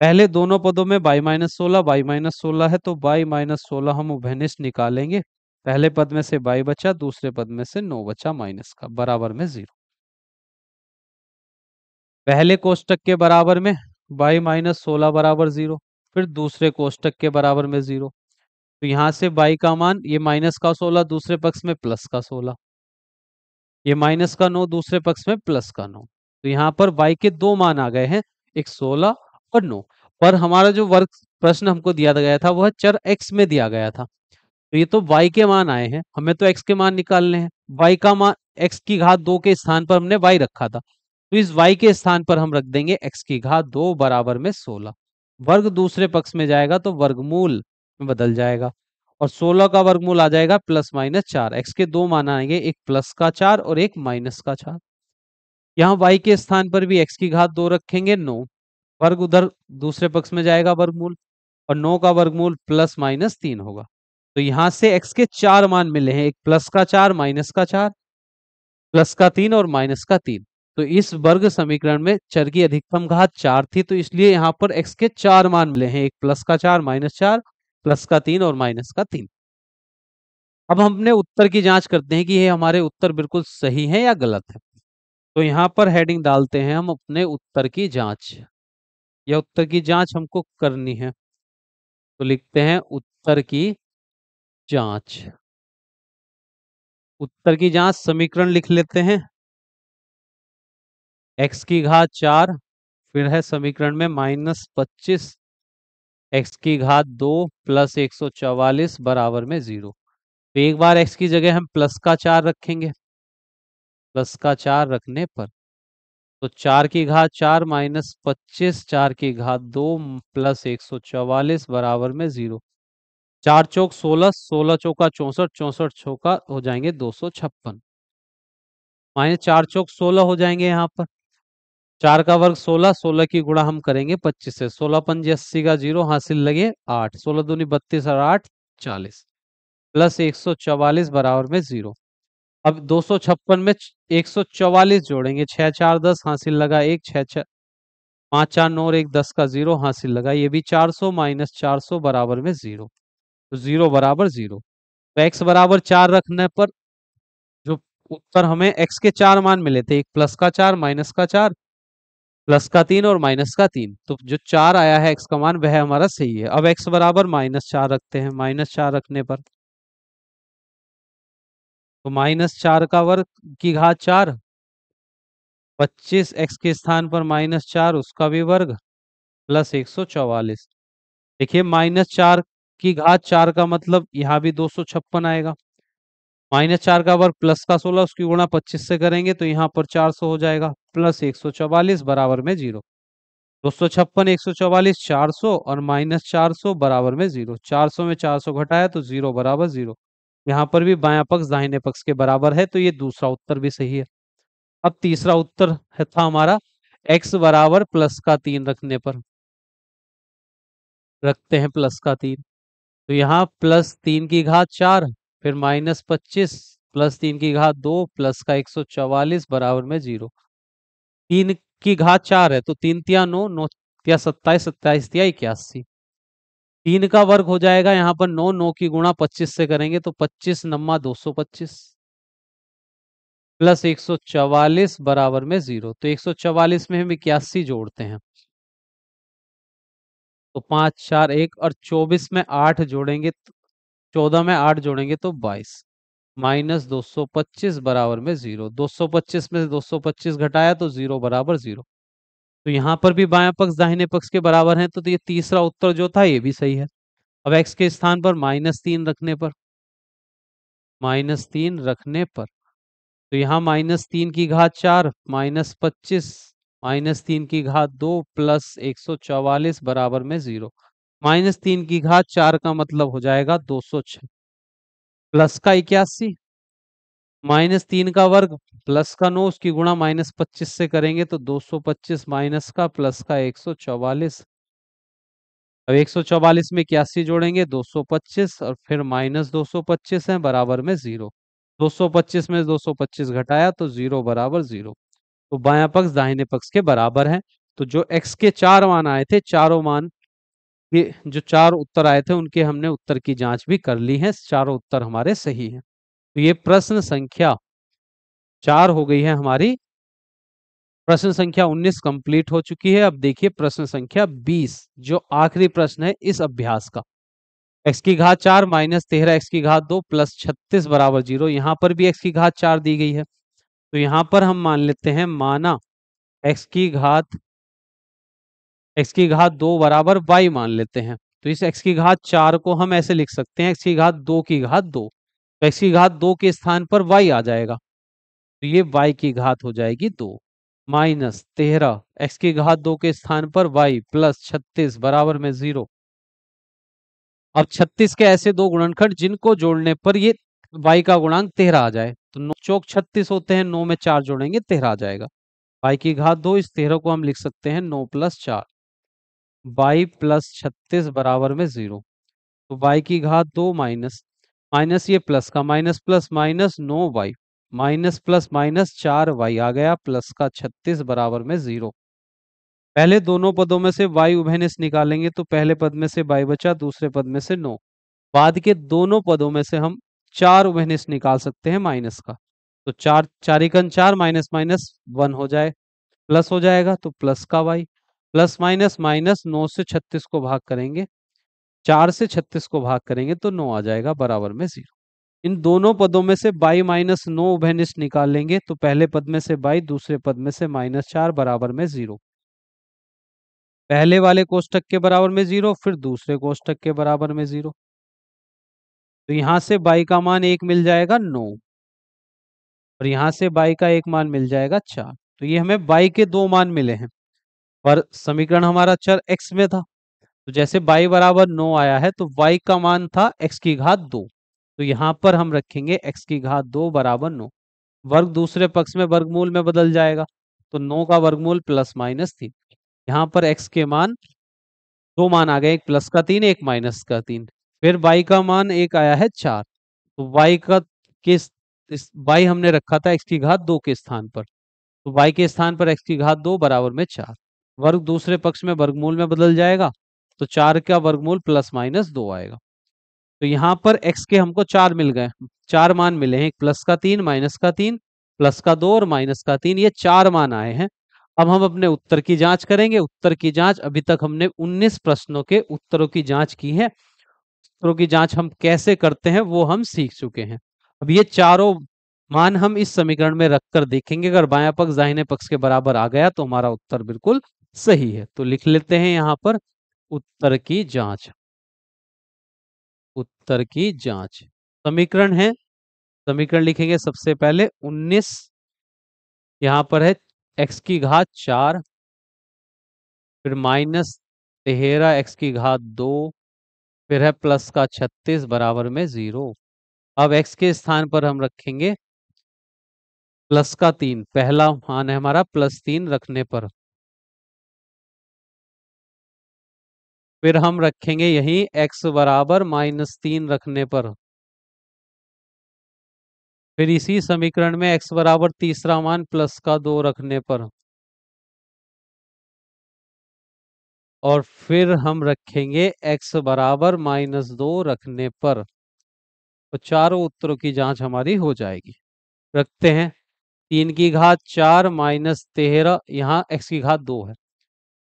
पहले दोनों पदों में बाई माइनस 16 है तो बाई माइनस 16 हम उभयनिष्ठ निकालेंगे, पहले पद में से बाई बचा, दूसरे पद में से 9 बचा माइनस का, बराबर में 0। पहले कोष्टक के बराबर में बाई माइनस 16 बराबर 0, फिर दूसरे कोष्टक के बराबर में 0। तो यहां से बाई का मान ये माइनस का 16 दूसरे पक्ष में प्लस का 16, ये माइनस का 9 दूसरे पक्ष में प्लस का 9। तो यहाँ पर y के दो मान आ गए हैं, एक 16 और 9। पर हमारा जो वर्ग प्रश्न हमको दिया गया था वह चर x में दिया गया था, तो ये तो y के मान आए हैं, हमें तो x के मान निकालने हैं। y का मान x की घात 2 के स्थान पर हमने y रखा था, तो इस y के स्थान पर हम रख देंगे x की घात 2 बराबर में 16। वर्ग दूसरे पक्ष में जाएगा तो वर्गमूल में बदल जाएगा, और 16 का वर्गमूल आ जाएगा प्लस माइनस 4। x के दो मान आएंगे, एक प्लस का 4 और एक माइनस का 4। यहाँ y के स्थान पर भी x की घात 2 रखेंगे 9, वर्ग उधर दूसरे पक्ष में जाएगा वर्गमूल, और 9 का वर्गमूल प्लस माइनस 3 होगा। तो यहां से x के चार मान मिले हैं, एक प्लस का 4, माइनस का 4, प्लस का 3 और माइनस का 3। तो इस वर्ग समीकरण में चर की अधिकतम घात 4 थी, तो इसलिए यहाँ पर x के चार मान मिले हैं, एक प्लस का 4, माइनस 4, प्लस का 3 और माइनस का 3। अब हम अपने उत्तर की जांच करते हैं कि ये हमारे उत्तर बिल्कुल सही है या गलत है। तो यहाँ पर हेडिंग डालते हैं हम अपने उत्तर की जांच, या उत्तर की जांच हमको करनी है, तो लिखते हैं उत्तर की जांच। उत्तर की जांच समीकरण लिख लेते हैं, x की घात 4, फिर है समीकरण में -25 एक्स की घात 2 प्लस 144 बराबर में 0। तो एक बार एक्स की जगह हम प्लस का 4 रखेंगे। प्लस का 4 रखने पर तो 4 की घात 4 माइनस 25, 4 की घात 2 प्लस 144 बराबर में 0। 4 चौक 16, 16 चौका 64, 64 चौका हो जाएंगे 256, माइनस 4 चौक 16 हो जाएंगे यहाँ पर। 4 का वर्ग 16, 16 की गुणा हम करेंगे 25 से। 16 पंजे 80 का 0 हासिल लगे 8, 16 दूनी 32 और 8 40 प्लस 144 बराबर में 0। अब 256 में 144 जोड़ेंगे, 6 4 10 हासिल लगा 1, 6 6 5 4 9 और 1 10 का 0 हासिल लगा, ये भी 400 माइनस 400 बराबर में 0। तो 0 बराबर 0। तो x बराबर 4 रखने पर जो उत्तर हमें x के 4 मान मिले थे, एक प्लस का 4 माइनस का 4 प्लस का 3 और माइनस का 3, तो जो 4 आया है x का मान वह हमारा सही है। अब x बराबर -4 रखते हैं। -4 रखने पर तो -4 का वर्ग की घात 4, 25 x के स्थान पर -4 उसका भी वर्ग प्लस 144। देखिए -4 की घात 4 का मतलब यहाँ भी 256 आएगा। -4 का वर्ग प्लस का 16 उसकी गुणा 25 से करेंगे तो यहाँ पर 400 हो जाएगा प्लस 144 बराबर में 0। 256 144 400 और -400 बराबर में 0। 400 में 400 घटाया तो 0 बराबर 0। यहाँ पर भी बायां पक्ष दाहिने पक्ष के बराबर है, तो ये दूसरा उत्तर भी सही है। अब तीसरा उत्तर था हमारा x बराबर प्लस का 3 रखने पर। रखते हैं प्लस का 3, तो यहाँ प्लस 3 की घात 4 फिर -25 प्लस 3 की घात 2 प्लस का 144 बराबर में 0। 3 की घात 4 है तो 3 तिया 9, 9 तिया 27, 27 तिया 81। 3 का वर्ग हो जाएगा यहाँ पर 9, 9 की गुणा 25 से करेंगे तो 25 नम्मा 225 प्लस 144 बराबर में 0। तो 144 में हम 81 जोड़ते हैं तो 5 4 1 और 24 में 8 जोड़ेंगे, 14 में 8 जोड़ेंगे तो 22 माइनस 225 बराबर में 0। 225 में से 225 घटाया तो 0 बराबर 0। तो यहाँ पर भी बायां पक्ष दाहिने पक्ष के बराबर है, तो ये तीसरा उत्तर जो था ये भी सही है। अब x के स्थान पर -3 रखने पर, -3 रखने पर तो यहाँ -3 की घात 4 -25 -3 की घात 2 प्लस 144 बराबर में 0। -3 की घात 4 का मतलब हो जाएगा 206 प्लस का 81 -3 का वर्ग प्लस का 9 उसकी गुणा -25 से करेंगे तो 225 माइनस का प्लस का 144। अब 144 में 81 जोड़ेंगे 225 और फिर -225 है बराबर में 0। 225 में 225 घटाया तो 0 बराबर 0। तो बायां पक्ष दाहिने पक्ष के बराबर है। तो जो x के 4 मान आए थे, चारों मान के जो 4 उत्तर आए थे उनके हमने उत्तर की जांच भी कर ली है, चारों उत्तर हमारे सही हैं। तो ये प्रश्न संख्या 4 हो गई है हमारी। प्रश्न संख्या 19 कंप्लीट हो चुकी है। अब देखिए प्रश्न संख्या 20 जो आखिरी प्रश्न है इस अभ्यास का। x की घात 4 माइनस 13 x की घात 2 प्लस 36 बराबर 0। यहाँ पर भी x की घात 4 दी गई है, तो यहाँ पर हम मान लेते हैं माना x की घात 2 बराबर y मान लेते हैं। तो इस x की घात 4 को हम ऐसे लिख सकते हैं x की घात 2 की घात 2। तो x की घात 2 के स्थान पर y आ जाएगा, तो ये y की घात हो जाएगी 2 माइनस 13 x की घात 2 के स्थान पर y प्लस 36 बराबर में 0। अब 36 के ऐसे दो गुणनखंड जिनको जोड़ने पर ये y का गुणांक 13 आ जाए, तो 9 चौक 36 होते हैं, 9 में 4 जोड़ेंगे 13 आ जाएगा। y की घात 2, इस 13 को हम लिख सकते हैं 9 प्लस 4 y प्लस 36 बराबर में 0। तो y की घात 2 माइनस माइनस ये प्लस का minus plus minus 9y minus plus minus 4y आ गया प्लस का 36 बराबर में 0। पहले दोनों पदों में से y उभयनिष्ठ निकालेंगे तो पहले पद में से y बचा, दूसरे पद में से 9। बाद के दोनों पदों में से हम 4 उभयनिष्ठ निकाल सकते हैं माइनस का, तो 4 4 एकन 4 माइनस माइनस 1 हो जाए, प्लस हो जाएगा तो प्लस का y प्लस माइनस माइनस 9 से 36 को भाग करेंगे, 4 से 36 को भाग करेंगे तो 9 आ जाएगा बराबर में 0। इन दोनों पदों में से y माइनस 9 उभयनिष्ठ निकाल लेंगे तो पहले पद में से y, दूसरे पद में से -4 बराबर में 0। पहले वाले कोष्ठक के बराबर में 0, फिर दूसरे कोष्ठक के बराबर में 0। तो यहां से बाई का मान 1 मिल जाएगा 9, और यहां से बाई का एक मान मिल जाएगा 4। तो ये हमें बाई के दो मान मिले हैं, पर समीकरण हमारा चर x में था। तो जैसे y बराबर 9 आया है, तो y का मान था x की घात 2। तो यहाँ पर हम रखेंगे x की घात 2 बराबर 9। वर्ग दूसरे पक्ष में वर्गमूल में बदल जाएगा, तो 9 का वर्गमूल प्लस माइनस 3। यहाँ पर x के मान दो मान आ गए, एक प्लस का 3, एक माइनस का 3। फिर y का मान एक आया है 4। तो y का किस इस y हमने रखा था x की घात 2 के स्थान पर, तो y के स्थान पर x की घात 2 बराबर में 4। वर्ग दूसरे पक्ष में वर्गमूल में बदल जाएगा, तो 4 का वर्गमूल प्लस माइनस 2 आएगा। तो यहाँ पर x के हमको 4 मिल गए, 4 मान मिले हैं, एक प्लस का 3, माइनस का 3, प्लस का 2 और माइनस का 3, ये 4 मान आए हैं। अब हम अपने उत्तर की जांच करेंगे। उत्तर की जांच, अभी तक हमने 19 प्रश्नों के उत्तरों की जांच की है। उत्तरों की जांच हम कैसे करते हैं वो हम सीख चुके हैं। अब ये चारों मान हम इस समीकरण में रखकर देखेंगे, अगर बायां पक्ष दाहिने पक्ष के बराबर आ गया तो हमारा उत्तर बिल्कुल सही है। तो लिख लेते हैं यहाँ पर उत्तर की जांच। उत्तर की जांच समीकरण है, समीकरण लिखेंगे सबसे पहले 19, यहाँ पर है x की घात 4, फिर माइनस 13 x की घात 2, फिर है प्लस का 36 बराबर में 0। अब x के स्थान पर हम रखेंगे प्लस का 3, पहला मान है हमारा प्लस 3 रखने पर। फिर हम रखेंगे यही x बराबर -3 रखने पर। फिर इसी समीकरण में x बराबर तीसरा मान प्लस का 2 रखने पर। और फिर हम रखेंगे x बराबर -2 रखने पर। तो चारों उत्तरों की जांच हमारी हो जाएगी। रखते हैं 3 की घात 4 माइनस 13, यहाँ x की घात 2 है,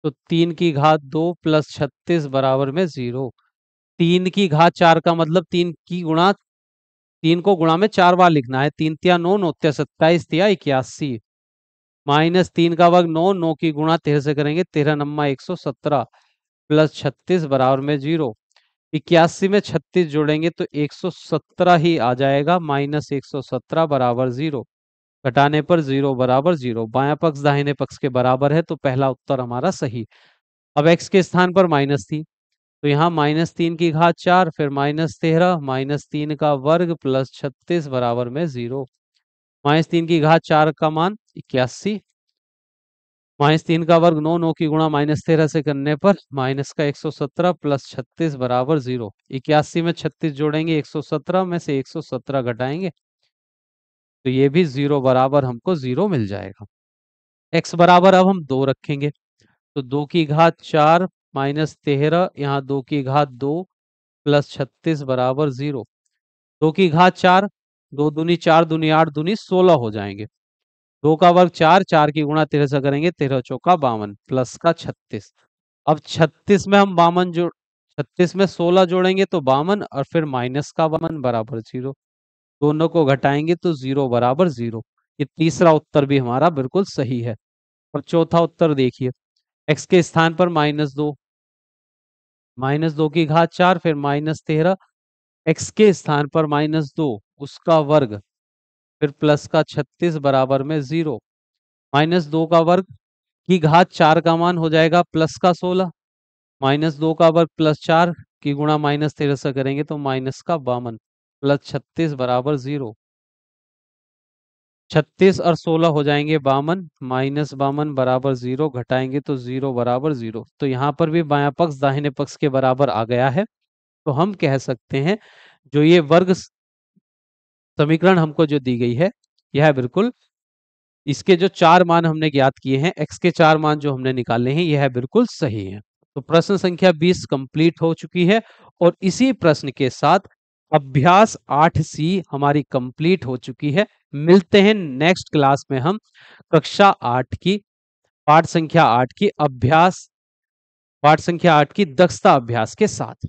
तो 3 की घात 2 प्लस 36 बराबर में 0। 3 की घात 4 का मतलब 3 की गुणा, 3 को गुणा में 4 बार लिखना है। 3 तिया 9, 9 तिया 27, तिया 81, माइनस 3 का वर्ग 9, 9 की गुणा 13 से करेंगे, 13 नम्मा 117 प्लस 36 बराबर में 0। 81 में 36 जोड़ेंगे तो 117 ही आ जाएगा, माइनस 117 बराबर 0। घटाने पर 0 बराबर 0। बायां पक्ष दाहिने पक्ष के बराबर है, तो पहला उत्तर हमारा सही। अब x के स्थान पर माइनस थी, तो यहाँ -3 की घात 4, फिर -13, -3 का वर्ग प्लस 36 बराबर में 0। -3 की घात 4 का मान 81, -3 का वर्ग 9, 9 की गुणा -13 से करने पर माइनस का 117 प्लस 36 बराबर 0। 81 में 36 जोड़ेंगे, 117 में से 117 घटाएंगे, तो ये भी 0 बराबर हमको 0 मिल जाएगा। x बराबर अब हम 2 रखेंगे, तो 2 की घात 4 -13, यहाँ 2 की घात 2 प्लस 36 बराबर 0। 2 की घात 4, 2 दूनी 4 दूनी 8 दूनी 16 हो जाएंगे। 2 का वर्ग 4, 4 की गुणा 13 से करेंगे, 13 चौका 52 प्लस का 36। अब 36 में हम 52 जोड़, 36 में 16 जोड़ेंगे तो 52, और फिर माइनस का 52 बराबर 0। दोनों को घटाएंगे तो 0 बराबर 0। ये तीसरा उत्तर भी हमारा बिल्कुल सही है। और चौथा उत्तर देखिए, x के स्थान पर -2, -2 की घात 4, फिर -13, x के स्थान पर -2 उसका वर्ग, फिर प्लस का 36 बराबर में 0। -2 का वर्ग की घात 4 का मान हो जाएगा प्लस का 16, -2 का वर्ग प्लस 4 की गुणा -13 से करेंगे तो माइनस का 52 प्लस 36 बराबर 0। 36 और 16 हो जाएंगे 52, -52 बराबर 0, घटाएंगे तो 0 बराबर 0। तो यहाँ पर भी बायां पक्ष दाहिने पक्ष के बराबर आ गया है। तो हम कह सकते हैं जो ये वर्ग समीकरण हमको जो दी गई है, यह बिल्कुल, इसके जो 4 मान हमने ज्ञात किए हैं, x के 4 मान जो हमने निकाले हैं, यह बिल्कुल सही है। तो प्रश्न संख्या 20 कंप्लीट हो चुकी है, और इसी प्रश्न के साथ अभ्यास 8C हमारी कंप्लीट हो चुकी है। मिलते हैं नेक्स्ट क्लास में हम कक्षा 8 की पाठ संख्या 8 की अभ्यास, पाठ संख्या 8 की दक्षता अभ्यास के साथ।